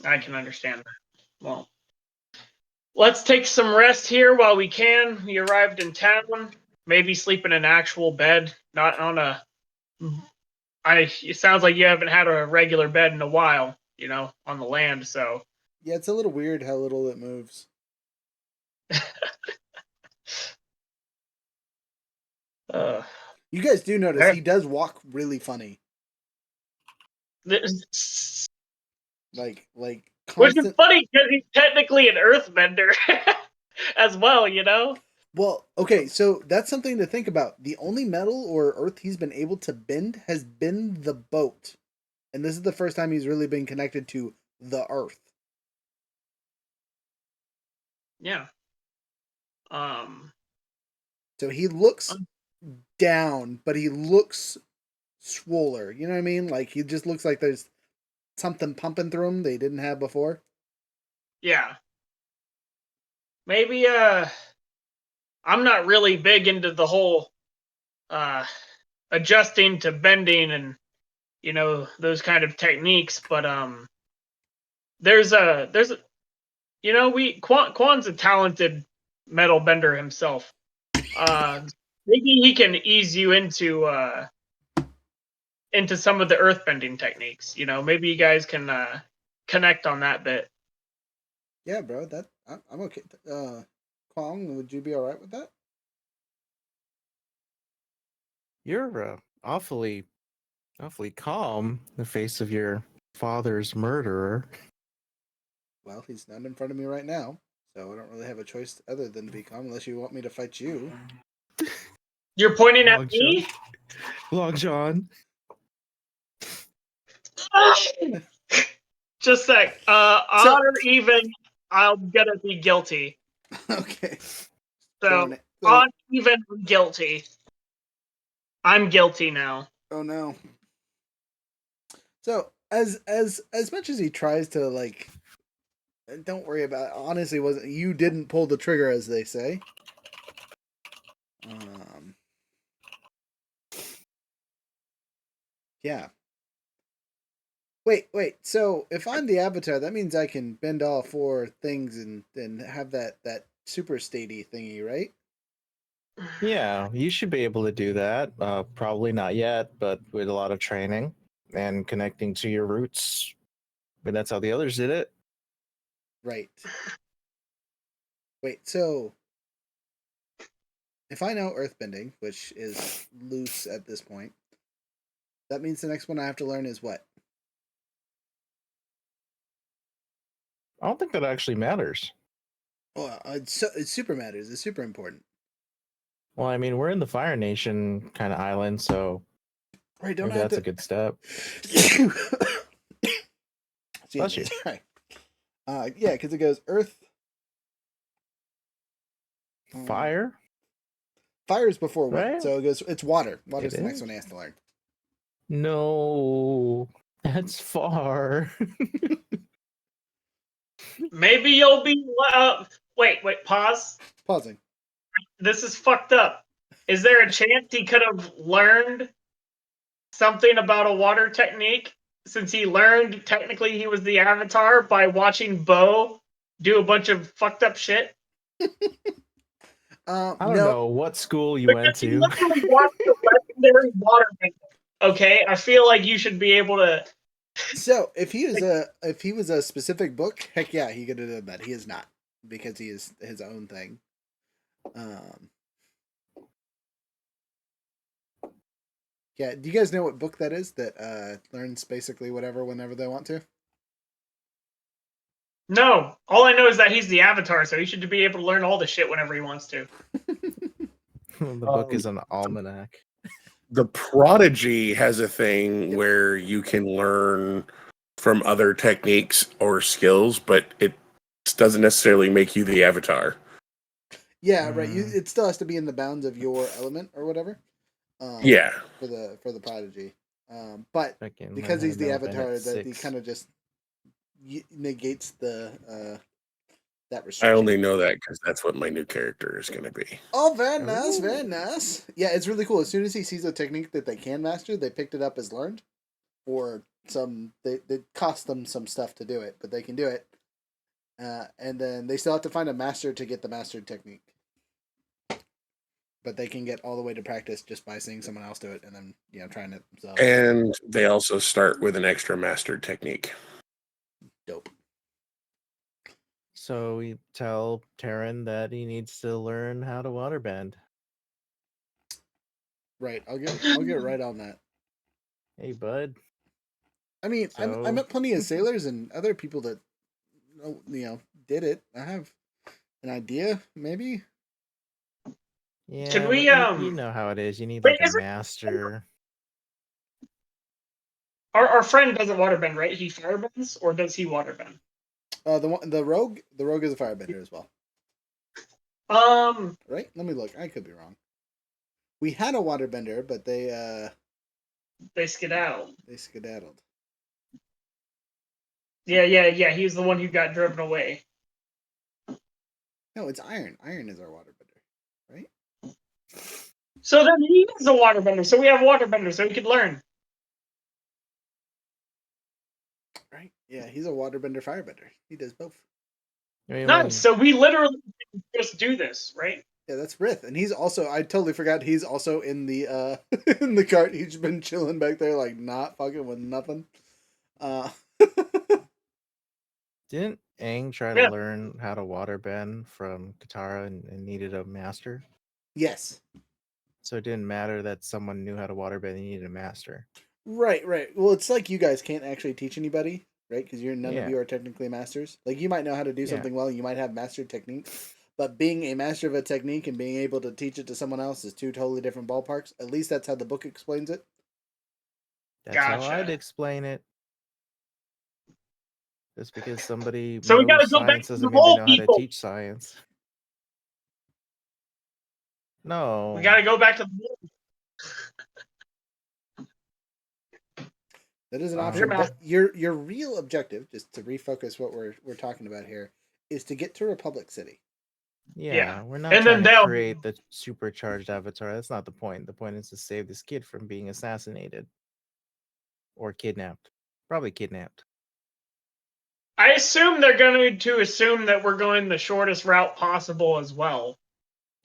I can understand that. Well, let's take some rest here while we can. We arrived in town. Maybe sleep in an actual bed, not on a. It sounds like you haven't had a regular bed in a while, on the land. So Yeah, it's a little weird how little it moves. You guys do notice he does walk really funny. Like Which is funny because he's technically an earthbender as well, Well, okay, so that's something to think about. The only metal or earth he's been able to bend has been the boat. And this is the first time he's really been connected to the earth. Yeah. So he looks down, but he looks swoller. You know what I mean? Like he just looks like there's something pumping through him they didn't have before. Yeah. Maybe I'm not really big into the whole adjusting to bending and those kind of techniques, but there's a Quan's a talented metal bender himself. Maybe he can ease you into some of the earth bending techniques. Maybe you guys can connect on that bit. Yeah, bro. I'm okay. Kwong, would you be all right with that? You're awfully calm in the face of your father's murderer. Well, he's not in front of me right now, so I don't really have a choice other than to be calm unless you want me to fight you. You're pointing Long at me? Long John. Just a sec. Odd or even, I'm gonna be guilty. Okay. So, odd, even, guilty. I'm guilty now. Oh no. So as much as he tries to like, don't worry about it. Honestly, wasn't you didn't pull the trigger, as they say. Yeah. Wait. So if I'm the Avatar, that means I can bend all four things and have that super statey thingy, right? Yeah, you should be able to do that. Probably not yet, but with a lot of training and connecting to your roots. But that's how the others did it. Right. Wait, so if I know earthbending, which is loose at this point, that means the next one I have to learn is what? I don't think that actually matters. Oh, it super matters. It's super important. Well, I mean, we're in the Fire Nation kind of island, so Right, don't maybe have that's to... a good step. Bless you. Sorry. Yeah, because it goes earth... Fire? Fire is before wind, Right? so it goes... It's water. Water's It the next is? one he has to learn. No, that's far. Maybe you'll be... wait, pause. Pausing. This is fucked up. Is there a chance he could have learned something about a water technique, since he learned technically he was the Avatar by watching Bo do a bunch of fucked up shit? I don't know what school you went He to. literally watched the legendary water bender. Okay, I feel like you should be able to. So if he was a specific book, heck yeah, he could have done that. He is not, because he is his own thing. Yeah, do you guys know what book that is that learns basically whatever whenever they want to? No, all I know is that he's the Avatar, so he should be able to learn all the shit whenever he wants to. The book is an almanac. The Prodigy has a thing where you can learn from other techniques or skills, but it doesn't necessarily make you the Avatar. Yeah, right. It still has to be in the bounds of your element or whatever. Yeah. For the Prodigy, but Freaking because he's the learn how to bend Avatar, at that he 6. kind of just negates the that I restriction. only know that because that's what my new character is going to be. Oh, very nice, very nice. Yeah, it's really cool. As soon as he sees a technique that they can master, they picked it up as learned, or they cost them some stuff to do it, but they can do it. And then they still have to find a master to get the mastered technique. But they can get all the way to practice just by seeing someone else do it and then trying it themselves. And they also start with an extra mastered technique. Dope. So we tell Terran that he needs to learn how to waterbend. Right, I'll get right on that. Hey, bud. I mean, I met plenty of sailors and other people that did it. I have an idea, maybe. Yeah, Can we you know how it is. You need like a master. Our friend doesn't waterbend, right? He firebends, or does he waterbend? The rogue is a firebender as well. Right? Let me look. I could be wrong. We had a waterbender, but they skedaddled. they skedaddled. Yeah. He's the one who got driven away. No, it's Iron. Iron is our waterbender, right? So then he is a waterbender. So we have a waterbender, so he could learn. Right? Yeah, he's a waterbender firebender. He does both. I mean, Nice. So we literally just do this, right? Yeah, that's Rith, and he's also. I totally forgot he's also in the in the cart. He's been chilling back there, like not fucking with nothing. Didn't Aang try Yeah. to learn how to waterbend from Katara and needed a master? Yes. So it didn't matter that someone knew how to waterbend; they needed a master. Right. Well, it's like you guys can't actually teach anybody, right? Because none of Yeah. you are technically masters. Like you might know how to do Yeah. something well. You might have mastered techniques, but being a master of a technique and being able to teach it to someone else is two totally different ballparks. At least that's how the book explains it. That's how Gotcha. I'd explain it. Just because somebody So we knows gotta go back science to doesn't the mean they mole know how to people. teach science. No. We gotta go back to the mole. That is an Um, option, Your but your real objective, just to refocus what we're talking about here, is to get to Republic City. Yeah, we're not And trying then to they'll- create the supercharged avatar. That's not the point. The point is to save this kid from being assassinated or kidnapped. Probably kidnapped. I assume they're going to assume that we're going the shortest route possible as well.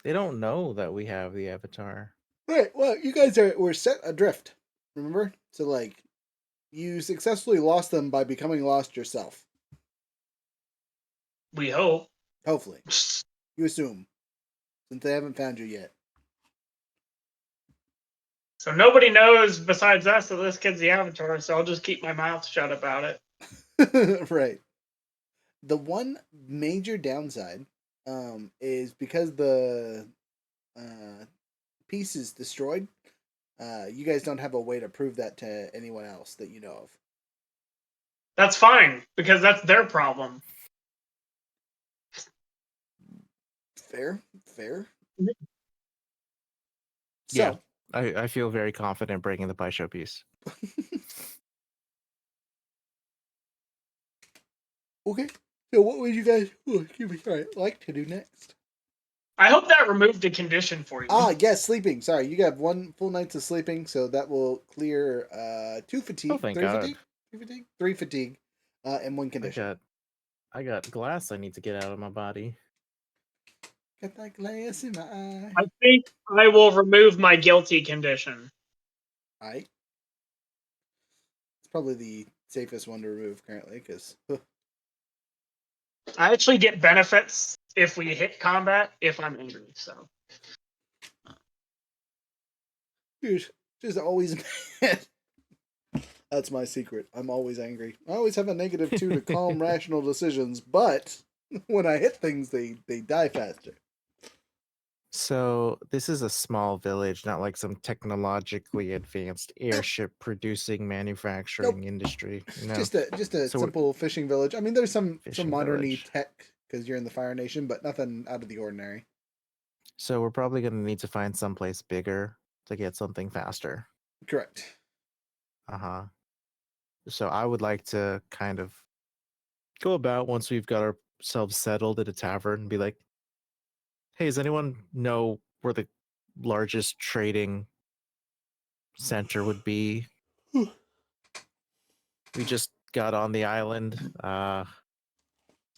They don't know that we have the avatar. Right. Well, you guys were set adrift. Remember? So like, you successfully lost them by becoming lost yourself. We hope. Hopefully, you assume, since they haven't found you yet. So nobody knows besides us that this kid's the Avatar, so I'll just keep my mouth shut about it. Right. The one major downside is because the piece is destroyed. You guys don't have a way to prove that to anyone else that you know of. That's fine, because that's their problem. Fair. Yeah. So, I feel very confident breaking the pie show piece. okay. So what would you guys like to do next? I hope that removed a condition for you. Yes, sleeping. Sorry, you got 1 full night's of sleeping, so that will clear 2 fatigue, Oh, thank 3 God. fatigue, 3 fatigue, and 1 condition. I got glass I need to get out of my body. Got that glass in my eye. I think I will remove my guilty condition. Alright. It's probably the safest one to remove currently, because I actually get benefits if we hit combat if I'm injured, so. just always mad. That's my secret. I'm always angry. I always have a -2 to calm rational decisions, but when I hit things, they die faster. So this is a small village, not like some technologically advanced airship producing manufacturing industry. No. Just a So simple fishing village. I mean, there's some Fishing moderny village. tech because you're in the Fire Nation, but nothing out of the ordinary. So we're probably going to need to find someplace bigger to get something faster. Correct. Uh-huh. So I would like to kind of go about once we've got ourselves settled at a tavern and be like, hey, does anyone know where the largest trading center would be? We just got on the island.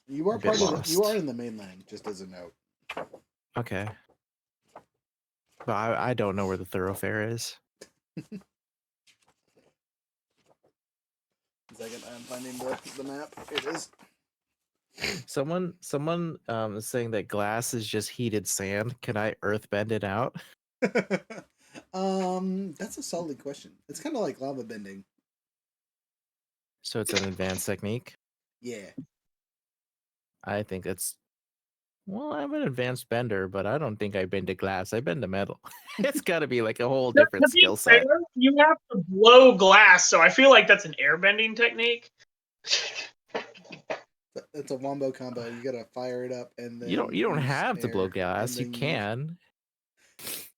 You are a bit part of lost. you are in the mainland, just as a note. Okay. But I don't know where the thoroughfare is. Second, I'm finding the map. It is. Someone is saying that glass is just heated sand. Can I earthbend it out? That's a solid question. It's kind of like lava bending. So it's an advanced technique. Yeah. I think it's well, I'm an advanced bender, but I don't think I bend to glass. I bend to metal. It's got to be like a whole different To be skill set. fair, you have to blow glass, so I feel like that's an airbending technique. So It's a wombo combo. You gotta fire it up and then You don't use have to blow air gas. You bending. can.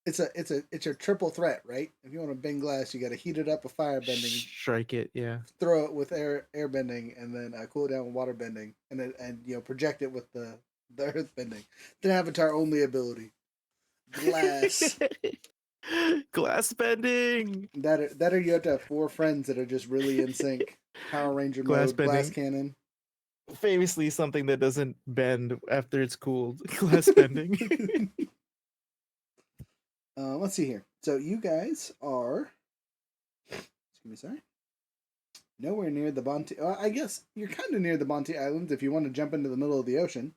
It's a triple threat, right? If you want to bend glass, you gotta heat it up with fire bending, Strike it, yeah. throw it with air bending, and then cool it down with water bending, and project it with the earth bending. The Avatar only ability. Glass. Glass bending. That or you have to have 4 friends that are just really in sync. Power Ranger Glass mode, glass bending. cannon. Famously something that doesn't bend after it's cooled. Glass bending. Let's see here. So you guys are, excuse me, sorry, nowhere near the Bonte. I guess you're kind of near the Bonte Islands if you want to jump into the middle of the ocean.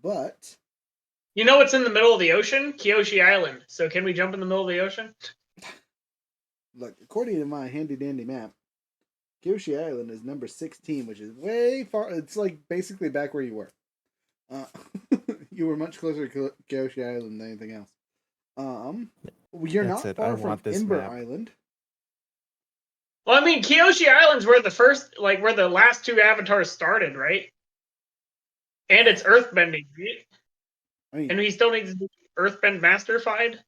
But You know what's in the middle of the ocean? Kyoshi Island. So can we jump in the middle of the ocean? look, according to my handy dandy map, Kyoshi Island is number 16, which is way far. It's like basically back where you were. You were much closer to Kyoshi Island than anything else. You're That's not it. I far from want this Ember map. Island. Well, I mean, Kyoshi Island's where where the last 2 avatars started, right? And it's earthbending, right? I mean, And he still needs to be earthbend masterfied.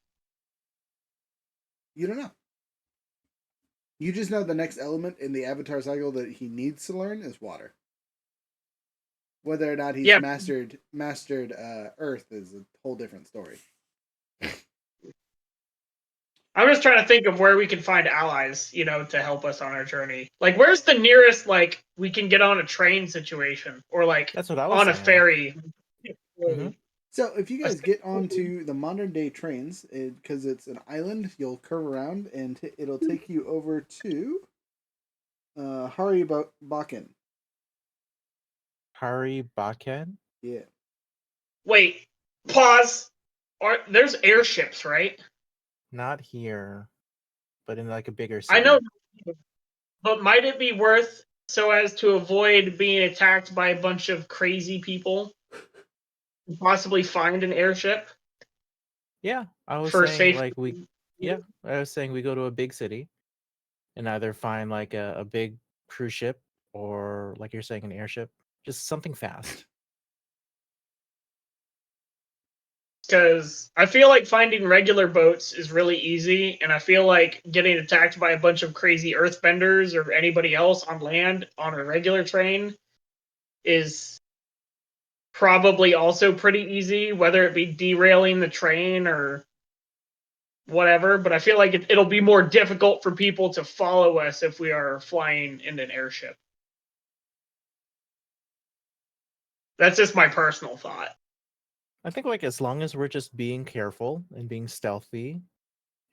you don't know. You just know the next element in the Avatar cycle that he needs to learn is water. Whether or not he's mastered Earth is a whole different story. I'm just trying to think of where we can find allies, to help us on our journey. Like, where's the nearest, we can get on a train situation or That's what I was on a saying. ferry. Mhm. So if you guys get onto the modern day trains, because it's an island, you'll curve around and it'll take you over to Bakken. Hari Baken? Yeah. Wait, pause. There's airships, right? Not here, but in like a bigger I city. know, but might it be worth so as to avoid being attacked by a bunch of crazy people? Possibly find an airship Yeah, I was for saying safety. I was saying we go to a big city and either find like a big cruise ship or like you're saying an airship, just something fast. Because I feel like finding regular boats is really easy, and I feel like getting attacked by a bunch of crazy earthbenders or anybody else on land on a regular train is probably also pretty easy, whether it be derailing the train or whatever. But I feel like it'll be more difficult for people to follow us if we are flying in an airship. That's just my personal thought. I think like as long as we're just being careful and being stealthy,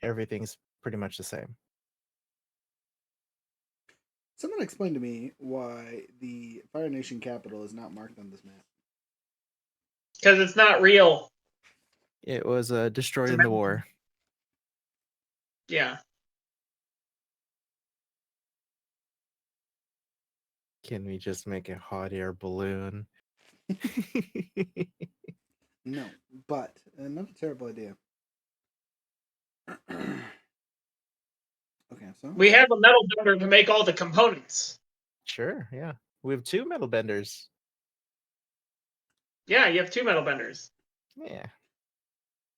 everything's pretty much the same. Someone explain to me why the Fire Nation capital is not marked on this map. Because it's not real. It was destroyed in the war. Yeah. Can we just make a hot air balloon? No, but not a terrible idea. Okay, so We have a metal bender to make all the components. Sure, yeah. We have 2 metal benders. Yeah, you have 2 metal benders. Yeah.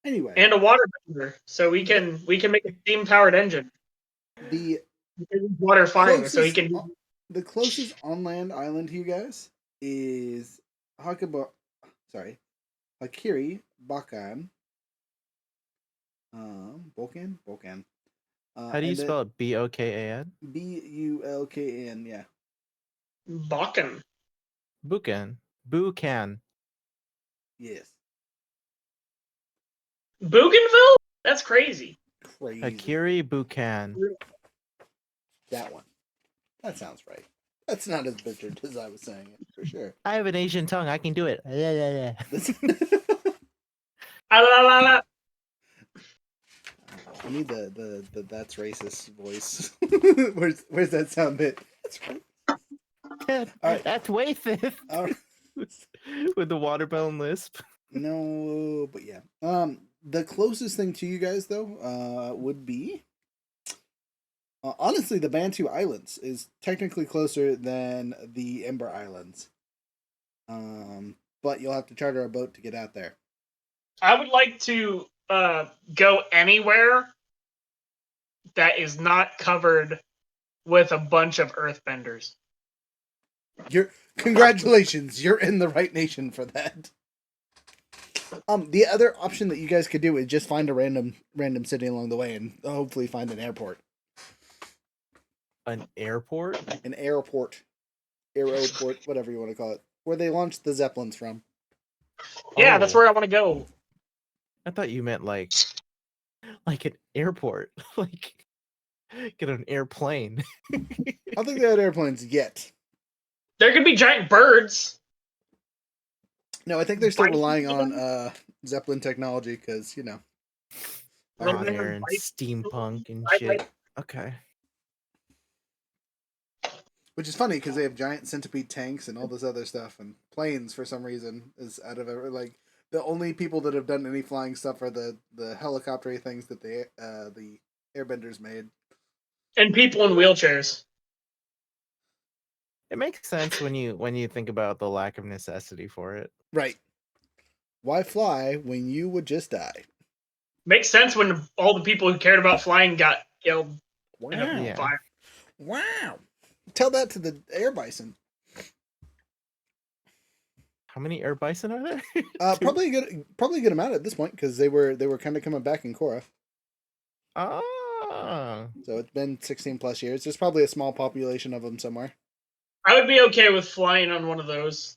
Anyway, And a water bender. So we can make a steam powered engine. the Water fire, so he can the closest on-land island to you guys is Hakiri Bakan. Bokan. How do you spell it? B-O-K-A-N? Bulkan, yeah. Bakken. Bukan. Yes. Bougainville? That's crazy. Crazy. Akiri Bukan. That one. That sounds right. That's not as butchered as I was saying it, for sure. I have an Asian tongue. I can do it. I need the that's racist voice. Where's that sound bit? That's right. Right. That's racist. Right. With the watermelon lisp. No, but yeah. The closest thing to you guys though, would be Honestly, the Bantu Islands is technically closer than the Ember Islands. But you'll have to charter a boat to get out there. I would like to go anywhere that is not covered with a bunch of earthbenders. Congratulations, you're in the right nation for that. The other option that you guys could do is just find a random city along the way and hopefully find an airport. An airport? An airport. Aeroport, whatever you want to call it. Where they launched the Zeppelins from. Yeah, that's where I want to go. I thought you meant like an airport. Like get an airplane. I don't think they had airplanes yet. There could be giant birds. No, I think they're still Bison? relying on Zeppelin technology because, you know. Well, Hot then air and bison- steampunk and I- shit. Okay. Which is funny because they have giant centipede tanks and all this other stuff, and planes for some reason is out of like the only people that have done any flying stuff are the helicopter things that the airbenders made. And people in wheelchairs. It makes sense when you think about the lack of necessity for it. Right. Why fly when you would just die? Makes sense when all the people who cared about flying got killed in a Yeah. fire. Wow. Tell that to the air bison. How many air bison are there? Probably a good amount at this point because they were kind of coming back in Korra. Ah. So it's been 16 plus years. There's probably a small population of them somewhere. I would be okay with flying on one of those.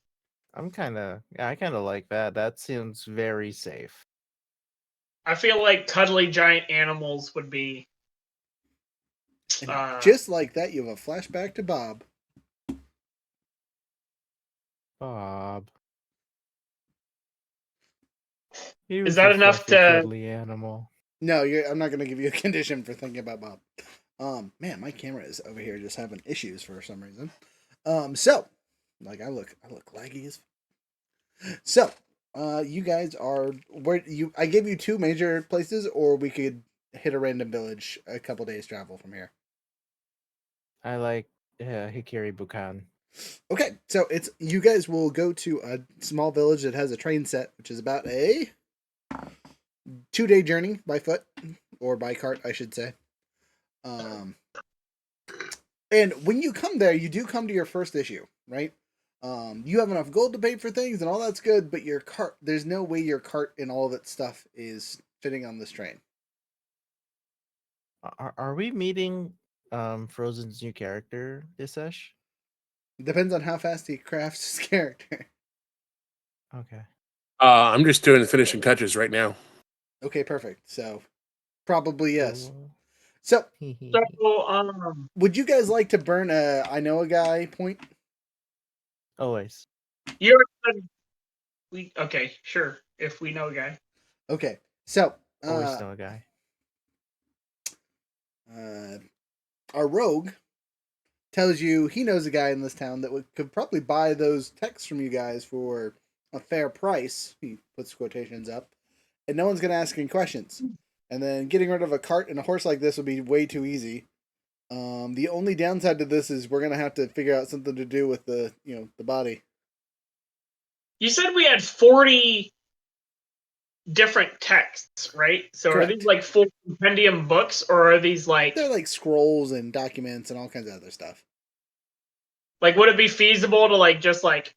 I kind of like that. That seems very safe. I feel like cuddly giant animals would be. And just like that, you have a flashback to Bob. Bob. Is that enough to? Cuddly animal? No, I'm not going to give you a condition for thinking about Bob. Man, my camera is over here just having issues for some reason. So, like I look laggy as. So, you guys are where you? I gave you 2 major places, or we could hit a random village a couple days travel from here. I like Hikari Bukan. Okay, so it's you guys will go to a small village that has a train set, which is about a 2-day journey by foot or by cart, I should say. And when you come there, you do come to your first issue, right? You have enough gold to pay for things and all that's good, but your cart, there's no way your cart and all of its stuff is fitting on this train. Are we meeting Frozen's new character, Disesh? Depends on how fast he crafts his character. Okay. I'm just doing the finishing touches right now. Okay, perfect. So, probably yes. Cool. So, So, would you guys like to burn a I know a guy point? Always. you already said okay, sure. If we know a guy. Okay, so Always know a guy. our rogue tells you he knows a guy in this town that could probably buy those texts from you guys for a fair price. He puts quotations up, and no one's going to ask any questions. And then getting rid of a cart and a horse like this would be way too easy. The only downside to this is we're going to have to figure out something to do with the body. You said we had 40 different texts, right? So Correct. are these like full compendium books, or are these like They're like scrolls and documents and all kinds of other stuff. like would it be feasible to like just like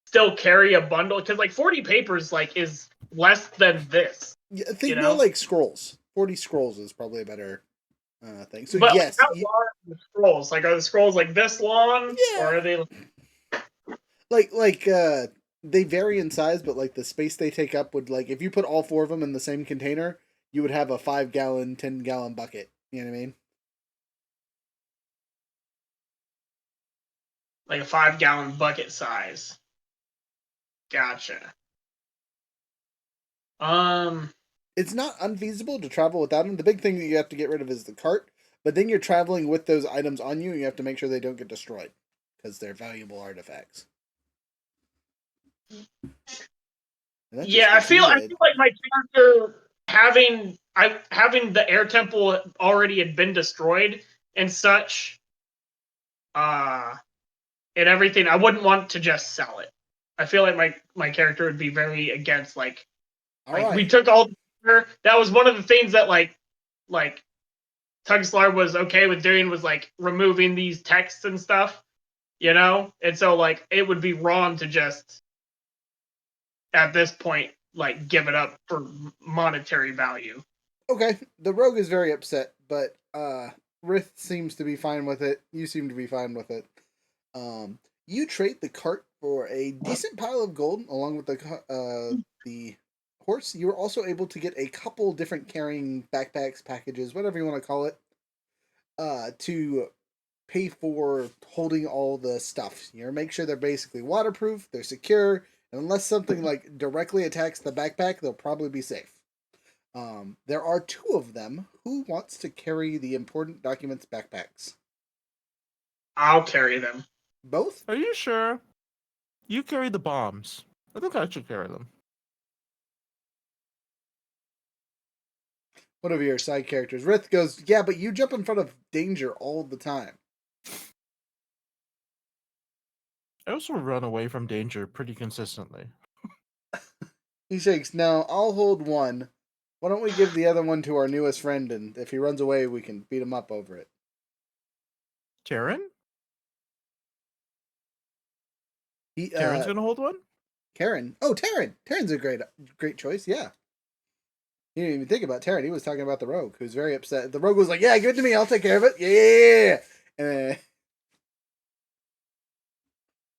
still carry a bundle? Because like 40 papers like is less than this. Yeah, I think You more know? like scrolls. 40 scrolls is probably a better thing. So But yes, like, how long are the scrolls? Like are the scrolls like this long? Yeah. Or are they like they vary in size, but like the space they take up would, like, if you put all 4 of them in the same container, you would have a 5-gallon, 10-gallon bucket. You know what I mean? like a 5-gallon bucket size? Gotcha. It's not unfeasible to travel without them. The big thing that you have to get rid of is the cart, but then you're traveling with those items on you, and you have to make sure they don't get destroyed because they're valuable artifacts. Yeah, I feel like my character having the air temple already had been destroyed and such, and everything, I wouldn't want to just sell it. I feel like my character would be very against we took all. That was one of the things that like Tugslar was okay with doing, was like removing these texts and stuff, and so like it would be wrong to just at this point like give it up for monetary value. Okay, the rogue is very upset, but Rith seems to be fine with it. You seem to be fine with it. You trade the cart for a decent pile of gold along with the horse. You were also able to get a couple different carrying backpacks, packages, whatever you want to call it, to pay for holding all the stuff. Make sure they're basically waterproof, they're secure, and unless something like directly attacks the backpack, they'll probably be safe. There are 2 of them. Who wants to carry the important documents backpacks? I'll carry them. Both? Are you sure? You carry the bombs. I think I should carry them. One of your side characters, Rith, goes, yeah, but you jump in front of danger all the time. I also run away from danger pretty consistently. He shakes, no, I'll hold one. Why don't we give the other one to our newest friend, and if he runs away, we can beat him up over it. Taryn? He, Taryn's gonna hold one? Karen. Oh, Taryn. Taryn's a great choice, yeah. He didn't even think about Taryn. He was talking about the rogue, who's very upset. The rogue was like, yeah, give it to me. I'll take care of it. Yeah. And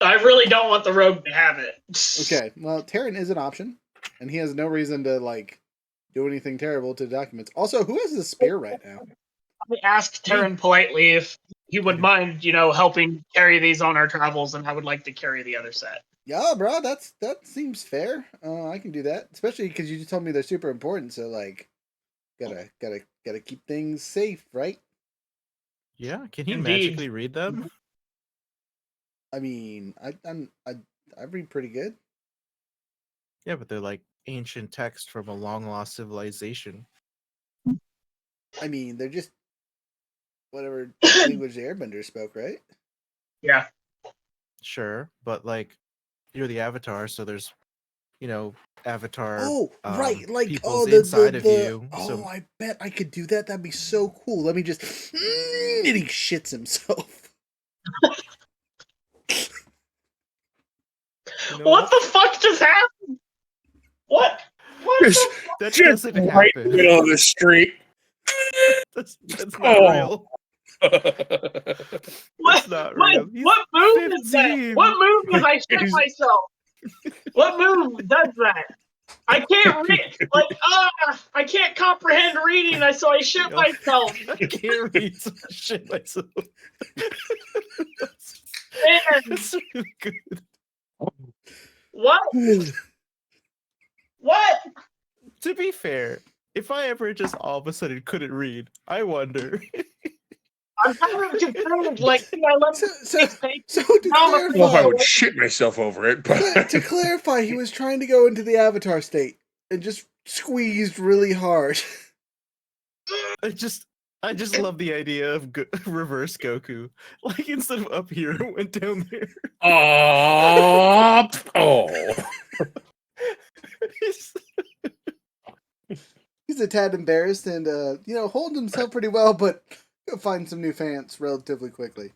I really don't want the rogue to have it. okay, well, Taryn is an option, and he has no reason to, do anything terrible to the documents. Also, who has the spear right now? I asked Terran politely if he would mind, helping carry these on our travels, and I would like to carry the other set. Yeah, bro, that seems fair. I can do that, especially because you just told me they're super important. So, gotta keep things safe, right? Yeah. Can he Indeed. magically read them? I mean, I read pretty good. Yeah, but they're like ancient text from a long lost civilization. I mean, they're just whatever language the Airbenders spoke, right? Yeah. Sure, but you're the Avatar, so there's Avatar. Oh, right, people's the inside of you. Oh, So I bet I could do that. That'd be so cool. Let me just and he shits himself. What the fuck just happened? What? That Just doesn't right in happen. the middle of the street. That's not Oh. real. What? That's not real. He's What move is that? 15. What move does I shit myself? What move does that? I can't read. I can't comprehend reading, so I shit myself. I can't read some shit myself. Man, That's really good. what? What? To be fair, if I ever just all of a sudden couldn't read, I wonder. I'm kind of confused. I love So to I don't know if I clarify, would shit myself over it, but to clarify, he was trying to go into the Avatar state and just squeezed really hard. I just love the idea of reverse Goku. Instead of up here, it went down there. oh, He's a tad embarrassed and holding himself pretty well, but he'll find some new fans relatively quickly.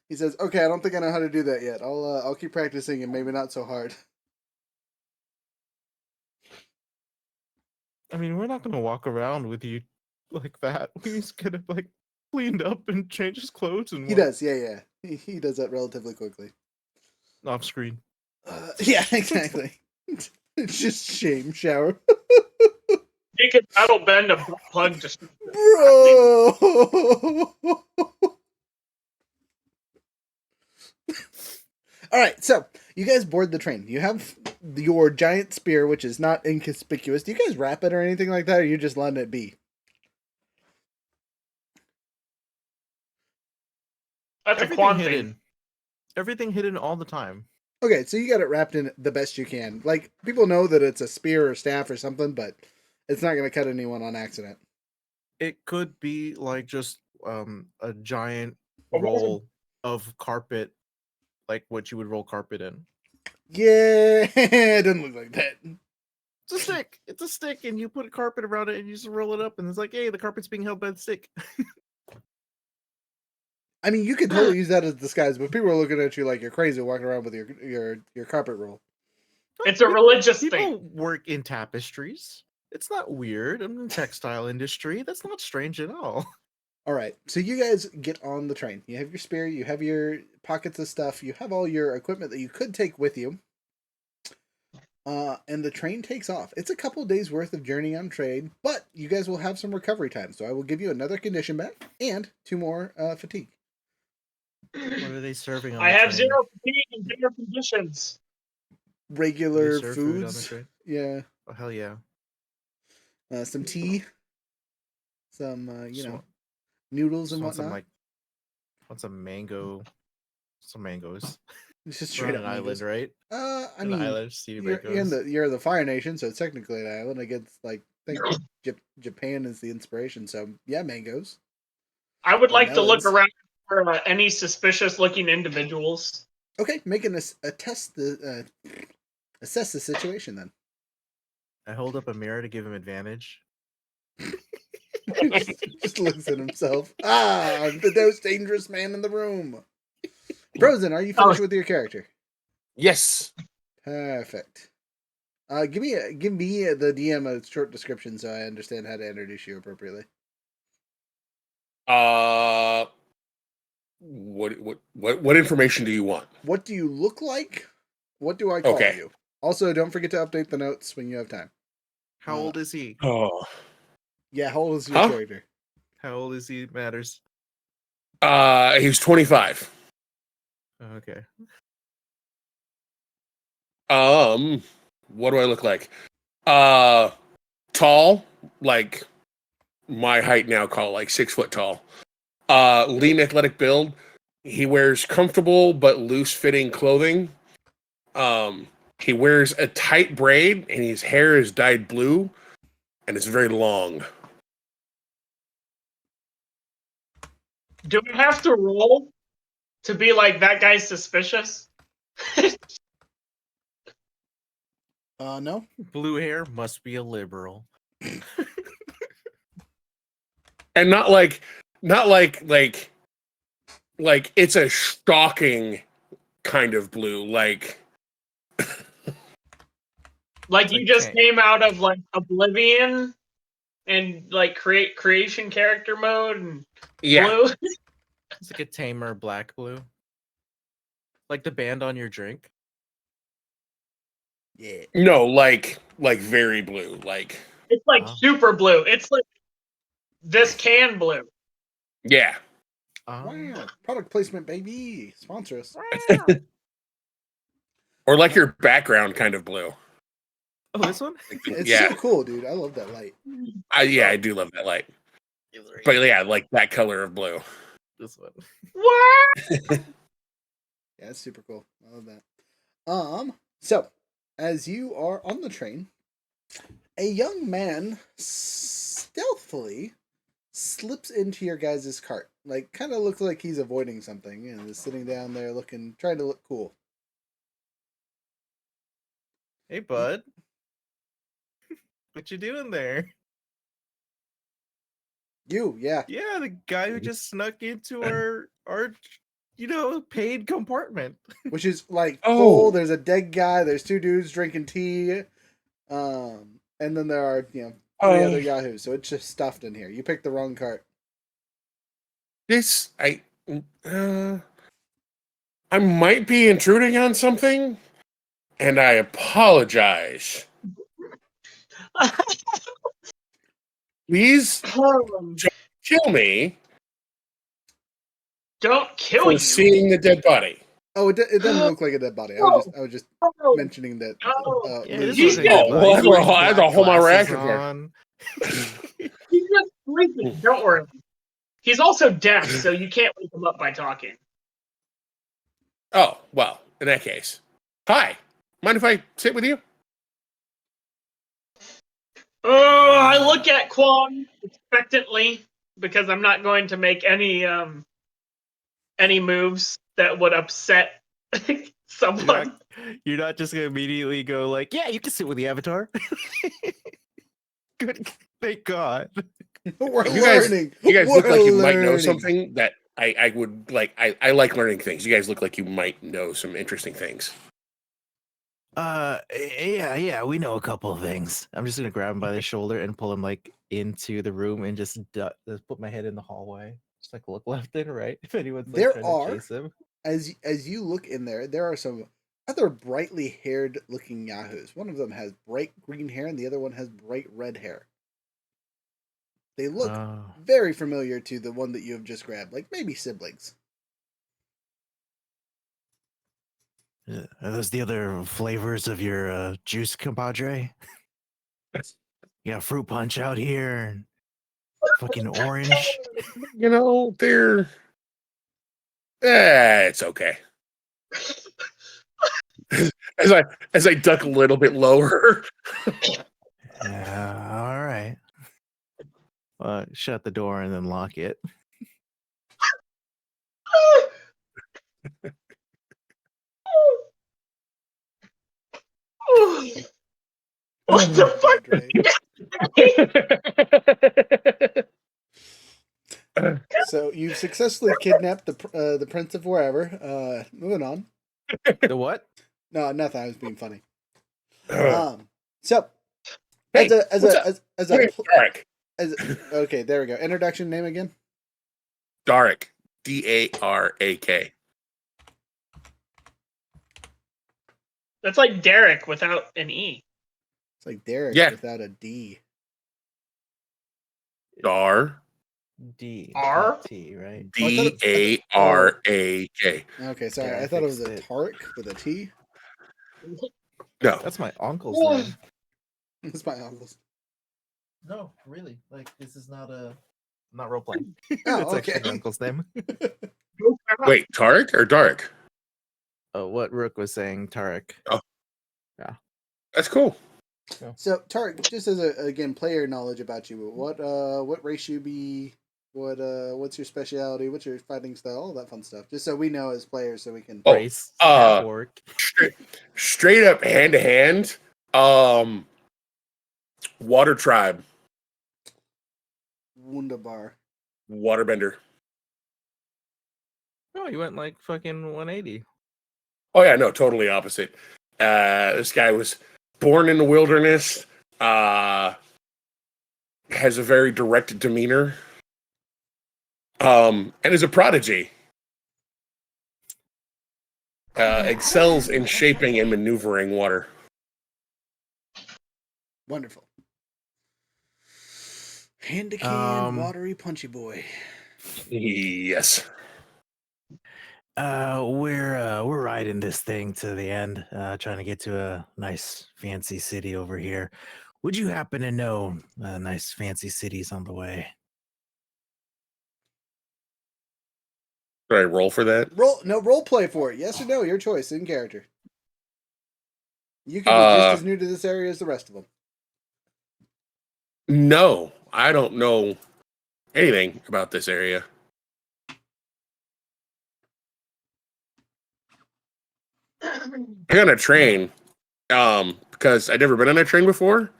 He says, "Okay, I don't think I know how to do that yet. I'll keep practicing and maybe not so hard." I mean, we're not gonna walk around with you like that. He's gonna cleaned up and change his clothes and He does, yeah. He does that relatively quickly. Off screen. Yeah, exactly. It's just shame shower. That'll bend a plug to. Bro! Alright, so you guys board the train. You have your giant spear, which is not inconspicuous. Do you guys wrap it or anything like that, or you just letting it be? That's a Everything quant hidden. thing. Everything hidden all the time. Okay, so you got it wrapped in the best you can. People know that it's a spear or staff or something, but It's not going to cut anyone on accident. It could be like just a giant Or what is it? roll of carpet, like what you would roll carpet in. Yeah, it doesn't look like that. It's a stick. It's a stick, and you put a carpet around it, and you just roll it up, and it's like, hey, the carpet's being held by the stick. I mean, you could totally use that as disguise, but people are looking at you like you're crazy walking around with your carpet roll. It's a religious People thing. work in tapestries. It's not weird. I'm in the textile industry. That's not strange at all. All right, so you guys get on the train. You have your spear, you have your pockets of stuff, you have all your equipment that you could take with you. And the train takes off. It's a couple days worth of journey on train, but you guys will have some recovery time. So I will give you another condition back and 2 more fatigue. What are they serving on I the have train? 0 fatigue and 0 conditions. Do Regular they serve food on the foods, train? yeah. Oh, hell yeah. Some tea, some Just want- noodles just and want whatnot. want some mangoes. It's just We're straight on up an island, mangoes. right? I An mean, island, seedy you're the Fire Nation, so it's technically an island. I guess I think Japan is the inspiration. So yeah, mangoes. I would Or like to look melons. around for any suspicious-looking individuals. Okay, making assess the situation then. I hold up a mirror to give him advantage. just looks at himself. Ah, I'm the most dangerous man in the room. Frozen, are you finished with your character? Yes. Perfect. Give me the DM a short description so I understand how to introduce you appropriately. What information do you want? What do you look like? What do I call Okay. you? Also, don't forget to update the notes when you have time. How old is he? Oh. Yeah, how old is your Huh? character? How old is he? Matters. He's 25. Okay. What do I look like? Tall, like my height now, call like 6 foot tall. Lean, athletic build. He wears comfortable but loose fitting clothing. He wears a tight braid, and his hair is dyed blue, and it's very long. Do I have to roll to be like, that guy's suspicious? No. Blue hair must be a liberal. And not like it's a shocking kind of blue, like Like It's you like just tank. came out of like Oblivion and like creation character mode and yeah. blue. It's like a tamer black blue. Like the band on your drink. Yeah. No, like very blue, like It's like Oh. super blue. It's like this can blue. yeah. Wow. Product placement, baby. Sponsor us. Or like your background kind of blue. Oh, this one? It's yeah. so cool, dude. I love that light. I do love that light. But yeah, like that color of blue. This one. What? Yeah, it's super cool. I love that. So as you are on the train, a young man stealthily slips into your guys' cart. Like, kind of looks like he's avoiding something and is sitting down there trying to look cool. Hey, bud. What you doing there? Yeah. Yeah, the guy who just snuck into our paid compartment. Which is like Oh. full. There's a dead guy. There's 2 dudes drinking tea. And then there are 3 other yahoos. So it's just stuffed in here. You picked the wrong cart. I might be intruding on something, and I apologize. Please kill me Don't kill for you. seeing the dead body. Oh, it doesn't look like a dead body. I was just Oh, mentioning that. oh. Yeah, Liz this He's was a was- good Oh, bud. well, He's wearing that's a black whole my glasses reaction here. on. He's just sleeping. Don't worry. He's also deaf, so you can't wake him up by talking. Oh, well, in that case. Hi. Mind if I sit with you? Oh, I look at Quan expectantly because I'm not going to make any moves that would upset someone. You're not just gonna immediately go like, yeah, you can sit with the avatar. Good, thank God. We're You guys learning. look like you might know learning. something that I would like. I like learning things. You guys look like you might know some interesting things. Yeah, we know a couple of things. I'm just gonna grab him by the shoulder and pull him like into the room and just put my head in the hallway. Just like look left and right if anyone's like There trying are- to chase him. As you look in there are some other brightly haired looking yahoos. One of them has bright green hair and the other one has bright red hair. They look very familiar to the one that you have just grabbed, like maybe siblings. Are those the other flavors of your juice, compadre? You got fruit punch out here and fucking orange. You know, they're. It's okay. as I duck a little bit lower. All right. Shut the door and then lock it. What the fuck? So you've successfully kidnapped the prince of wherever. Moving on. The what? No, nothing. I was being funny. Hey, So okay, there we go. Introduction name again. Darik, Darak. That's like Derek without an E. It's like Derek without a D. Dar. D. R? T, right? Darak. Okay, sorry. Yeah, I I thought it was fixed a it. Tark with a T. No. That's my uncle's name. It's my uncle's. No, really. Like this is not role playing. Oh, That's actually okay. my uncle's name. Wait, Tarek or Darik? What Rook was saying, Tarek. Oh. Yeah. That's cool. So Tark, just as again player knowledge about you, what race you be, what's your speciality, what's your fighting style, all that fun stuff. Just so we know as players, so we can. Race, half orc. Straight up hand to hand. Water tribe. Wunderbar. Waterbender. Oh, you went like fucking 180. Oh yeah, no, totally opposite. This guy was born in the wilderness. Has a very direct demeanor. And is a prodigy. Excels in shaping and maneuvering water. Wonderful. Hand to can, watery punchy boy. Yes. We're riding this thing to the end, trying to get to a nice fancy city over here. Would you happen to know nice fancy cities on the way? Should I roll for that? Role play for it. Yes or no, your choice in character. You can be just as new to this area as the rest of them. No, I don't know anything about this area. I'm on a train, because I'd never been on a train before.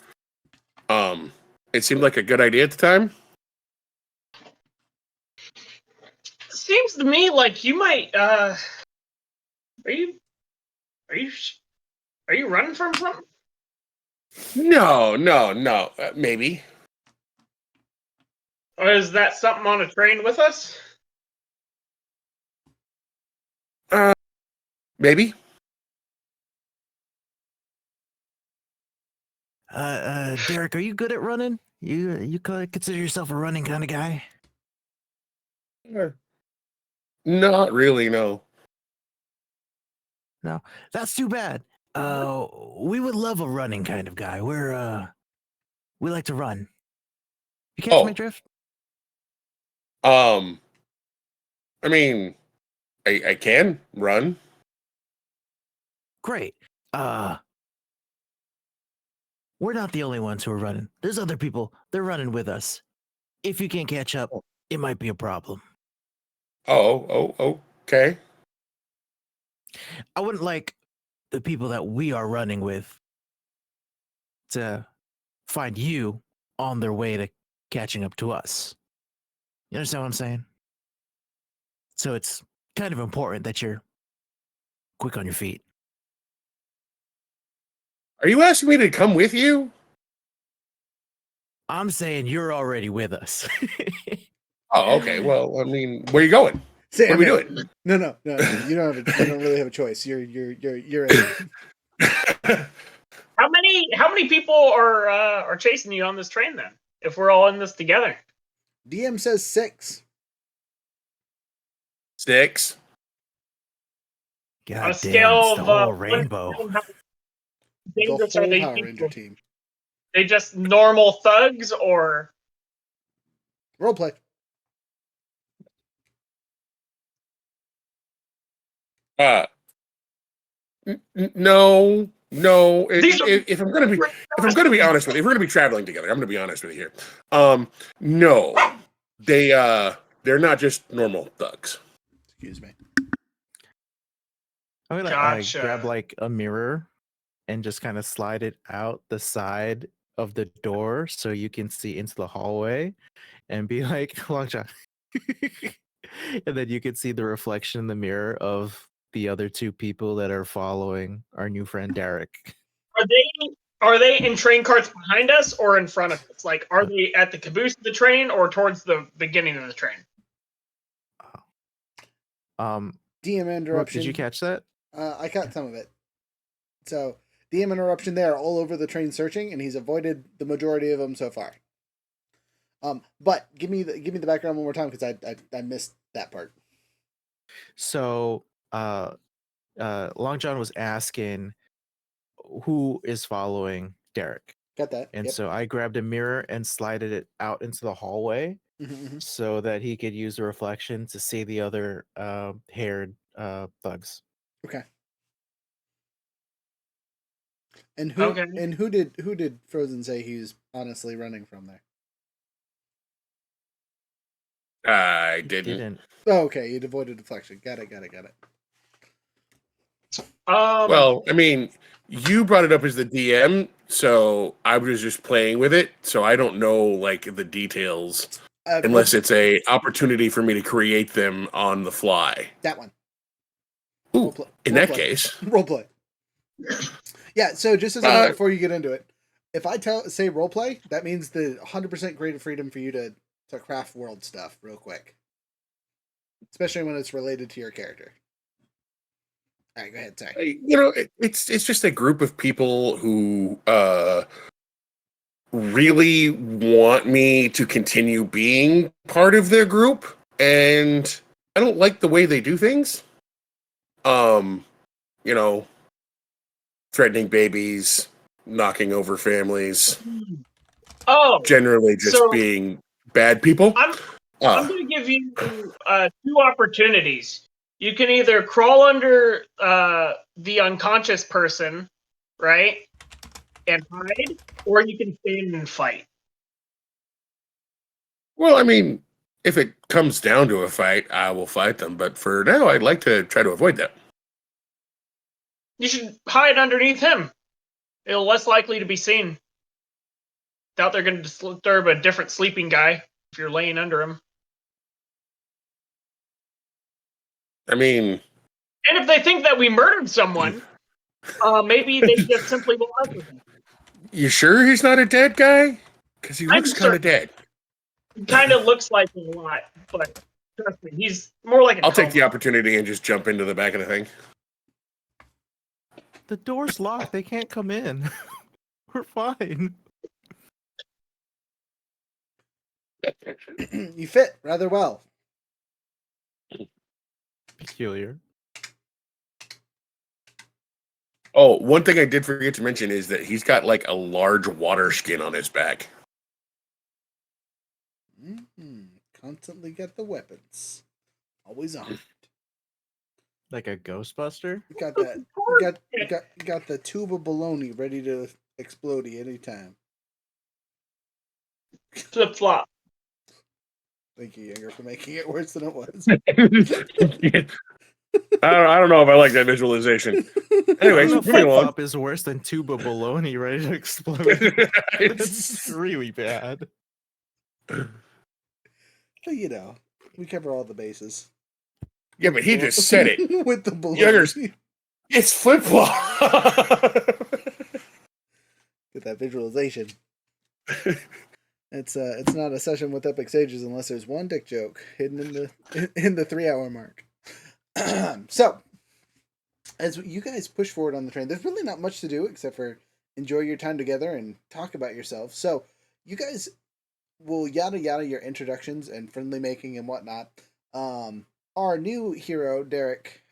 It seemed like a good idea at the time. Seems to me like you might. Are you running from something? No. Maybe. Or is that something on a train with us? Maybe. Derek, are you good at running? You consider yourself a running kind of guy? Not really. No. No, that's too bad. We would love a running kind of guy. We like to run. You catch my drift? I mean, I can run. Great. we're not the only ones who are running. There's other people. They're running with us. If you can't catch up, it might be a problem. Okay. I wouldn't like the people that we are running with to find you on their way to catching up to us. You understand what I'm saying? So it's kind of important that you're quick on your feet. Are you asking me to come with you? I'm saying you're already with us. Oh, okay. Well, I mean, where are you going? Sam, What are we doing? No. You don't really have a choice. You're in. How many people are chasing you on this train then? If we're all in this together. DM says 6. 6. God On a damn, scale it's the of whole 1 to rainbow. 10, how The dangerous whole are they Power Ranger people? team. They just normal thugs or Roleplay. No. These are If I'm gonna be honest with you, if we're gonna be traveling together, I'm gonna be honest with you here. No, they're not just normal thugs. Excuse me. I'm gonna Gotcha. grab like a mirror and just kind of slide it out the side of the door so you can see into the hallway and be like, Long John. And then you can see the reflection in the mirror of the other 2 people that are following our new friend Derek. Are they in train carts behind us or in front of us? Like, are they at the caboose of the train or towards the beginning of the train? DM Rook, interruption. did you catch that? I caught some of it. So DM interruption. They are all over the train searching, and he's avoided the majority of them so far. But give me the background one more time because I missed that part. So, Long John was asking who is following Derek. Got that. And Yep. so I grabbed a mirror and slided it out into the hallway Mm-hmm. so that he could use the reflection to see the other haired thugs. Okay. And who did Frozen say he was honestly running from there? I didn't. Oh, okay. You avoided deflection. Got it. Well, I mean, you brought it up as the DM, so I was just playing with it. So I don't know like the details unless it's a opportunity for me to create them on the fly. That one. Ooh, in that case, roleplay. Yeah. So just as a note before you get into it, if I say roleplay, that means the 100% greater freedom for you to craft world stuff real quick, especially when it's related to your character. All right, go ahead. Sorry. It's just a group of people who really want me to continue being part of their group, and I don't like the way they do things. Threatening babies, knocking over families. Generally just being bad people. I'm going to give you 2 opportunities. You can either crawl under the unconscious person, right, and hide, or you can stand and fight. Well, I mean, if it comes down to a fight, I will fight them. But for now, I'd like to try to avoid that. You should hide underneath him. It'll less likely to be seen. Doubt they're going to disturb a different sleeping guy if you're laying under him. I mean... And if they think that we murdered someone, maybe they just simply won't mess with him. You sure he's not a dead guy? Because he looks kind of dead. He kind of looks like him a lot, but trust me, he's more like a I'll take the opportunity and just jump into the back of the thing. The door's locked. They can't come in. We're fine. You fit rather well. Peculiar. Oh, one thing I did forget to mention is that he's got like a large water skin on his back. Constantly get the weapons. Always on. Like a Ghostbuster? You got that. You got the tube of bologna ready to explodey anytime. Flip flop. Thank you, Younger, for making it worse than it was. I don't know if I like that visualization. Anyways, moving flip along. flop is worse than tuba bologna ready to explode. It's really bad. But you know, we cover all the bases. Yeah, but he just said it. With the balloon. Youngers, it's flip flop. Get that visualization. It's not a session with epic sages unless there's one dick joke hidden in the 3-hour mark. So, as you guys push forward on the train, there's really not much to do except for enjoy your time together and talk about yourself. So, you guys will yada yada your introductions and friendly making and whatnot. Our new hero, Derek,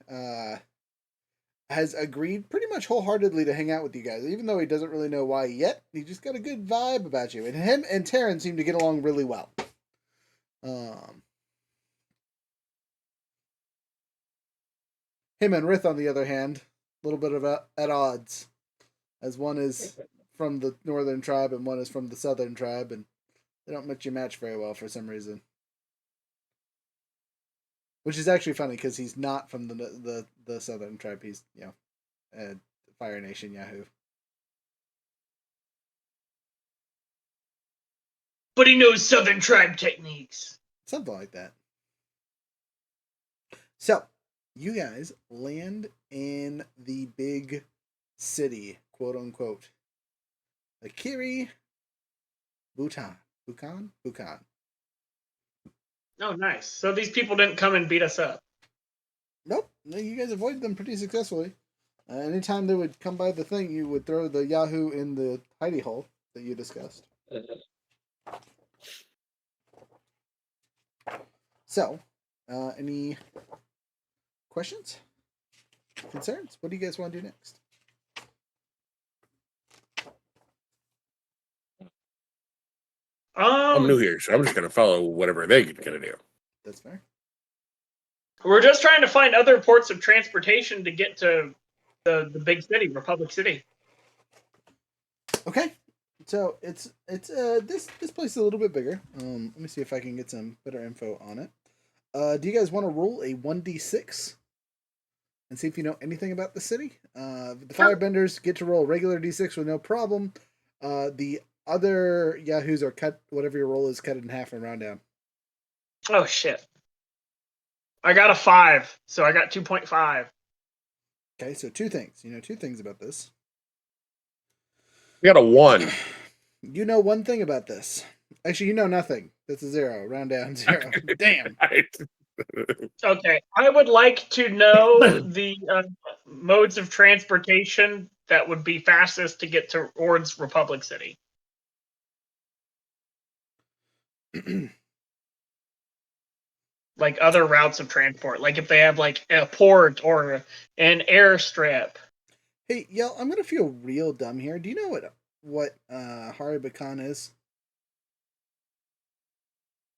has agreed pretty much wholeheartedly to hang out with you guys, even though he doesn't really know why yet. He just got a good vibe about you, and him and Taryn seem to get along really well. Him and Rith, on the other hand, a little bit of at odds, as one is from the northern tribe and one is from the southern tribe, and they don't match very well for some reason. Which is actually funny because he's not from the southern tribe. He's Fire Nation Yahoo. But he knows Southern tribe techniques. Something like that. So, you guys land in the big city, quote unquote. Akiri Bhutan. Bhutan. Oh, nice. So these people didn't come and beat us up. Nope. No, you guys avoided them pretty successfully. Anytime they would come by the thing, you would throw the Yahoo in the hidey hole that you discussed. So, any questions? Concerns? What do you guys want to do next? I'm new here, so I'm just going to follow whatever they're going to do. That's fair. We're just trying to find other ports of transportation to get to the big city, Republic City. Okay. So it's this place is a little bit bigger. Let me see if I can get some better info on it. Do you guys want to roll a 1d6 and see if you know anything about the city? The firebenders get to roll a regular d6 with no problem. The other Yahoos are cut, whatever your roll is, cut in half and round down. Oh, shit. I got a 5, so I got 2.5. Okay, so two things. You know two things about this. We got a 1. You know one thing about this. Actually, you know nothing. That's a 0. Round down 0. Damn. Okay, I would like to know the modes of transportation that would be fastest to get towards Republic City. Like other routes of transport, like if they have like a port or an airstrip. Hey, y'all, I'm gonna feel real dumb here. Do you know what Haribakan is?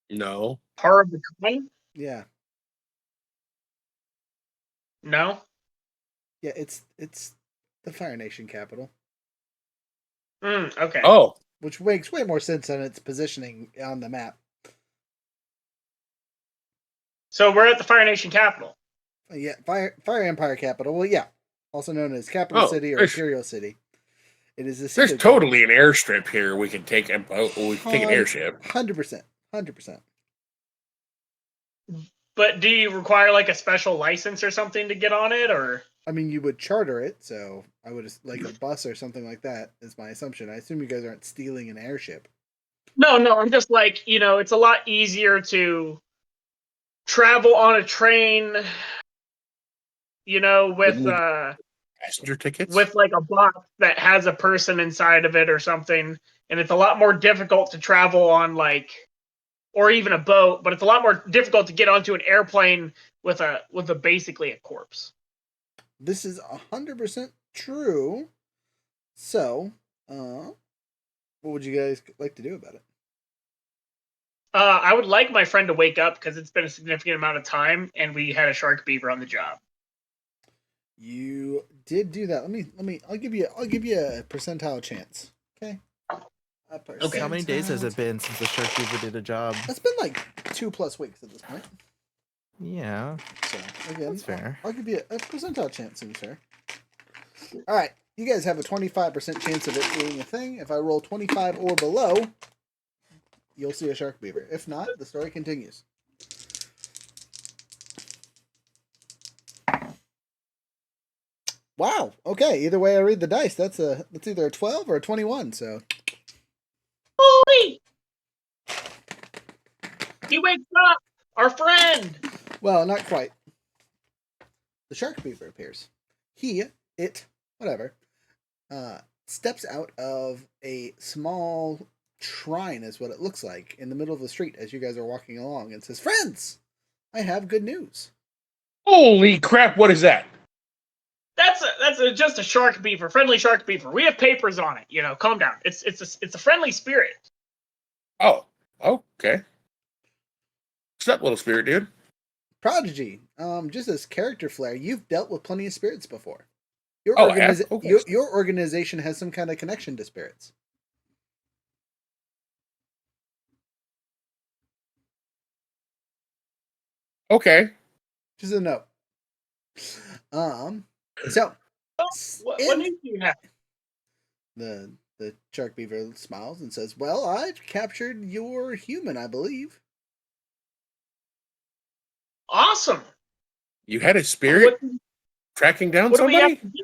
No. Haribakan? Yeah. No? Yeah, it's the Fire Nation capital. Okay. Oh. Which makes way more sense than its positioning on the map. So we're at the Fire Nation capital. Yeah, Fire Empire capital. Well, yeah, also known as Capital City or Imperial City. It is a city. There's totally an airstrip here. We can take a boat. We can take an airship. 100%. 100%. But do you require like a special license or something to get on it, or? I mean, you would charter it, so I would like a bus or something like that. Is my assumption. I assume you guys aren't stealing an airship. No, I'm just like, it's a lot easier to travel on a train, with passenger tickets, with like a box that has a person inside of it or something, and it's a lot more difficult to travel on or even a boat, but it's a lot more difficult to get onto an airplane with a basically a corpse. This is 100% true. So, what would you guys like to do about it? I would like my friend to wake up because it's been a significant amount of time, and we had a shark beaver on the job. You did do that. I'll give you a percentile chance. Okay. Okay. How many days has it been since the shark beaver did a job? It's been like 2+ weeks at this point. Yeah, So again, that's fair. I'll give you a percentile chance. Seems fair. All right, you guys have a 25% chance of it being a thing. If I roll 25 or below, you'll see a shark beaver. If not, the story continues. Wow. Okay. Either way I read the dice, that's either a 12 or a 21. So. Holy! He wakes up! Our friend! Well, not quite. The shark beaver appears. Whatever, steps out of a small shrine, is what it looks like, in the middle of the street as you guys are walking along, and says, "Friends, I have good news." Holy crap! What is that? That's just a shark beaver, friendly shark beaver. We have papers on it. Calm down. It's a friendly spirit. Oh, okay. What's up, little spirit dude? Prodigy, just as character flair, you've dealt with plenty of spirits before. Your, I have? Okay. your organization has some kind of connection to spirits. Okay. Just a note. So What news do you have? the shark beaver smiles and says, "Well, I've captured your human, I believe." Awesome. You had a spirit tracking down What do we have somebody? to do?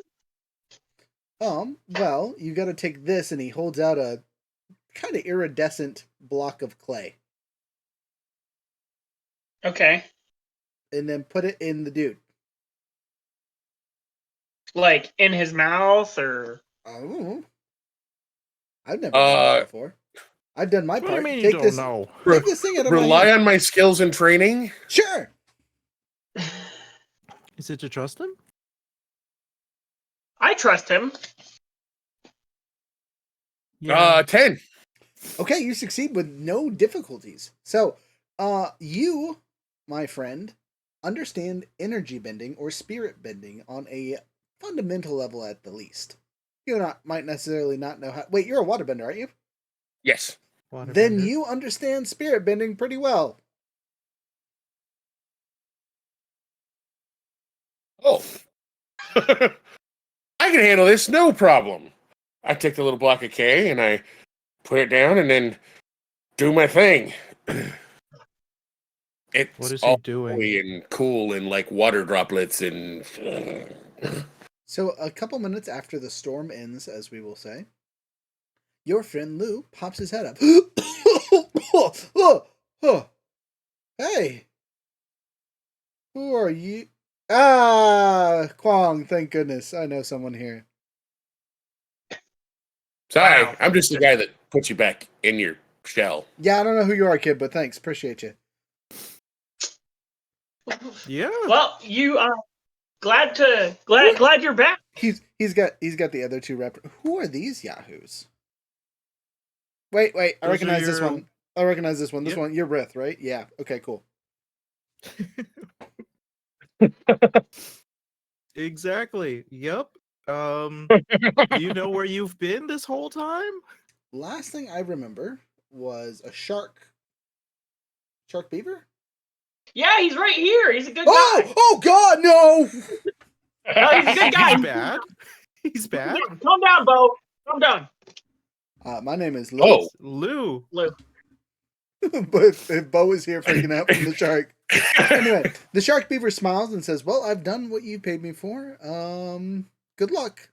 Well, you got to take this, and he holds out a kind of iridescent block of clay, Okay. and then put it in the dude. Like in his mouth, or Oh, I've never done that before. I've done my What do part. you mean Take you this, don't know? take this thing out of my Rely hand. on my skills and training? Sure. Is it to trust him? I trust him. 10. Okay, you succeed with no difficulties. So, you, my friend, understand energy bending or spirit bending on a fundamental level at the least. You might necessarily not know how. Wait, you're a waterbender, aren't you? Yes. Then Waterbender. you understand spirit bending pretty well. Oh. I can handle this, no problem. I take the little block of K and I put it down and then do my thing. It's What is he all doing? gooey and cool and like water droplets and So, a couple minutes after the storm ends, as we will say, your friend Lou pops his head up. Hey, who are you? Ah, Kwong, thank goodness. I know someone here. sorry, Wow. I'm just the guy that puts you back in your shell. Yeah, I don't know who you are, kid, but thanks. Appreciate you. Yeah. Well, you are glad you're back. He's got the other two rep. Who are these yahoos? Wait, I Those are recognize this your- one. I recognize this one. This Yep. one, you're Rith, right? Yeah. Okay, cool. Exactly. Yep. Do you know where you've been this whole time? Last thing I remember was a shark beaver. Yeah, he's right here. He's a good Oh, guy. oh God, no! No, he's a good guy. He's bad. He's bad. Calm down, Bo. Calm down. My name is Lou. Oh. Lou. Lou. But if Bo is here freaking out from the shark. Anyway, the shark beaver smiles and says, "Well, I've done what you paid me for. Good luck.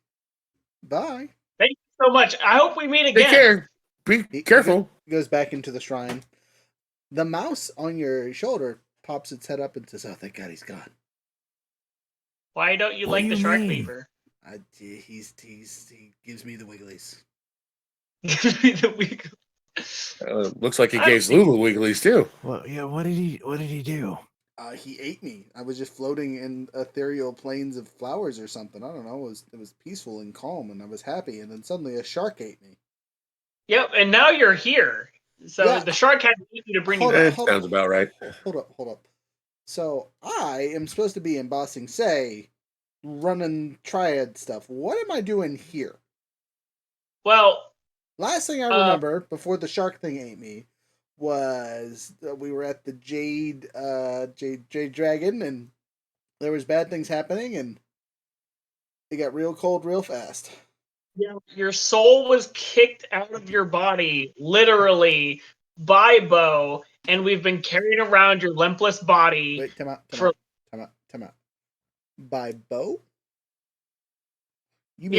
Bye." Thank you so much. I hope we meet again. Take care. Be He careful. goes back into the shrine. The mouse on your shoulder pops its head up and says, "Oh, thank God he's gone." Why don't you What like do the you shark mean? beaver? He gives me the wigglies. Looks like he I don't gave think- Lulu wigglies too. Well, yeah. What did he do? He ate me. I was just floating in ethereal plains of flowers or something. I don't know. It was peaceful and calm, and I was happy. And then suddenly a shark ate me. Yep, and now you're here. So Yeah. the shark had to eat you to bring you Hold back. on. That sounds about right. Hold up. So I am supposed to be in Bossing Say, running triad stuff. What am I doing here? Well, Last thing I remember before the shark thing ate me was we were at the Jade Dragon, and there was bad things happening, and it got real cold real fast. your soul was kicked out of your body, literally, by Bo, and we've been carrying around your limpless body. Wait, time for- out. By Bo? You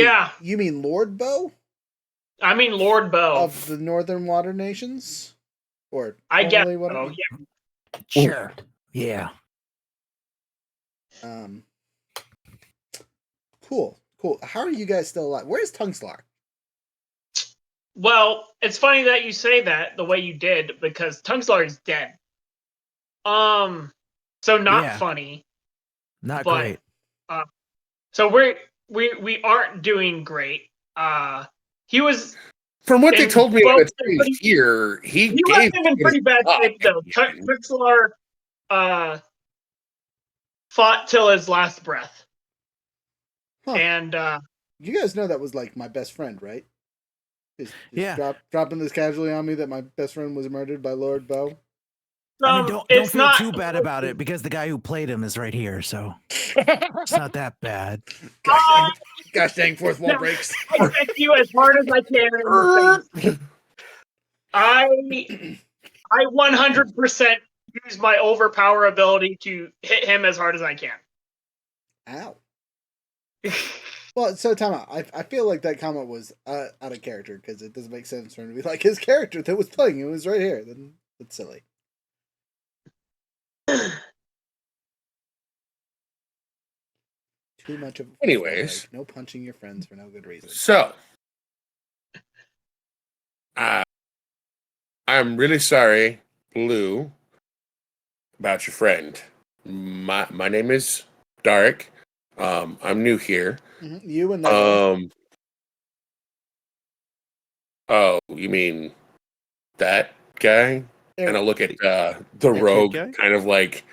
mean Lord Bo? I mean Lord Bo. Of the Northern Water Nations? Or I guess formerly so, Water- yeah. Sure. Yeah. Cool. How are you guys still alive? Where's Tungslar? Well, it's funny that you say that the way you did, because Tungslar is dead. So not Yeah. funny. Not But, great. So we aren't doing great. He was From what they And told me both- at the time here, he he gave was in pretty bad up shape though. at the end. Tungslar fought till his last breath. Huh. And You guys know that was like my best friend, right? Just Yeah. dropping this casually on me that my best friend was murdered by Lord Bo. I mean, don't it's feel not too bad about it because the guy who played him is right here, so it's not that bad. Gosh dang, fourth wall no. breaks. I kick you as hard as I can in the face. I 100% use my overpower ability to hit him as hard as I can. Ow. Well, so time out. I feel like that comment was out of character because it doesn't make sense for him to be like his character that was playing. It was right here. Then it's silly. Too much of a Anyways. break. No punching your friends for no good reason. So, I'm really sorry, Blue, about your friend. My name is Dark. I'm new here. Mm-hmm. You and that guy. Oh, you mean that guy? And I look at the rogue, guy? kind of like,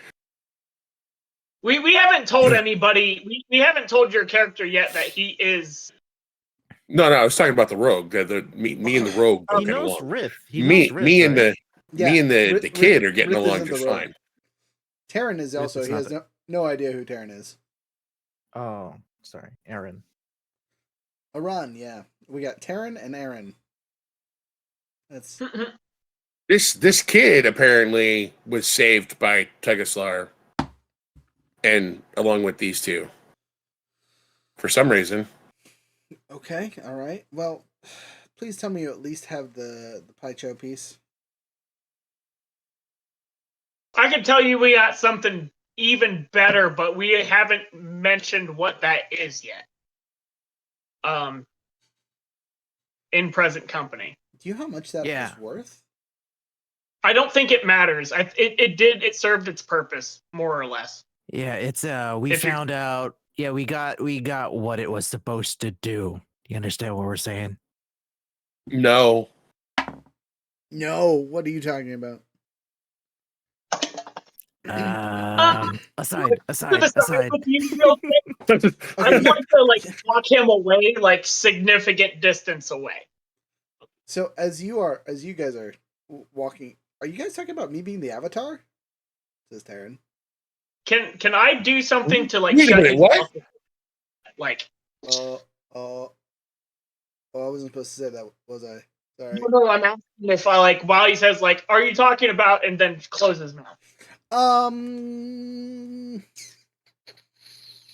We haven't told anybody. We haven't told your character yet that he is. no, I was talking about the rogue. Me and the rogue don't He get knows along. Riff. He Me knows Riff, and right? the kid are getting Rip along isn't just the rogue. fine. Terran is also. is He not has no idea who Terran is. Oh, sorry, Aaron. Aran, yeah. We got Terran and Aaron. That's This kid apparently was saved by Tegaslar, and along with these two, for some reason. okay. All right. Well, please tell me you at least have the Paicho piece. I can tell you we got something even better, but we haven't mentioned what that is yet. In present company. Do you know how much that Yeah. was worth? I don't think it matters. It served its purpose more or less. Yeah, it's we If you- found out. Yeah, we got what it was supposed to do. You understand what we're saying? No, No. What are you talking about? Aside. With you real quick, I want to walk him away significant distance away. So as you guys are walking, are you guys talking about me being the Avatar? Says Terran. Can I do something to Wait a shut minute, his what? mouth? I wasn't supposed to say that, was I? Sorry. No, I'm asking if while he says are you talking about, and then close his mouth. Can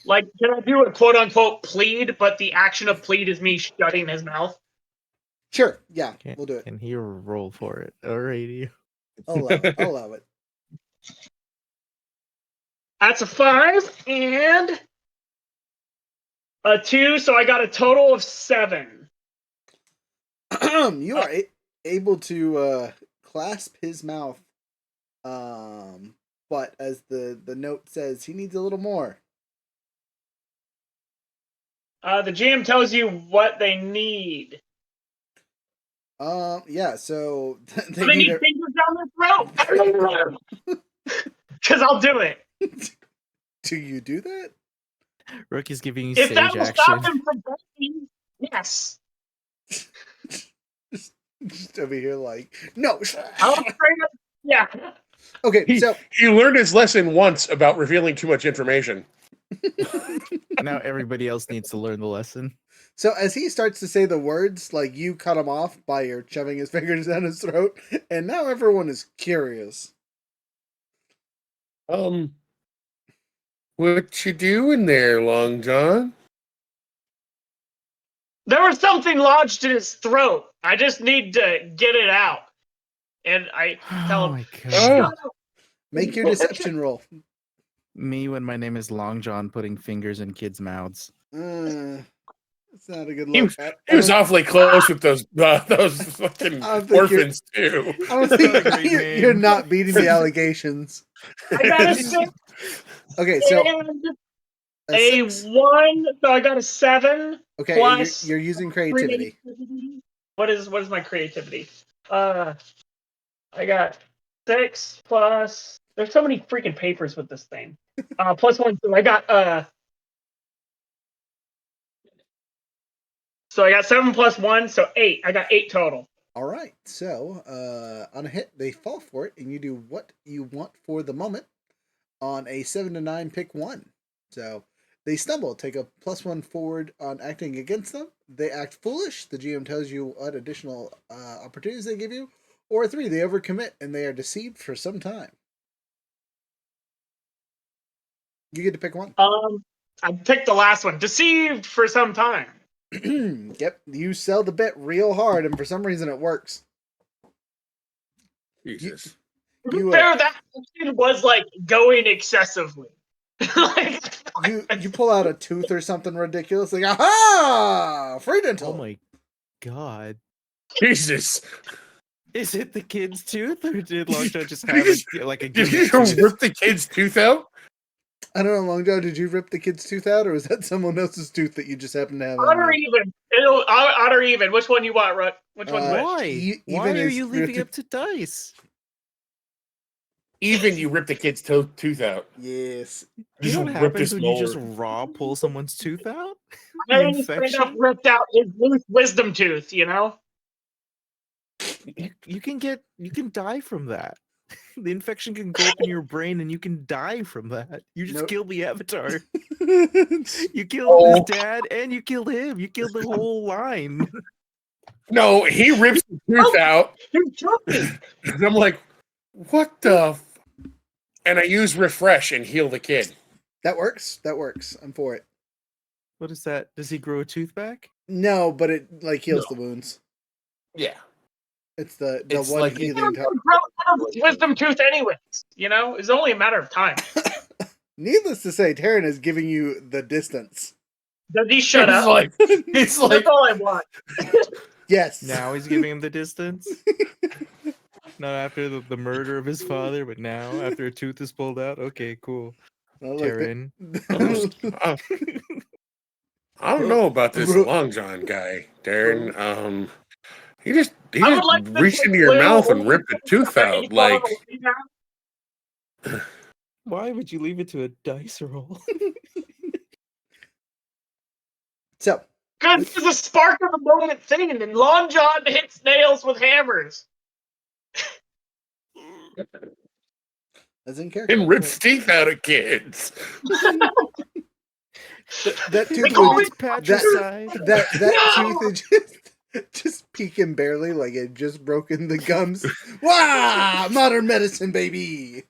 I do a quote unquote plead, but the action of plead is me shutting his mouth? Sure. Yeah, we'll do it. Can he roll for it? Alrighty. I'll allow it. That's a 5 and a 2, so I got a total of 7. You are able to clasp his mouth, but as the note says, he needs a little more. The GM tells you what they need. Yeah. So They need fingers down their throat. Because I'll do it. Do you do that? Rookie's giving you If sage that will action. stop him from biting, yes. Just over here like, no. I'll straight up, yeah. Okay, so He learned his lesson once about revealing too much information. Now everybody else needs to learn the lesson. so as he starts to say the words, like you cut him off by your shoving his fingers down his throat, and now everyone is curious. What you doing there, Long John? There was something lodged in his throat. I just need to get it out. And I tell Oh him, my god. "Shut up." Make your deception roll. Me when my name is Long John putting fingers in kids' mouths. It's not a good He look. was, he was awfully close with those fucking I don't think orphans too. I don't Not a think great you're name. not beating the allegations. I got a 6 Okay, so and a a 6. 1, so I got a 7 Okay, plus you're using creativity. What is my creativity? I got 6 plus. There's so many freaking papers with this thing. Plus 1, so I got So I got 7 plus 1, so 8. I got 8 total. All right, so on a hit, they fall for it, and you do what you want for the moment. On a 7 to 9, pick 1. So they stumble, take a +1 forward on acting against them. They act foolish. The GM tells you what additional opportunities they give you. Or 3, they overcommit and they are deceived for some time. You get to pick 1. I picked the last one. Deceived for some time. Yep, you sell the bit real hard, and for some reason it works. Jesus. To be You, fair, that action was like going excessively. Like, you pull out a tooth or something ridiculous, like, aha! Free dental! Oh my god. Jesus. Is it the kid's tooth, or did Long John just have like a Did you gimmick tooth? rip the kid's tooth out? I don't know, Long John, did you rip the kid's tooth out, or was that someone else's tooth that you just happened to have odd on or you? even. Odd or even. Which one you want, Rut? Which one's which? Why? Even Why are is you leaving really- up to dice? Even you ripped the kid's tooth out. Yes. You Just know what ripped happens his when you just molar. raw pull someone's tooth out? I The only straight up infection? ripped out his loose wisdom tooth, you know? You can die from that. The infection can go up in your brain and you can die from that. You just Nope. killed the avatar. It's- You killed Oh. his dad and you killed him. You killed the whole line. No, he rips the tooth out, You took me. and I'm like, what the? And I use refresh and heal the kid. that works. That works. I'm for it. What is that? Does he grow a tooth back? No, but it like heals the wounds. Yeah. It's the It's one like- healing. Wisdom tooth, anyways. You know, it's only a matter of time. Needless to say, Taryn is giving you the distance. Does he shut It's up? like, it's like, That's all I want. Yes. Now he's giving him the distance. Not after the murder of his father, but now after a tooth is pulled out. Okay, cool. Well, look, Taryn. I don't know about this Bro- Long John guy, Darren. He just I would like this reached to into your blue mouth and only ripped the tooth He out. called Like, him a lady. Why would you leave it to a dice roll? So, Because it's a spark of a moment thing, and then Long John hits nails with hammers. as in character. and rips teeth out of kids. That tooth call would, it Patricide. that No! tooth is just peeking barely, like it just broken the gums. Wow! Modern medicine, baby.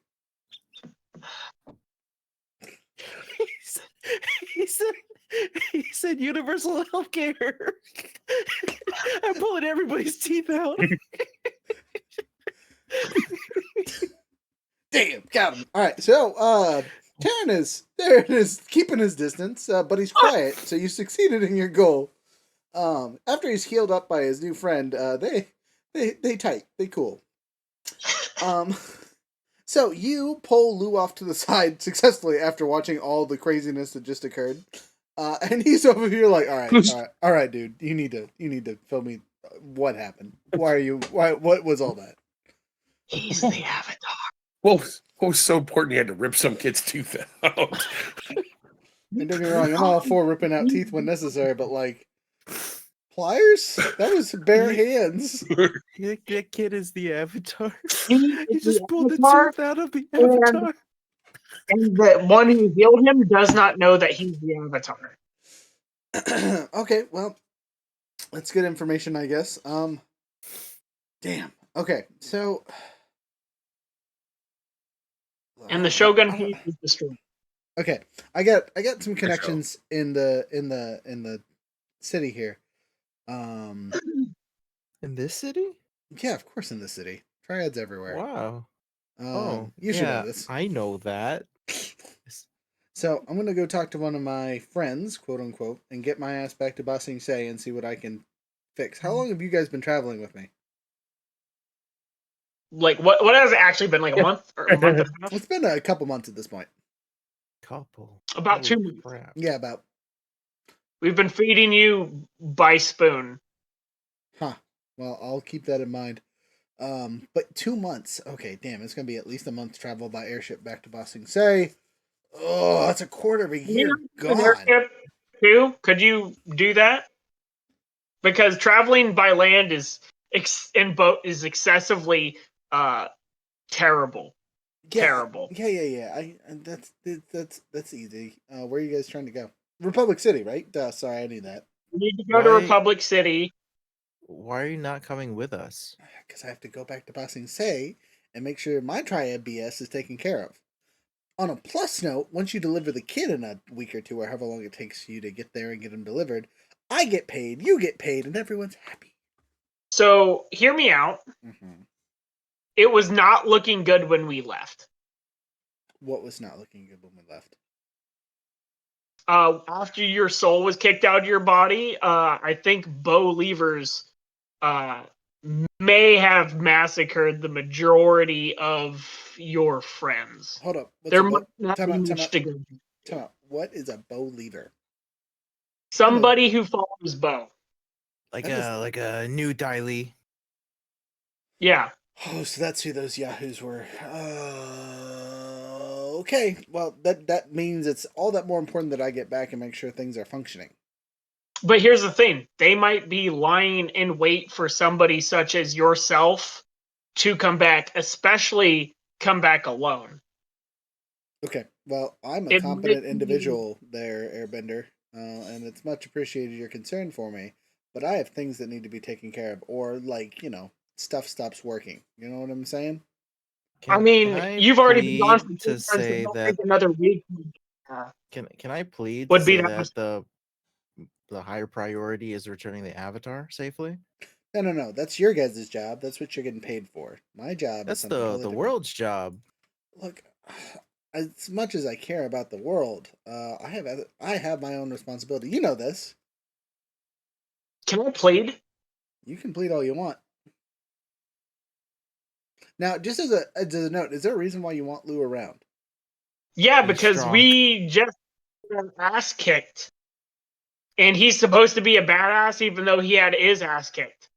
He said universal health care. I'm pulling everybody's teeth out. Damn, got him. All right, so Taryn is keeping his distance, but he's quiet. So you succeeded in your goal. After he's healed up by his new friend, they tight, they cool. So you pull Lou off to the side successfully after watching all the craziness that just occurred, and he's over here like, all right, dude, you need to fill me. What happened? What was all that? He's the Avatar. What was so important you had to rip some kid's tooth out? And don't get me wrong, I'm all for ripping out teeth when necessary, but like pliers? That was bare hands. That kid is the Avatar. He He is just the pulled the Avatar, tooth out of the and Avatar. and the one who healed him does not know that he's the Avatar. Okay, well, that's good information, I guess. Damn. Okay, so And the I Shogun don't- piece is destroyed. okay, I got some connections in the city here. Um, In this city? yeah, of course, in the city, triads everywhere. Wow. Oh, You should know yeah, this. I know that. So I'm gonna go talk to one of my friends, quote unquote, and get my ass back to Ba Sing Se and see what I can fix. How long have you guys been traveling with me? Like what has it actually been, like a month or a month and a half? It's been a couple months at this point. Couple. About 2 months. Crap. Yeah, about. We've been feeding you by spoon. Huh. Well, I'll keep that in mind. But 2 months. Okay, damn, it's gonna be at least a month travel by airship back to Ba Sing Se. Oh, that's a quarter of a year An gone. airship too? Could you do that? Because traveling by land in boat is excessively terrible. Yeah, Terrible. yeah. That's easy. Where are you guys trying to go? Republic City, right? Duh, sorry, I knew that. You need to go to Why- Republic City. Why are you not coming with us? Because I have to go back to Ba Sing Se and make sure my triad BS is taken care of. On a plus note, once you deliver the kid in a week or two, or however long it takes you to get there and get him delivered, I get paid, you get paid, and everyone's happy. So hear me out. Mm-hmm. It was not looking good when we left. What was not looking good when we left? After your soul was kicked out of your body, I think Bo Levers may have massacred the majority of your friends. Hold up. What's There a might bow? not Time be out. much to go. Time out. What is a bow lever? Somebody who follows Bo. Like That is- like a new Daily. Yeah. Oh, so that's who those yahoos were. Okay. Well, that means it's all that more important that I get back and make sure things are functioning. But here's the thing. They might be lying in wait for somebody such as yourself to come back, especially come back alone. Okay. Well, I'm a It competent might be- individual there, Airbender, and it's much appreciated your concern for me. But I have things that need to be taken care of, or like stuff stops working. You know what I'm saying? I mean, you've already been gone for plead 2 to months, so say don't that think another week can I plead to would be say that that much. the higher priority is returning the Avatar safely? No. That's your guys' job. That's what you're getting paid for. My job is That's something the totally different. world's job. Look, as much as I care about the world, I have my own responsibility. You know this. Can I plead? You can plead all you want. Now, just as a note, is there a reason why you want Lou around? Yeah, He's because strong. we just got our ass kicked. And he's supposed to be a badass even though he had his ass kicked.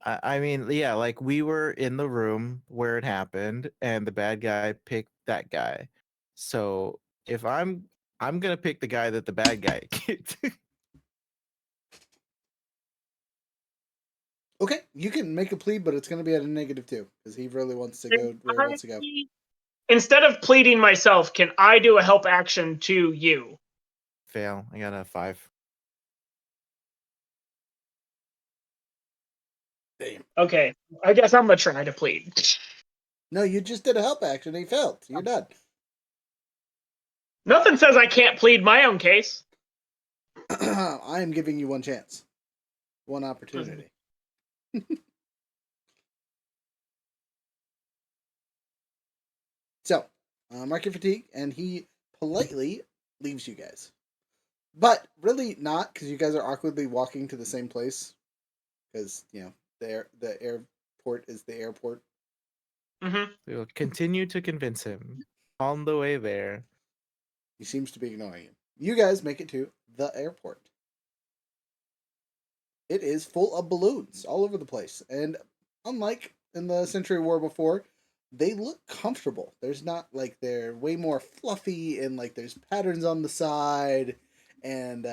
I mean, yeah, like we were in the room where it happened, and the bad guy picked that guy. So if I'm gonna pick the guy that the bad guy kicked. Okay, you can make a plea, but it's going to be at a -2 because he really wants to go where he wants to go. Instead of pleading myself, can I do a help action to you? Fail. I got a 5. Damn. Okay, I guess I'm gonna try to plead. No, you just did a help action and he failed. You're done. Nothing says I can't plead my own case. I am giving you one chance, one opportunity. So, market fatigue, and he politely leaves you guys. But really not, because you guys are awkwardly walking to the same place. Because, the airport is the airport. Mm-hmm. We'll continue to convince him on the way there. He seems to be ignoring you. You guys make it to the airport. It is full of balloons all over the place. And unlike in the Century War before, they look comfortable. There's not like they're way more fluffy and like there's patterns on the side, and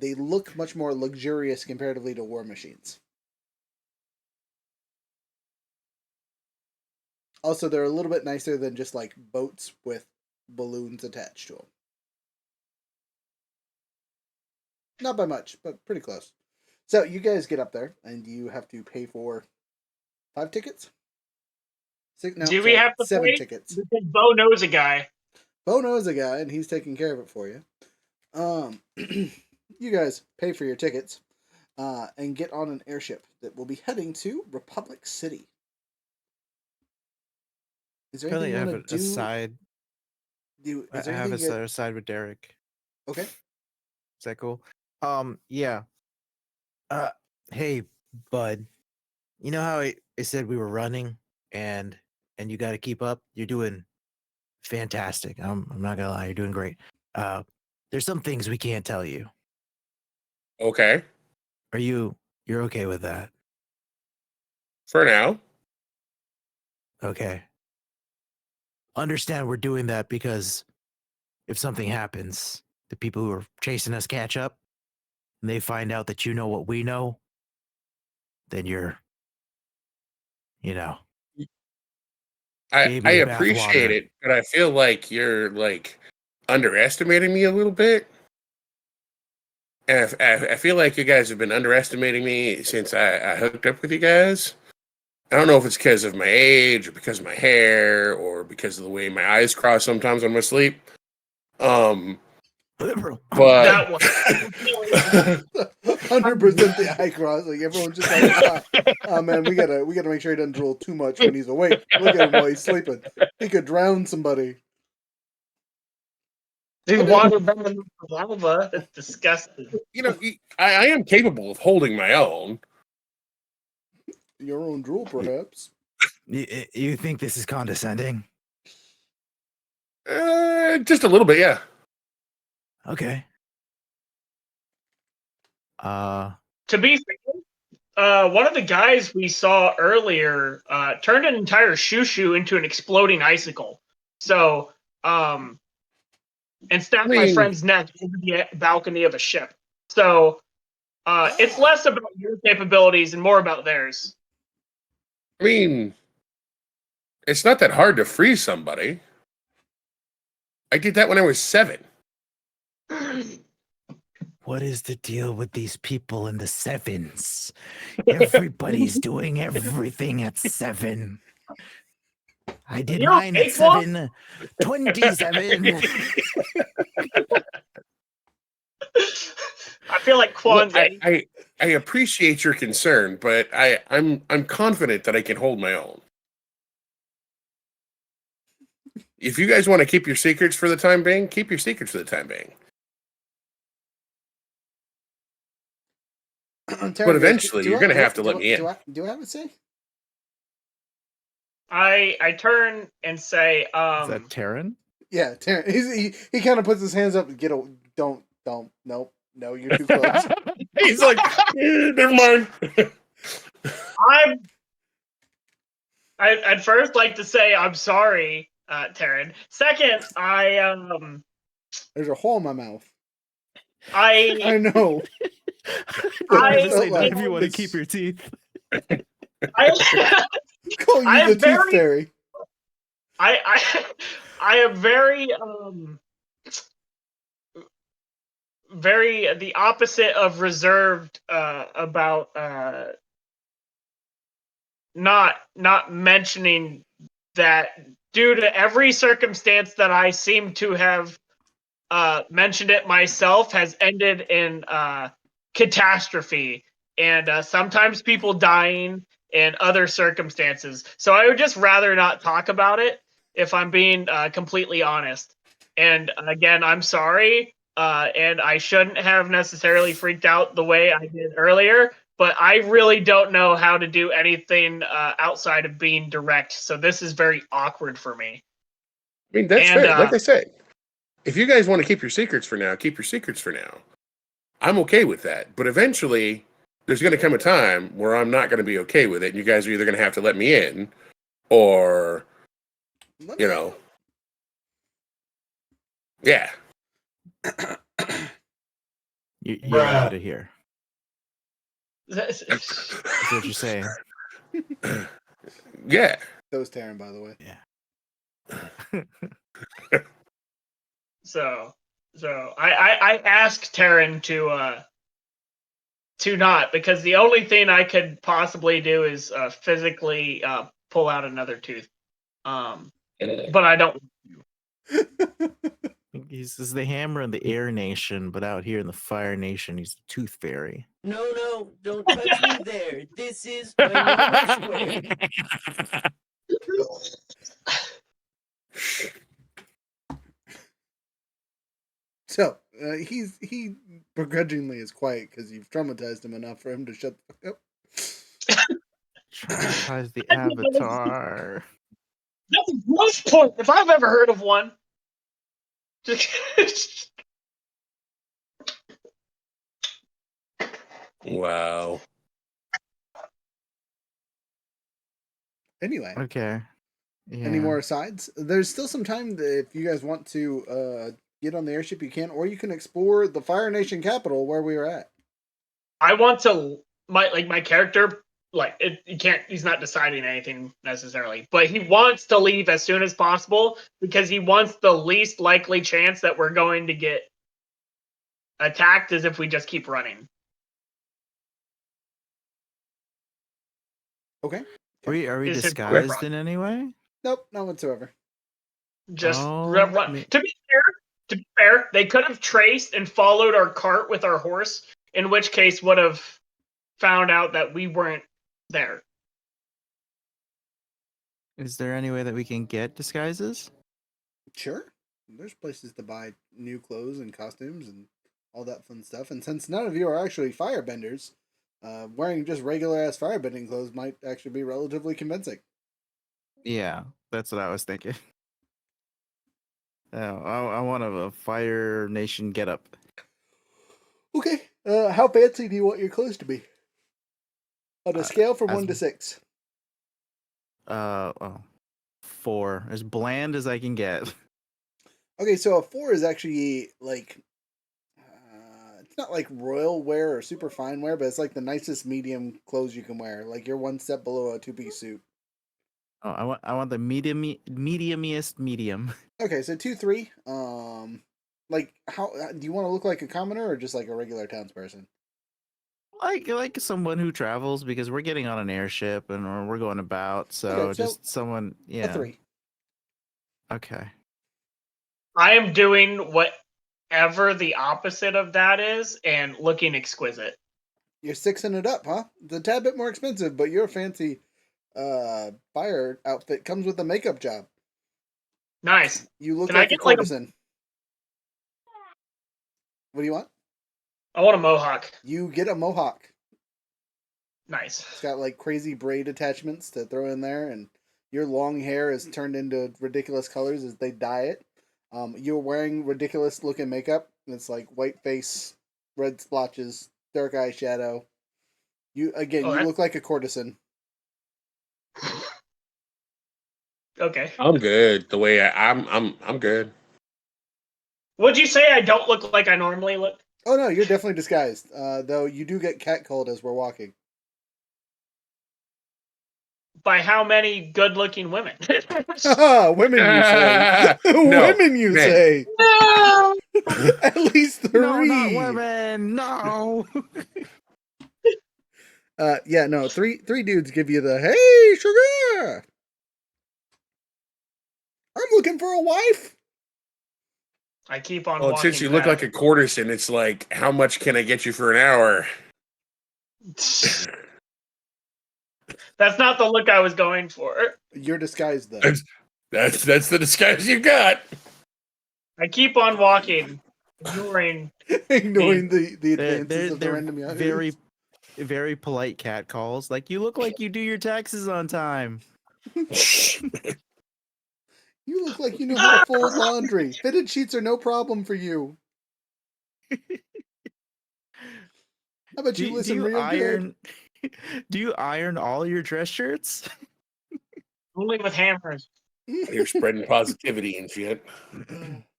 they look much more luxurious comparatively to war machines. Also, they're a little bit nicer than just like boats with balloons attached to them. Not by much, but pretty close. So you guys get up there, and you have to pay for 5 tickets. Do we have to 7 pay? tickets. Because Bo knows a guy. Bo knows a guy, and he's taking care of it for you. You guys pay for your tickets and get on an airship that will be heading to Republic City. Is there Apparently, I anything have you want to a do? side. Is I there have anything a side with Derek. Okay. Is that cool? Yeah. Hey, bud. You know how I said we were running and you got to keep up? You're doing fantastic. I'm not gonna lie, you're doing great. There's some things we can't tell you. Okay. You're okay with that? For now. Okay. Understand we're doing that because if something happens, the people who are chasing us catch up and they find out that you know what we know, then you're, you know, I baby in the appreciate bathwater. it, but I feel like you're like underestimating me a little bit. And I feel like you guys have been underestimating me since I hooked up with you guys. I don't know if it's because of my age or because of my hair or because of the way my eyes cross sometimes when I sleep. Liberal. But That one. 100% the eye cross. Like everyone's just like, oh man, we gotta make sure he doesn't drool too much when he's awake. Look at him while he's sleeping. He could drown somebody. Dude, Okay. water better than lava. That's disgusting. you know, I am capable of holding my own. Your own drool, perhaps. You think this is condescending? Just a little bit, yeah. Okay. To be fair, one of the guys we saw earlier turned an entire shoo into an exploding icicle. So, and stabbed my friend's neck over the balcony of a ship. So, it's less about your capabilities and more about theirs. I mean, it's not that hard to freeze somebody. I did that when I was 7. What is the deal with these people in the 7s? Everybody's doing everything at 7. I did You mine okay, at 7. 27. I feel like Look, Kwanzaa. I appreciate your concern, but I'm confident that I can hold my own. If you guys want to keep your secrets for the time being, keep your secrets for the time being. But eventually, you're going to have to let me in. Do I have a say? I turn and say, Is that Taryn? Yeah, Terrence. He kind of puts his hands up. Don't. Nope. No, you're too close. He's like, never mind. I'd first like to say I'm sorry, Taryn. Second, There's a hole in my mouth. I know. I- Say that like, if you want to this- keep your teeth. I Call you I the am very- tooth fairy. I am very the opposite of reserved about not mentioning that due to every circumstance that I seem to have mentioned it myself has ended in catastrophe and sometimes people dying and other circumstances. So I would just rather not talk about it if I'm being completely honest. And again, I'm sorry, and I shouldn't have necessarily freaked out the way I did earlier, but I really don't know how to do anything outside of being direct. So this is very awkward for me. I mean, that's And, fair. Like I said, if you guys want to keep your secrets for now, keep your secrets for now. I'm okay with that. But eventually, there's going to come a time where I'm not going to be okay with it. And you guys are either going to have to let me in or Let you me- know. Yeah. You're out of here. That's- Is what you're saying. Yeah. That was Taryn, by the way. Yeah. so I asked Taryn to not, because the only thing I could possibly do is physically pull out another tooth. But I don't. He's the hammer in the air nation, but out here in the fire nation, he's the tooth fairy. No, don't touch me there. This is my normal square. So he begrudgingly is quiet because you've traumatized him enough for him to shut the fuck up. Traumatize the I didn't know this- avatar. That's a gross point if I've ever heard of one. Wow. Anyway, Okay. Yeah. any more asides? There's still some time if you guys want to get on the airship, you can, or you can explore the Fire Nation capital where we were at. I want to my character, he's not deciding anything necessarily, but he wants to leave as soon as possible because he wants the least likely chance that we're going to get attacked is if we just keep running. Okay. Are we Is it- disguised in any way? Nope, not whatsoever. Just Oh, run. To be fair, they could have traced and followed our cart with our horse, in which case would have found out that we weren't there. Is there any way that we can get disguises? Sure. There's places to buy new clothes and costumes and all that fun stuff. And since none of you are actually firebenders, wearing just regular ass firebending clothes might actually be relatively convincing. Yeah, that's what I was thinking. I want a Fire Nation getup. Okay. How fancy do you want your clothes to be? On a scale from as- 1 to 6. 4, as bland as I can get. Okay, so a 4 is actually like it's not like royal wear or super fine wear, but it's like the nicest medium clothes you can wear. Like you're one step below a 2-piece suit. Oh, I want the mediumiest medium. Okay, so 2, 3. Like how do you want to look like a commoner or just like a regular townsperson? Like someone who travels, because we're getting on an airship and we're going about. So Okay, so just someone, yeah. A 3. Okay. I am doing whatever the opposite of that is and looking exquisite. You're 6ing it up, huh? It's a tad bit more expensive, but your fancy fire outfit comes with a makeup job. Nice. You look Can I like a get, like, a- courtesan. What do you want? I want a mohawk. You get a mohawk. Nice. It's got like crazy braid attachments to throw in there, and your long hair is turned into ridiculous colors as they dye it. You're wearing ridiculous looking makeup. It's like white face, red splotches, dark eyeshadow. You that- look like a courtesan. Okay. I'm good. The way I'm good. Would you say I don't look like I normally look? Oh no, you're definitely disguised. Though you do get catcalled as we're walking. By how many good-looking women? Women, you say? No, Women, you men. say? No! At least 3. No, not women. No. Yeah, no, three dudes give you the hey sugar. I'm looking for a wife. I keep on Well, walking since you look back. like a courtesan, it's like, how much can I get you for an hour? That's not the look I was going for. You're disguised though. That's the disguise you got. I keep on walking, ignoring. Ignoring the They're, advances of the they're random yahoos. very, very polite cat calls. Like, you look like you do your taxes on time. You look like you know how to fold laundry. Fitted sheets are no problem for you. How about you listen real good? Do you iron all your dress shirts? Only with hammers. You're spreading positivity and shit.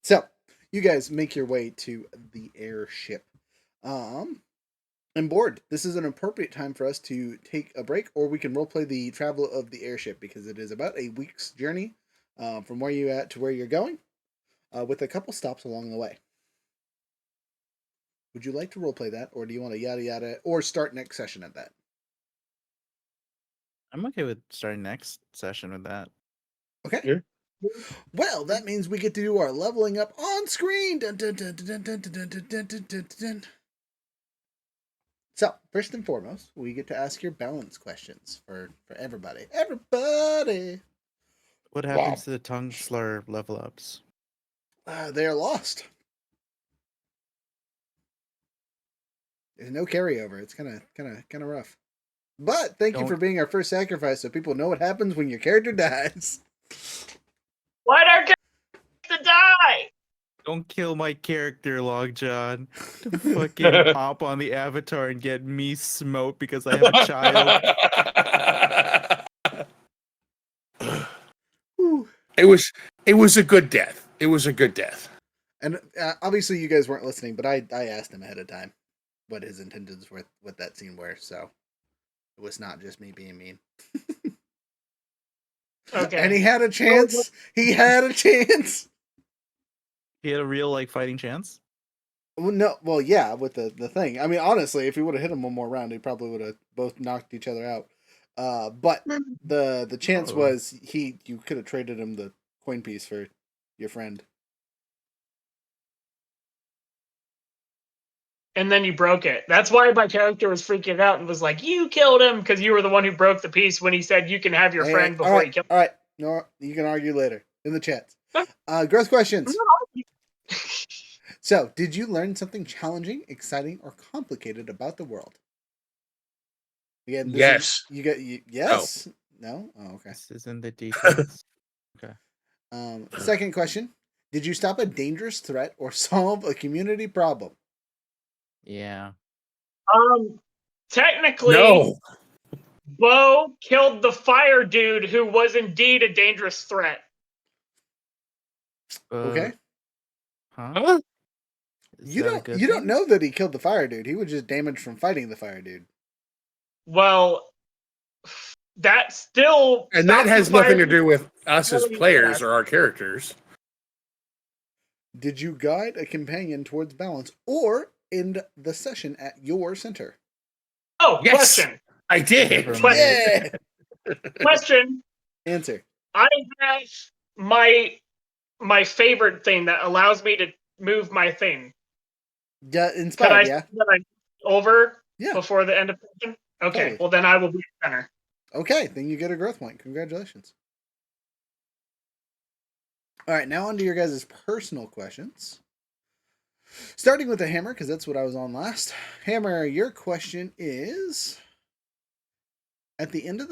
So, you guys make your way to the airship. And board. This is an appropriate time for us to take a break, or we can roleplay the travel of the airship because it is about a week's journey from where you're at to where you're going, with a couple stops along the way. Would you like to roleplay that, or do you want to yada yada, or start next session at that? I'm okay with starting next session with that. Okay. Yeah. Well, that means we get to do our leveling up on screen. Dun, dun, dun, dun, dun, dun, dun, dun, dun, dun, dun. So, first and foremost, we get to ask your balance questions for everybody. Everybody! What happens to the tongue slur level ups? They are lost. There's no carryover. It's kind of rough. But thank you for being our first sacrifice, so people know what happens when your character dies. Why'd our character die? Don't kill my character, Log John. To fucking hop on the avatar and get me smoked because I have a child. Whew. It was a good death. It was a good death. And obviously you guys weren't listening, but I asked him ahead of time what his intentions with that scene were, so it was not just me being mean. Okay. And he had a chance. He had a chance. He had a real fighting chance. Well, no, well, yeah, with the thing. I mean, honestly, if he would have hit him one more round, he probably would have both knocked each other out. But the chance was you could have traded him the coin piece for your friend. And then you broke it. That's why my character was freaking out and was like, "You killed him," because you were the one who broke the piece when he said you can have your friend before you kill him. All right, no, you can argue later in the chats. Growth questions. So, did you learn something challenging, exciting, or complicated about the world? Again, Yes. Yes. No. Oh, okay. This is in the details. Okay. Second question: did you stop a dangerous threat or solve a community problem? Yeah. Technically, No. Bo killed the fire dude who was indeed a dangerous threat. Okay. Huh? Huh? Is You that a don't good you don't thing? know that he killed the fire dude. He was just damaged from fighting the fire dude. Well, that still And that stopped has the fire nothing to dude. do with us as Really players fast. or our characters. Did you guide a companion towards balance or end the session at your center? Oh, Yes. question. I did. Never Question. Yeah. Question. Answer. I have my favorite thing that allows me to move my thing. Yeah, Could inspired. I Yeah. send that over Yeah. before the end of the session? Okay, Totally. well then I will be the center. Okay, then you get a growth point. Congratulations. All right, now on to your guys' personal questions. Starting with the hammer, because that's what I was on last. Hammer, your question is: at the end of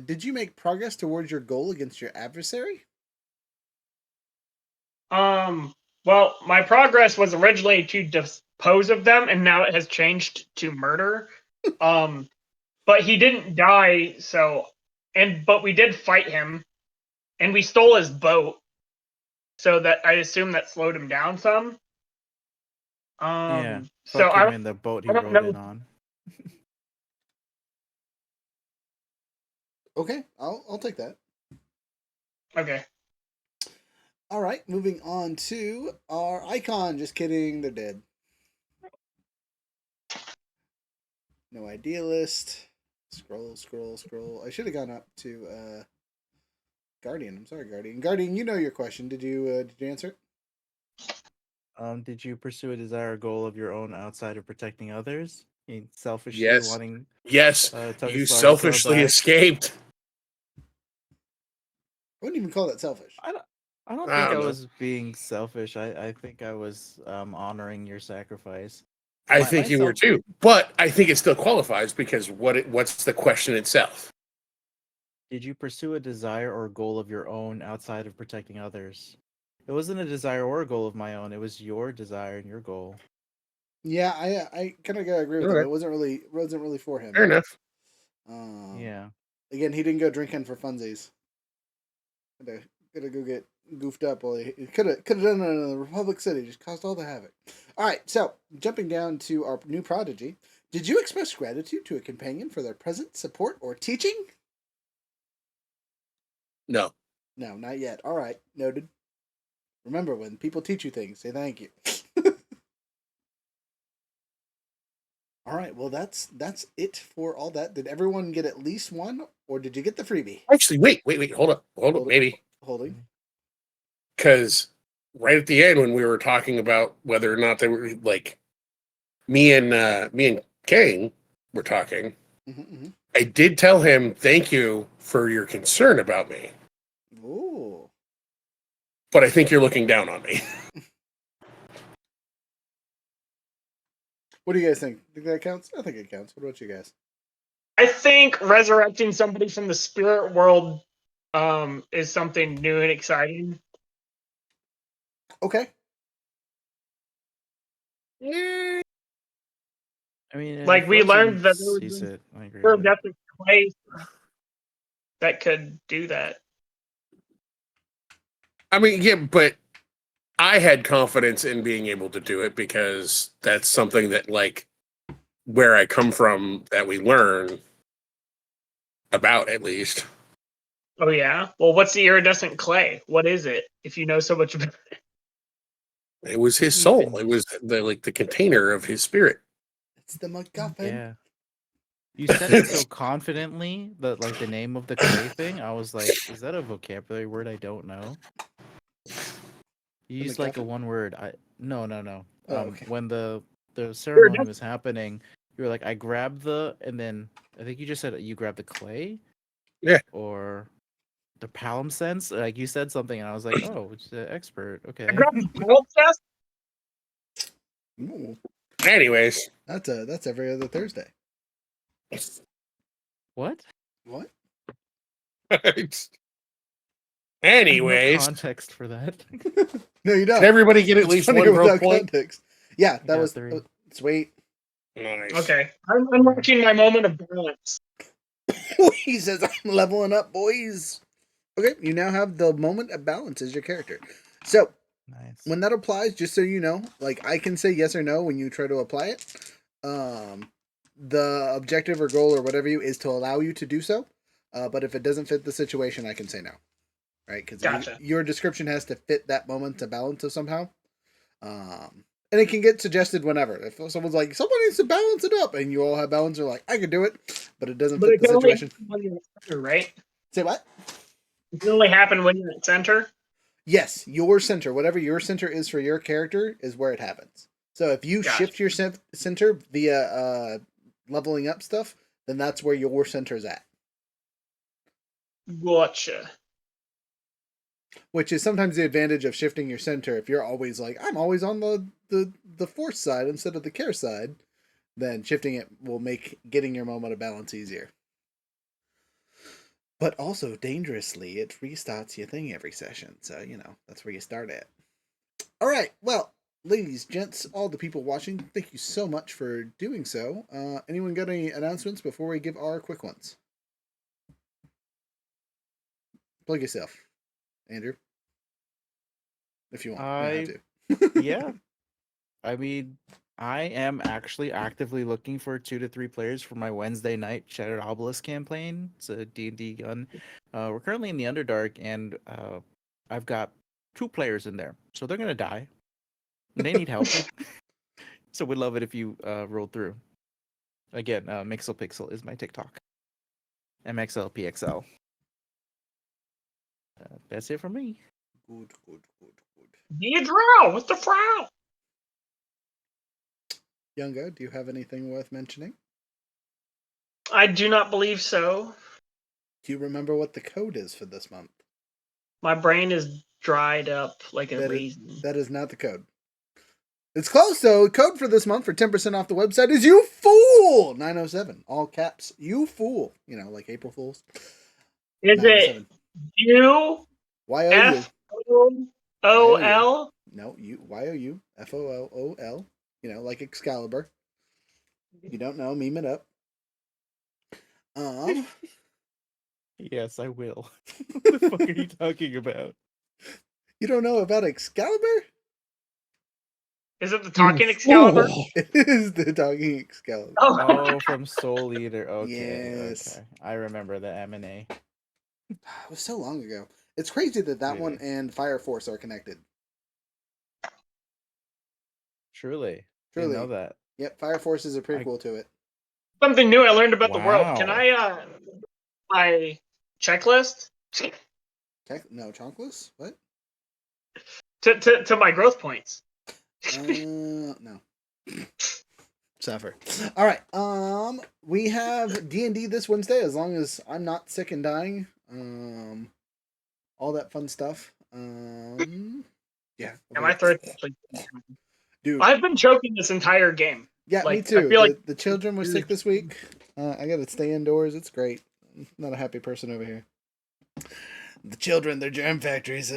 did you make progress towards your goal against your adversary? Well, my progress was originally to dispose of them, and now it has changed to murder. But he didn't die, but we did fight him, and we stole his boat, so that I assume that slowed him down some. Yeah. So Fuck him in the boat he I don't rode know. in on. Okay, I'll take that. Okay. All right, moving on to our icon. Just kidding, they're dead. No idealist. Scroll. I should have gone up to Guardian. I'm sorry, Guardian. Guardian, you know your question. Did you answer it? Did you pursue a desire or goal of your own outside of protecting others? Selfishly Yes. wanting Yes. Tongue You Star to go selfishly back? escaped. I wouldn't even call that selfish. I don't I think I don't know. was being selfish. I think I was honoring your sacrifice. I My- think you were myself- too. But I think it still qualifies because what's the question itself? Did you pursue a desire or goal of your own outside of protecting others? It wasn't a desire or a goal of my own. It was your desire and your goal. Yeah, I kind of gotta agree with him. Okay. It wasn't really for him. Fair enough. Yeah. Again, he didn't go drinking for funsies. Gotta go get goofed up. While he could have done it in the Republic City. Just caused all the havoc. All right, so jumping down to our new prodigy. Did you express gratitude to a companion for their presence, support, or teaching? No. No, not yet. All right, noted. Remember, when people teach you things, say thank you. All right, well that's it for all that. Did everyone get at least one, or did you get the freebie? Actually, wait. Hold up, maybe. Holding. Because right at the end, when we were talking about whether or not they were like me and Kang were talking, I did tell him thank you for your concern about me, Ooh. but I think you're looking down on me. What do you guys think? Think that counts? I think it counts. What about you guys? I think resurrecting somebody from the spirit world is something new and exciting. Okay. I mean, Like, we learned that there Frozen was sees it. I agree a with it. definite place that could do that. I mean, yeah, but I had confidence in being able to do it because that's something that, like, where I come from, that we learn about, at least. Oh yeah. Well, what's the iridescent clay? What is it? If you know so much about it. It was his You've soul. been- It was the container of his spirit. It's the MacGuffin. Yeah. You said it so confidently that, like, the name of the clay thing, I was like, is that a vocabulary word I don't know? You used like a MacGuffin? one word. No. Oh, okay. When the ceremony was happening, you were like, I grabbed and then I think you just said you grabbed the clay. Yeah. Or the palimpsest. Like, you said something, and I was like, oh, it's an expert. I Okay. grabbed the palimpsest. Ooh, Anyways. that's every other Thursday. What? What? I have no Anyways. context for that. No, you don't. Did everybody get at It's least funnier one growth without point? context. Yeah, I that got was 3. sweet. Nice. Okay, I'm watching my moment of balance. He says, "I'm leveling up, boys." Okay, you now have the moment of balance as your character. So Nice. when that applies, just so you know, like I can say yes or no when you try to apply it. The objective or goal or whatever is to allow you to do so. But if it doesn't fit the situation, I can say no. Right? Because Gotcha. your description has to fit that moment to balance it somehow. And it can get suggested whenever. If someone's like, someone needs to balance it up, and you all have balance, you're like, I can do it, but it doesn't But fit it the can only situation. happen when you're at center, right? Say what? It can only happen when you're at center. Yes, your center, whatever your center is for your character, is where it happens. So if you Gotcha. shift your center via leveling up stuff, then that's where your center is at. Gotcha. Which is sometimes the advantage of shifting your center. If you're always like, I'm always on the force side instead of the care side, then shifting it will make getting your moment of balance easier. But also, dangerously, it restarts your thing every session. So, that's where you start at. All right, well, ladies, gents, all the people watching, thank you so much for doing so. Anyone got any announcements before we give our quick ones? Plug yourself, Andrew. If you want. You don't have to. Yeah. I mean, I am actually actively looking for 2 to 3 players for my Wednesday night Shattered Obelisk campaign. It's a D&D gun. We're currently in the Underdark, and I've got 2 players in there. So they're going to die. And they need help. So we'd love it if you rolled through. Again, MixelPixel is my TikTok. MXLPXL. That's it for me. Good. Be a drow with the frown. Youngo, do you have anything worth mentioning? I do not believe so. Do you remember what the code is for this month? My brain is dried up like a raisin. That is not the code. It's close though. Code for this month for 10% off the website is you fool 907. All caps. You fool. Like April Fools. Is it U F O L? No, YOU FOLOL. Like Excalibur. You don't know, meme it up. Yes, I will. What the fuck are you talking about? You don't know about Excalibur? Is it the talking Excalibur? It is the talking Excalibur. Oh, Oh, from Soul Eater. Okay, Yes. okay. I remember the M&A. It was so long ago. It's crazy that that one Really? and Fire Force are connected. Truly. Truly. Didn't know that. Yep, Fire Force is a prequel to it. something new I learned about the world. Can Wow. I my checklist No, Chonkless? What? to my growth points? No. Suffer. All right. We have D&D this Wednesday, as long as I'm not sick and dying. All that fun stuff. Yeah. And my throat. Like, Dude. I've been choking this entire game. Yeah, me Like, too. I feel like The children were sick this week. I got to stay indoors. It's great. I'm not a happy person over here. The children, they're germ factories.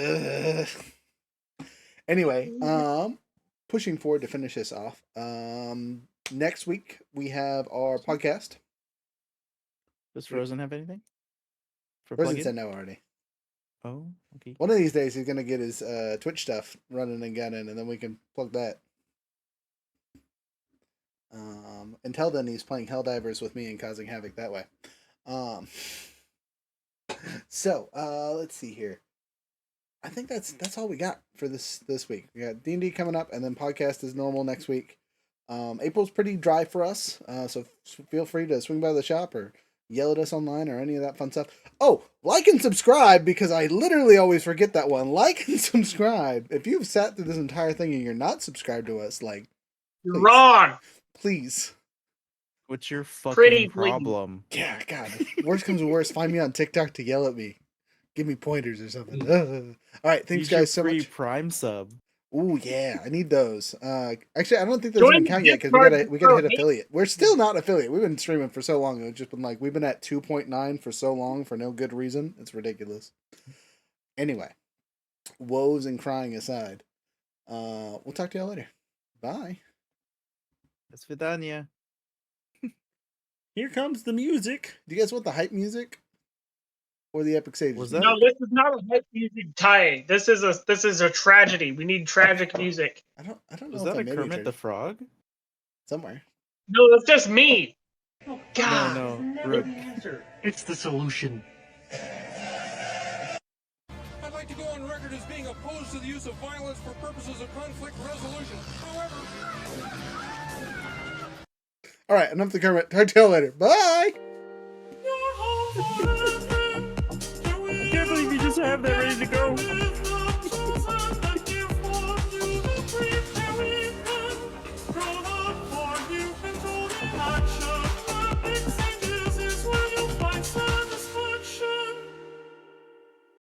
Anyway, pushing forward to finish this off. Next week we have our podcast. Does Frozen have anything? For Frozen plugin? said no already. Oh, okay. One of these days he's gonna get his Twitch stuff running and gunning, and then we can plug that. Until then, he's playing Helldivers with me and causing havoc that way. So let's see here. I think that's all we got for this week. We got D&D coming up, and then podcast is normal next week. April's pretty dry for us, so feel free to swing by the shop or yell at us online or any of that fun stuff. Oh, like and subscribe, because I literally always forget that one. Like and subscribe. If you've sat through this entire thing and you're not subscribed to us, like, you're please. wrong. Please. What's your fucking Pretty problem? Yeah, God. Worst comes to worst, find me on TikTok to yell at me. Give me pointers or something. All right, thanks Use your guys so free much. Prime sub. Ooh, yeah, I need those. Actually, I don't think those Join even the count yet, because Discord we gotta hit for affiliate. We're still not affiliate. We've been streaming for so long. It's just been like we've been at 2.9 for so long for no good reason. It's ridiculous. Anyway, woes and crying aside, we'll talk to y'all later. Bye. До свидания. Here comes the music. Do you guys want the hype music or the epic sages? Was that- No, this is not a hype music tie. This is a tragedy. We need tragic music. I don't know. Was if that I a made Kermit it the Frog? somewhere. No, that's just me. God. No, Never Rook. the answer. It's the solution. I'd like to go on record as being opposed to the use of violence for purposes of conflict resolution. However, All right, enough the Kermit. Talk to y'all later. Bye. I can't believe you just have that ready to go. Action.